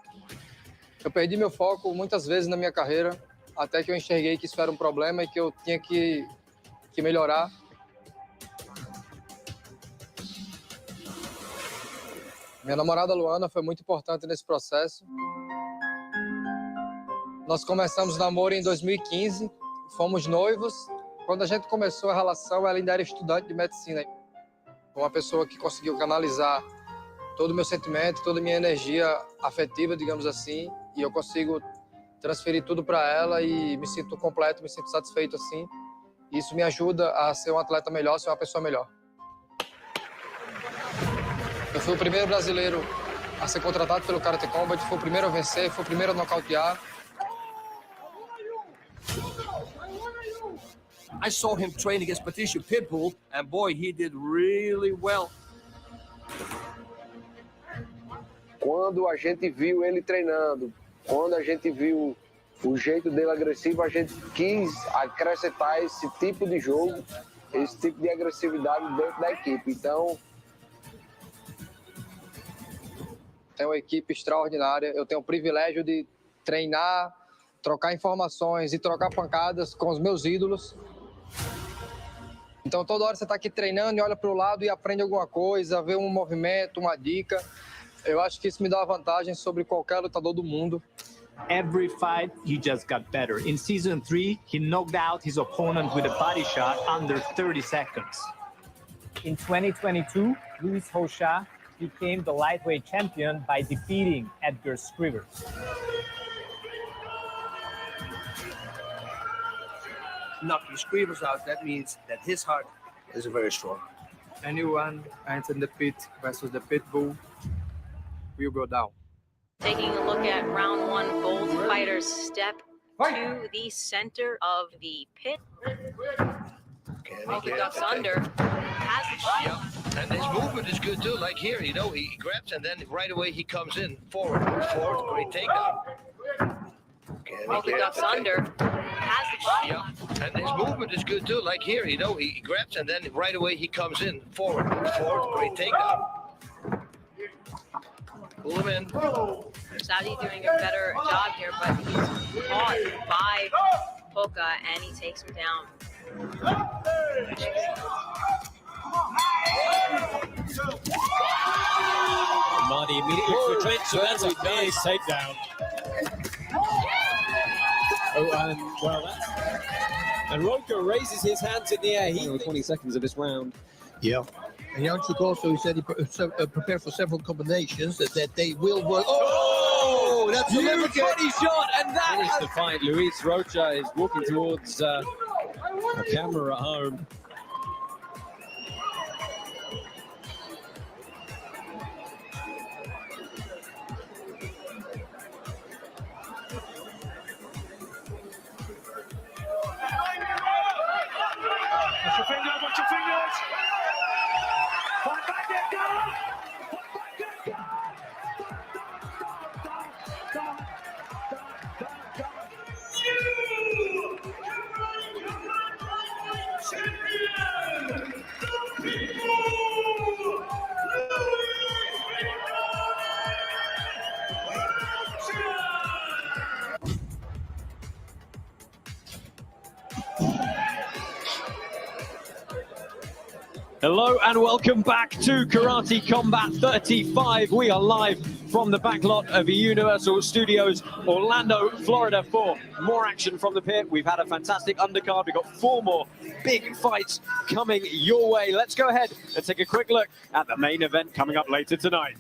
Eu perdi meu foco muitas vezes na minha carreira, até que eu enxerguei que isso era um problema e que eu tinha que melhorar. Minha namorada Luana foi muito importante nesse processo. Nós começamos o namoro em 2015, fomos noivos. Quando a gente começou a relação, ela ainda era estudante de medicina. Uma pessoa que conseguiu canalizar todo o meu sentimento, toda a minha energia afetiva, digamos assim, e eu consigo transferir tudo para ela e me sinto completo, me sinto satisfeito assim. Isso me ajuda a ser um atleta melhor, ser uma pessoa melhor. Eu fui o primeiro brasileiro a ser contratado pelo Karate Combat, fui o primeiro a vencer, fui o primeiro a nocautear. I saw him train against Patricio Pitbull, and boy, he did really well. Quando a gente viu ele treinando, quando a gente viu o jeito dele agressivo, a gente quis acrescentar esse tipo de jogo, esse tipo de agressividade dentro da equipe. Então, tenho uma equipe extraordinária, eu tenho o privilégio de treinar, trocar informações e trocar pancadas com os meus ídolos. Então toda hora você está aqui treinando e olha para o lado e aprende alguma coisa, vê um movimento, uma dica. Eu acho que isso me dá uma vantagem sobre qualquer lutador do mundo. Every fight, he just got better. In season 3, he knocked out his opponent with a body shot under 30 seconds. In 2022, Luis Rocha became the lightweight champion by defeating Edgar Scrivers. Knocking Scrivers out, that means that his heart is very strong. Anyone entering the pit versus the pit bull will go down. Taking a look at round one, both fighters step to the center of the pit. He ducks under, has the shot. Yeah. And his movement is good too, like here, you know, he grabs and then right away he comes in, forward, great takedown. He ducks under, has the shot. Yeah. And his movement is good too, like here, you know, he grabs and then right away he comes in, forward, great takedown. Pull him in. Saudi doing a better job here, but he's caught by Hoka and he takes him down. Marty immediately for Trent, so that's a big takedown. Oh, and well, and Roka raises his hands in the air. He 20 seconds of this round. Yeah. And Janchuk also, he said he prepared for several combinations that they will work. Oh, that's a huge lubricant. body shot, and that is the fight. Luis Rocha is walking towards a camera at home. Watch your fingers, watch your fingers. Fight back there, go. Hello and welcome back to Karate Combat 35. We are live from the backlot of Universal Studios, Orlando, Florida, for more action from the pit. We've had a fantastic undercard. We've got 4 more big fights coming your way. Let's go ahead and take a quick look at the main event coming up later tonight.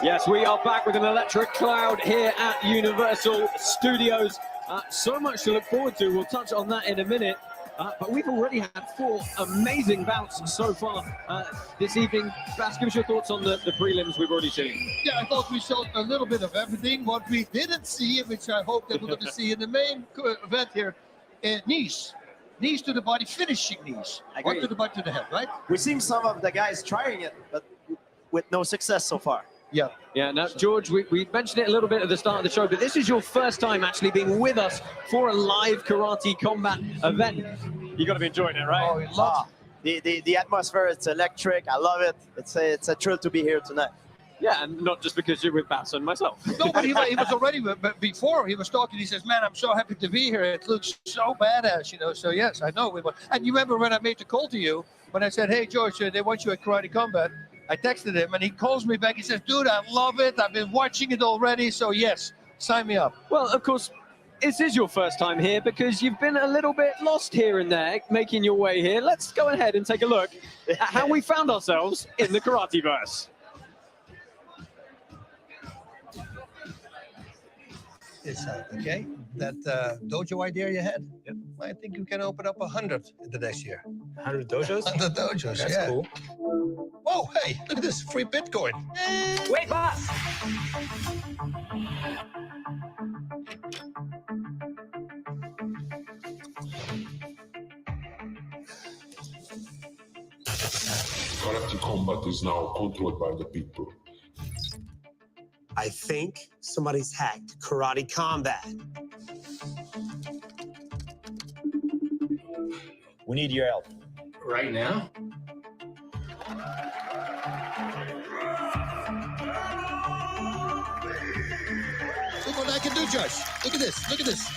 Yes, we are back with an electric cloud here at Universal Studios. So much to look forward to. We'll touch on that in a minute. But we've already had 4 amazing bouts so far this evening. Bas, give us your thoughts on the prelims we've already seen. Yeah, I thought we showed a little bit of everything. What we didn't see, which I hope that we're going to see in the main event here, knees. Knees to the body, finishing knees. One to the body, to the head, right? We've seen some of the guys trying it, but with no success so far. Yeah. Yeah, now, George, we mentioned it a little bit at the start of the show, but this is your first time actually being with us for a live karate combat event. You got to be enjoying it, right? Oh, you love the atmosphere, it's electric. I love it. It's a thrill to be here tonight. Yeah, and not just because you're with Bas and myself. No, but he was already, but before he was talking, he says, man, I'm so happy to be here. It looks so badass, you know. So, yes, I know. And you remember when I made the call to you, when I said, hey, George, they want you at Karate Combat. I texted him, and he calls me back. He says, dude, I love it. I've been watching it already. So, yes, sign me up. Well, of course, this is your first time here because you've been a little bit lost here and there, making your way here. Let's go ahead and take a look at how we found ourselves in the Karateverse. It's okay. That dojo idea you had, I think you can open up 100 in the next year. 100 dojos? 100 dojos, That's yeah. cool. Whoa, hey, look at this, free Bitcoin. Wait, boss! Karate Combat is now controlled by the people. I think somebody's hacked Karate Combat. We need your help. Right now? Look what I can do, Josh. Look at this, look at this.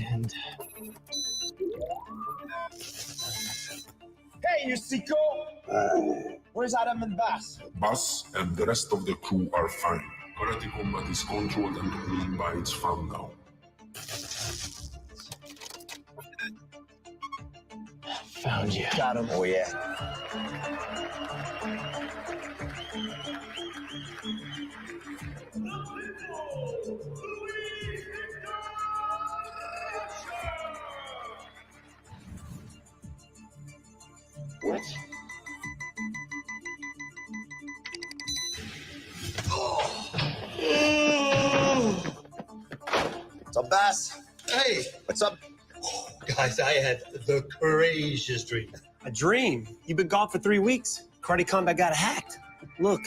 And Hey, you sicko! Where's Adam and Bas? Bas and the rest of the crew are fine. Karate Combat is controlled and ruled by its founder. found you. Got him. Oh, yeah. What? What's up, Bas? Hey. What's up? Guys, I had the craziest dream. A dream? You've been gone for 3 weeks. Karate Combat got hacked. Look.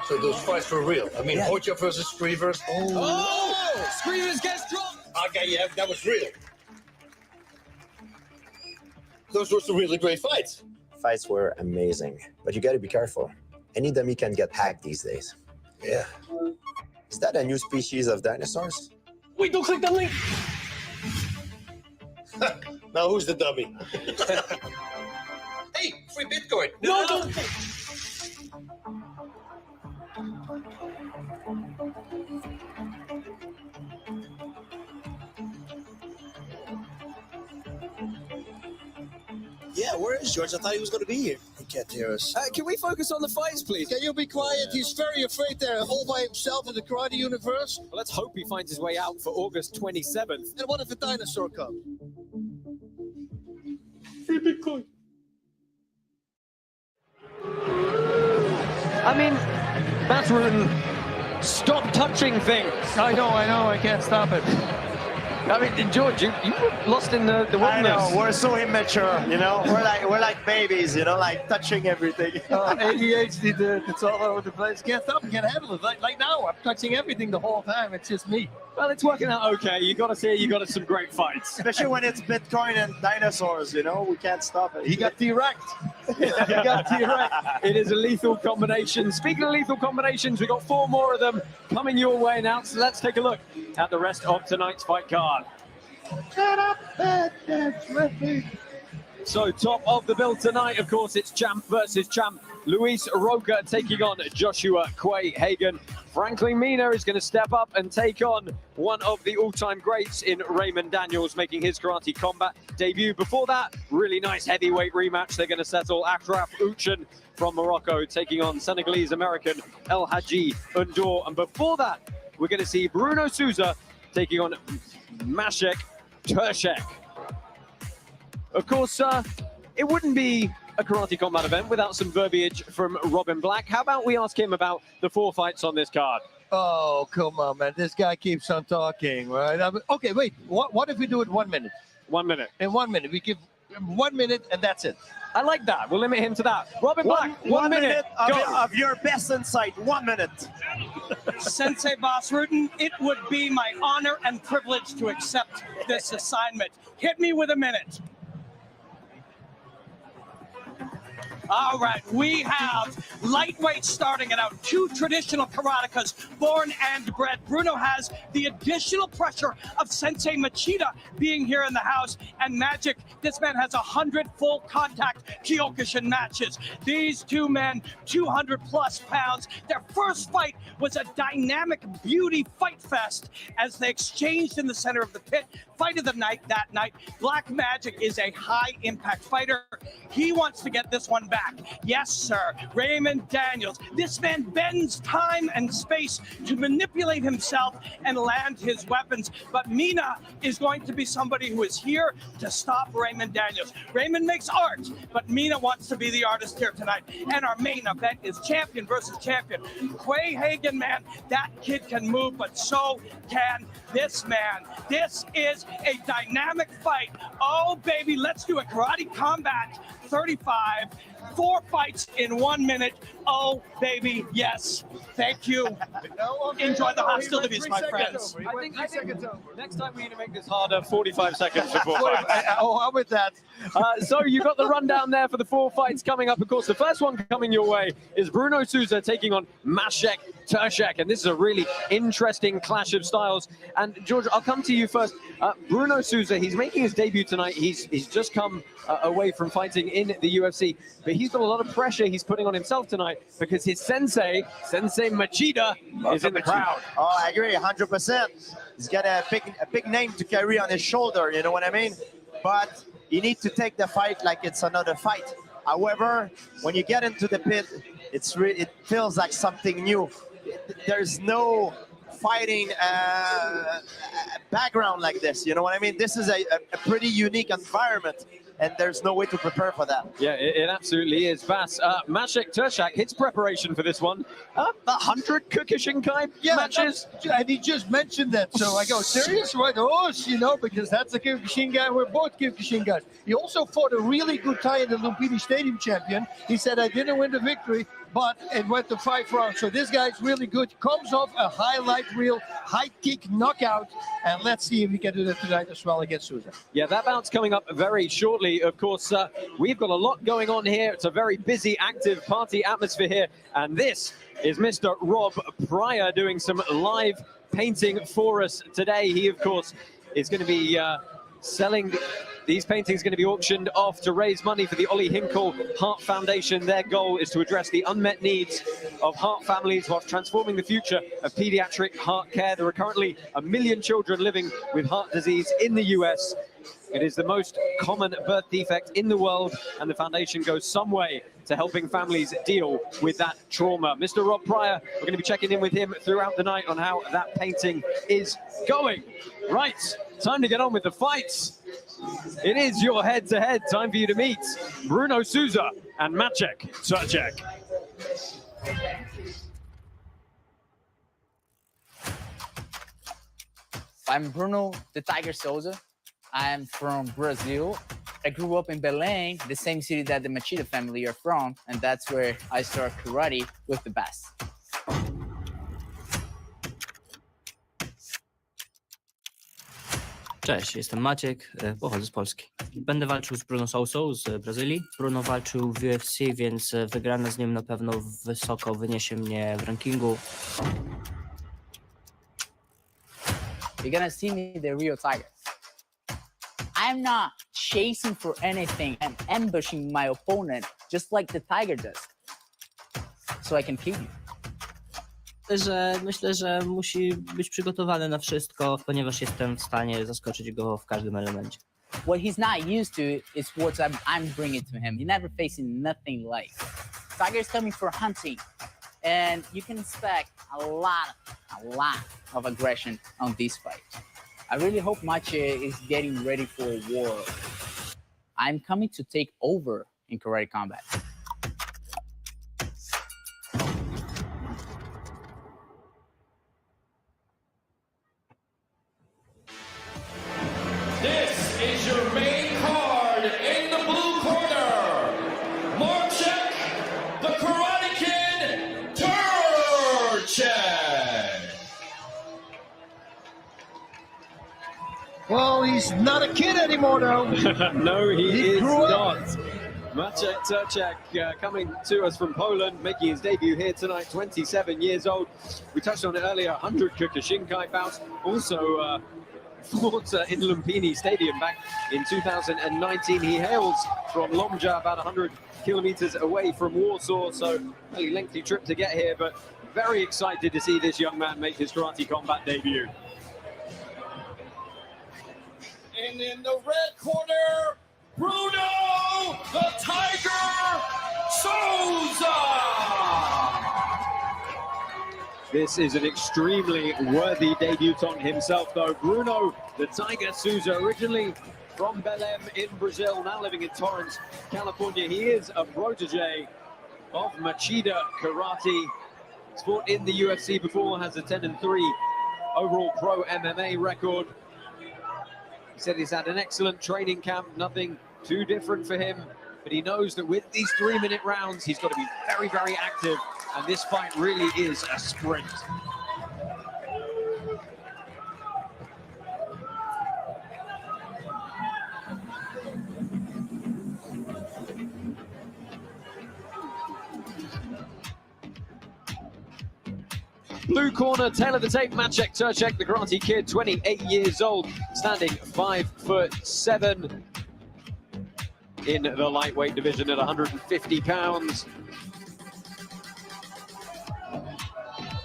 So those fights were real. I mean, Yeah. Hoja versus Screevers. Oh! Screamers gets dropped! Okay, yeah, that was real. Those were some really great fights. Fights were amazing, but you gotta be careful. Any dummy can get hacked these days. Yeah. Is that a new species of dinosaurs? Wait, don't click that link. Now who's the dummy? Hey, free Bitcoin. No, don't. Yeah, where is George? I thought he was going to be here. He can't hear us. Can we focus on the fights, please? Can you be quiet? He's very afraid there, all by himself in the Karate Universe. Well, let's hope he finds his way out for August 27th. And what if a dinosaur comes? Free Bitcoin. I mean, Mathurin, stop touching things. I know, I can't stop it. I mean, George, you were lost in the wilderness. I know, we're so immature, you know? We're like babies, you know, like touching everything. ADHD, dude. It's all over the place. Can't stop, can't handle it. Like now, I'm touching everything the whole time. It's just me. Well, it's working out okay. You got to say you got some great fights. Especially when it's Bitcoin and dinosaurs, you know? We can't stop it. He got T-Wrecked. He got T-Wrecked. It is a lethal combination. Speaking of lethal combinations, we've got 4 more of them coming your way now. So let's take a look at the rest of tonight's fight card. Shut up, that's ready. So top of the bill tonight, of course, it's champ versus champ. Luis Roca taking on Joshua Quay Hagan. Franklin Mina is going to step up and take on one of the all-time greats in Raymond Daniels, making his Karate Combat debut. Before that, really nice heavyweight rematch. They're going to settle Achraf Uchan from Morocco taking on Senegalese-American El Hadji Undour. And before that, we're going to see Bruno Souza taking on Maciej Turczak. Of course, it wouldn't be a Karate Combat event without some verbiage from Robin Black. How about we ask him about the 4 fights on this card? Oh, come on, man. This guy keeps on talking, right? Okay, wait. What if we do it 1 minute? 1 minute. In 1 minute. We give 1 minute and that's it. I like that. We'll limit him to that. Robin Black, 1 minute of your best insight. 1 minute. Sensei Bas Rutten, it would be my honor and privilege to accept this assignment. Hit me with a minute. All right, we have lightweight starting it out. 2 traditional karatekas, born and bred. Bruno has the additional pressure of Sensei Machida being here in the house. And Magic, this man has 100 full contact Kyokushin matches. These 2 men, 200 plus pounds. Their first fight was a dynamic beauty fight fest as they exchanged in the center of the pit. Fight of the night that night. Black Magic is a high impact fighter. He wants to get this one back. Yes, sir. Raymond Daniels. This man bends time and space to manipulate himself and land his weapons. But Mina is going to be somebody who is here to stop Raymond Daniels. Raymond makes art, but Mina wants to be the artist here tonight. And our main event is champion versus champion. Quay Hagan, man, that kid can move, but so can this man. This is a dynamic fight. Oh, baby, let's do a Karate Combat 35. 4 fights in 1 minute. Oh, baby, yes. Thank you. Enjoy the hostilities, my friends. I think next time we need to make this harder, 45 seconds before fights. Oh, how with that? So you got the rundown there for the 4 fights coming up. Of course, the first one coming your way is Bruno Souza taking on Maciej Turczak, and this is a really interesting clash of styles. And George, I'll come to you first. Bruno Souza, he's making his debut tonight. He's just come away from fighting in the UFC, but he's got a lot of pressure he's putting on himself tonight because his Sensei Machida, is in the crowd. Oh, I agree, 100%. He's got a big name to carry on his shoulder, you know what I mean? But you need to take the fight like it's another fight. However, when you get into the pit, it feels like something new. There's no fighting background like this, you know what I mean? This is a pretty unique environment, and there's no way to prepare for that. Yeah, it absolutely is. Vas, Maciej Turczak, his preparation for this one, 100 Kyokushinkai matches. And he just mentioned that, so I go, serious? Right? Oh, you know, because that's a Kyokushinkai. We're both Kyokushinkai. He also fought a really good tie in the Lumpini Stadium champion. He said, I didn't win the victory, but it went to 5 rounds. So this guy's really good. Comes off a highlight reel, high kick knockout. And let's see if he can do that tonight as well against Souza. Yeah, that bout's coming up very shortly. Of course, we've got a lot going on here. It's a very busy, active party atmosphere here. And this is Mr. Rob Pryor doing some live painting for us today. He, of course, is going to be selling these paintings, going to be auctioned off to raise money for the Ollie Hinkle Heart Foundation. Their goal is to address the unmet needs of heart families whilst transforming the future of pediatric heart care. There are currently 1 million children living with heart disease in the US. It is the most common birth defect in the world, and the foundation goes some way to helping families deal with that trauma. Mr. Rob Pryor, we're going to be checking in with him throughout the night on how that painting is going. Right, time to get on with the fights. It is your head-to-head. Time for you to meet Bruno Souza and Maciej Turczak. I'm Bruno the Tiger Souza. I'm from Brazil. I grew up in Belém, the same city that the Machida family are from, and that's where I started karate with the best. Cześć, jestem Maciek, pochodzę z Polski. Będę walczył z Bruno Sousą z Brazylii. Bruno walczył w UFC, więc wygrana z nim na pewno wysoko wyniesie mnie w rankingu. You're gonna see me the real tiger. I'm not chasing for anything and ambushing my opponent just like the tiger does. so I can kill you. Myślę, że musi być przygotowany na wszystko, ponieważ jestem w stanie zaskoczyć go w każdym elemencie. What he's not used to is what I'm bringing to him. He never facing nothing like. Tiger's coming for hunting, and you can expect a lot of aggression on this fight. I really hope Maciej is getting ready for a war. I'm coming to take over in karate combat. This is your main card in the blue corner. Marcek, the Karate Kid, Turchak. Well, he's not a kid anymore, though. No, he is grew not. up. Maciej Turchak coming to us from Poland, making his debut here tonight, 27 years old. We touched on it earlier, 100 Kyokushinkai bouts. Also fought in Lumpini Stadium back in 2019. He hails from Lomja, about 100 kilometers away from Warsaw, so a fairly lengthy trip to get here, but very excited to see this young man make his karate combat debut. And in the red corner, Bruno the Tiger Souza. This is an extremely worthy debutant himself, though. Bruno the Tiger Souza, originally from Belém in Brazil, now living in Torrance, California. He is a protege of Machida Karate. He's fought in the UFC before, has a 10-3 overall pro MMA record. He said he's had an excellent training camp, nothing too different for him, but he knows that with these 3-minute rounds, he's got to be very, very active, and this fight really is a sprint. Blue corner, tail of the tape, Maciej Turchak, the Karate Kid, 28 years old, standing 5'7" in the lightweight division at 150 pounds.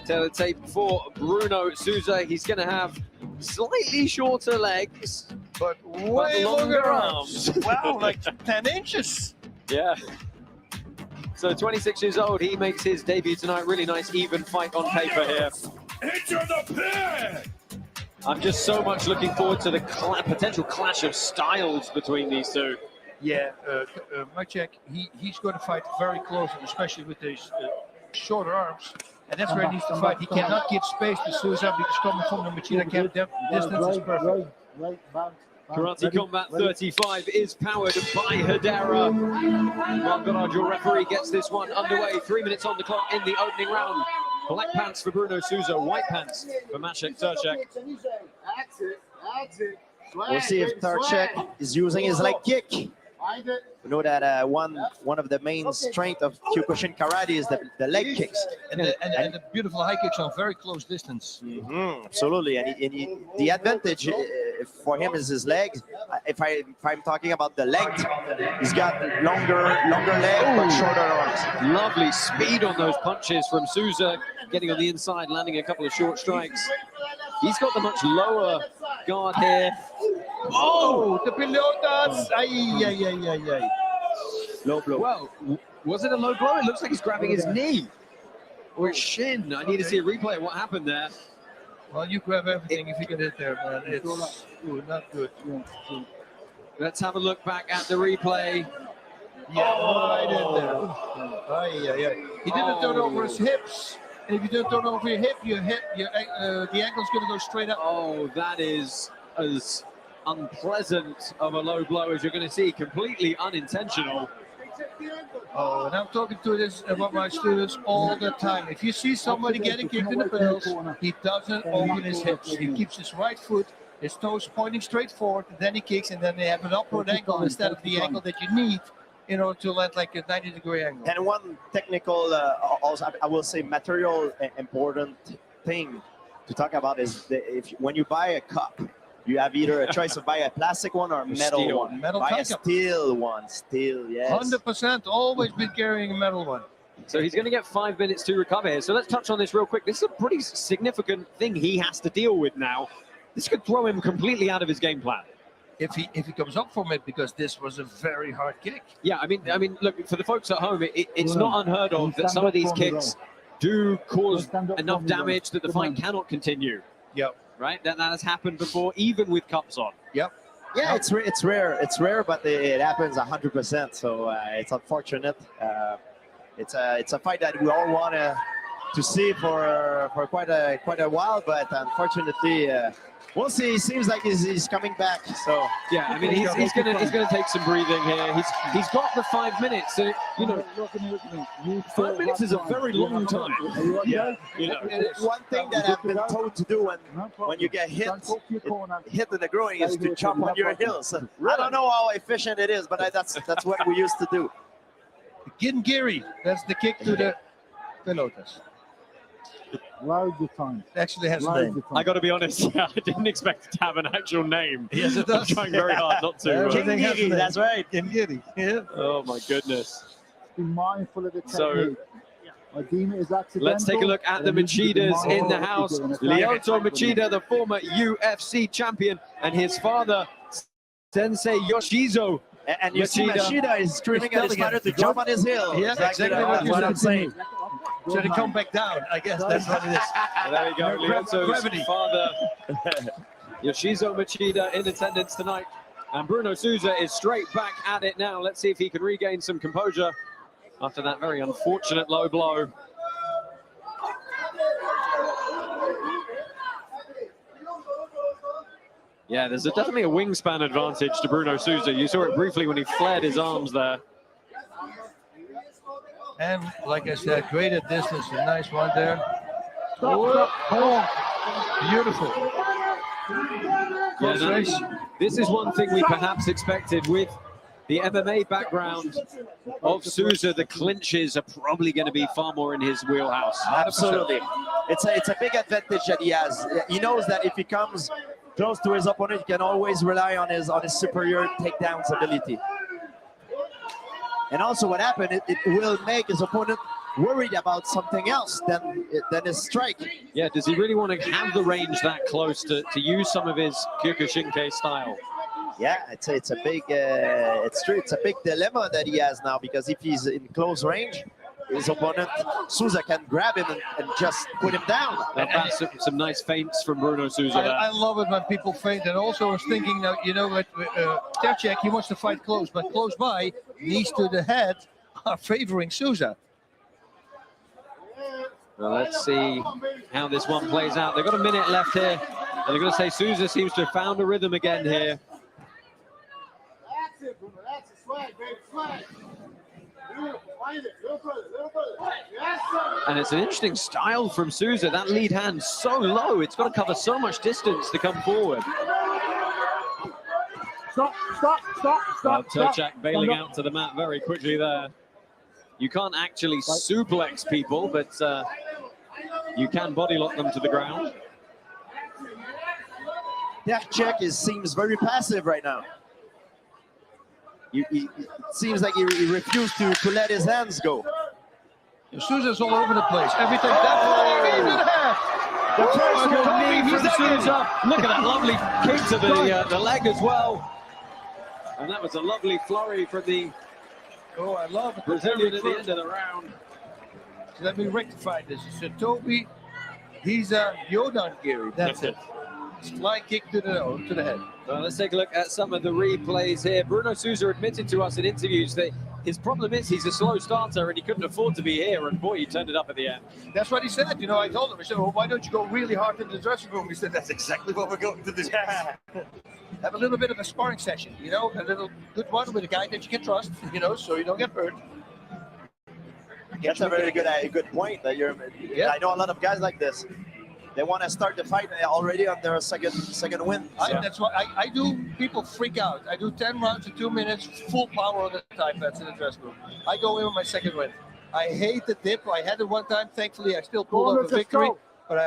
Tail of the tape for Bruno Souza. He's going to have slightly shorter legs, but way longer arms. Wow, like 10 inches. Yeah. So 26 years old, he makes his debut tonight. Really nice, even fight on paper here. Enter the pit! I'm just so much looking forward to the potential clash of styles between these two. Yeah, Maciej, he's going to fight very close, and especially with his shorter arms. And that's where he needs to fight. He cannot give space to Souza because coming from the Machida camp, distance is perfect. Karate Combat 35 is powered by Hedera. Mark Goddard, your referee, gets this one underway. 3 minutes on the clock in the opening round. Black pants for Bruno Souza, white pants for Maciej Turchak. We'll see if Turchak is using his leg kick. We know that one of the main strengths of Kyokushin Karate is the leg kicks. And the beautiful high kicks on very close distance. Absolutely, and the advantage for him is his legs. If I'm talking about the length, he's got longer leg but shorter arms. Lovely speed on those punches from Souza, getting on the inside, landing a couple of short strikes. He's got the much lower guard here. Oh, the pelotas! Ay. Low blow. Well, was it a low blow? It looks like he's grabbing his knee or his shin. I need to see a replay of what happened there. Well, you grab everything if you get hit there, man. It's not good. Let's have a look back at the replay. Yeah, right in there. He didn't turn over his hips. And if you don't turn over your hip, the ankle's going to go straight up. Oh, that is as unpleasant of a low blow as you're going to see. Completely unintentional. Oh, and I'm talking to this about my students all the time. If you see somebody getting kicked in the pelvis, he doesn't open his hips. He keeps his right foot, his toes pointing straight forward, and then he kicks, and then they have an upward angle instead of the angle that you need in order to land like a 90-degree angle. And one technical, also I will say material important thing to talk about is when you buy a cup, you have either a choice of buy a plastic one or a metal one. Metal buy a cup. steel one, yes. 100%, always been carrying a metal one. So he's going to get 5 minutes to recover here. So let's touch on this real quick. This is a pretty significant thing he has to deal with now. This could throw him completely out of his game plan. If he comes up from it, because this was a very hard kick. Yeah, I mean, look, for the folks at home, it's not unheard of that some of these kicks do cause enough damage that the fight cannot continue. Yep. Right? That has happened before, even with cups on. Yep. Yeah, it's rare. It's rare, but it happens 100%. So it's unfortunate. It's a fight that we all want to see for quite a while, but unfortunately, we'll see. It seems like he's coming back. So yeah, I mean, he's gonna take some breathing here. He's got the 5 minutes. So, you know, 5 minutes is a very long time. Yeah. You know, one thing that I've been told to do when you get hit in the groin is to chop on your heels. I don't know how efficient it is, but that's what we used to do. Gingiri, that's the kick to the Pelotas. Actually has a name. I got to be honest, I didn't expect it to have an actual name. Yes, it does. I'm trying very hard not to. Gingiri, that's right. Gingiri. Yeah. Oh my goodness. Be mindful of the technique. So I deem it as accidental. let's take a look at the Machidas in the house. Lyoto Machida, the former UFC champion, and his father, Sensei Yoshizo. And you see Machida is screaming at his father to jump on his heel. Yeah, exactly what I'm saying. So to come back down, I guess that's what it is. There we go. Lyoto's father, Yoshizo Machida, in attendance tonight. And Bruno Souza is straight back at it now. Let's see if he can regain some composure after that very unfortunate low blow. Yeah, there's definitely a wingspan advantage to Bruno Souza. You saw it briefly when he flared his arms there. And like I said, great at distance, a nice one there. Beautiful. Yeah, this is one thing we perhaps expected with the MMA background of Souza. The clinches are probably going to be far more in his wheelhouse. Absolutely. It's a big advantage that he has. He knows that if he comes close to his opponent, he can always rely on his superior takedowns ability. And also what happened, it will make his opponent worried about something else than his strike. Yeah, does he really want to have the range that close to use some of his Kyokushinkai style? Yeah, it's a big it's true. It's a big dilemma that he has now, because if he's in close range, his opponent Souza can grab him and just put him down. That's some nice feints from Bruno Souza there. I love it when people feint, and also I was thinking that, you know, Tercek, he wants to fight close, but close by, knees to the head are favoring Souza. Well, let's see how this one plays out. They've got a minute left here, and they're going to say Souza seems to have found a rhythm again here. That's it, Bruno. That's it. Swag, baby. Swag. Find it. Little brother. Yes, sir. And it's an interesting style from Souza. That lead hand so low, it's got to cover so much distance to come forward. Stop. Tercek bailing out to the mat very quickly there. You can't actually suplex people, but you can body lock them to the ground. Tercek seems very passive right now. It seems like he refused to let his hands go. Souza's all over the place. Everything. That's Look at that lovely kick to the leg as well. And that was a lovely flurry from the I love it. Brazilian at the end of the round. Let me rectify this. Satobi, he's a Yodan Giri. That's it. Flying kick to the head. Well, let's take a look at some of the replays here. Bruno Souza admitted to us in interviews that his problem is he's a slow starter and he couldn't afford to be here, and boy, he turned it up at the end. That's what he said. You know, I told him, I said, well, why don't you go really hard in the dressing room? He said, that's exactly what we're going to do. Have a little bit of a sparring session, you know, a little good one with a guy that you can trust, you know, so you don't get hurt. That's a very good point. That I know a lot of guys like this. They want to start the fight already on their second win. That's why I do. People freak out. I do 10 rounds in 2 minutes, full power on the time pads in the dressing room. I go in with my second win. I hate the dip. I had it one time. Thankfully, I still pulled up a victory. But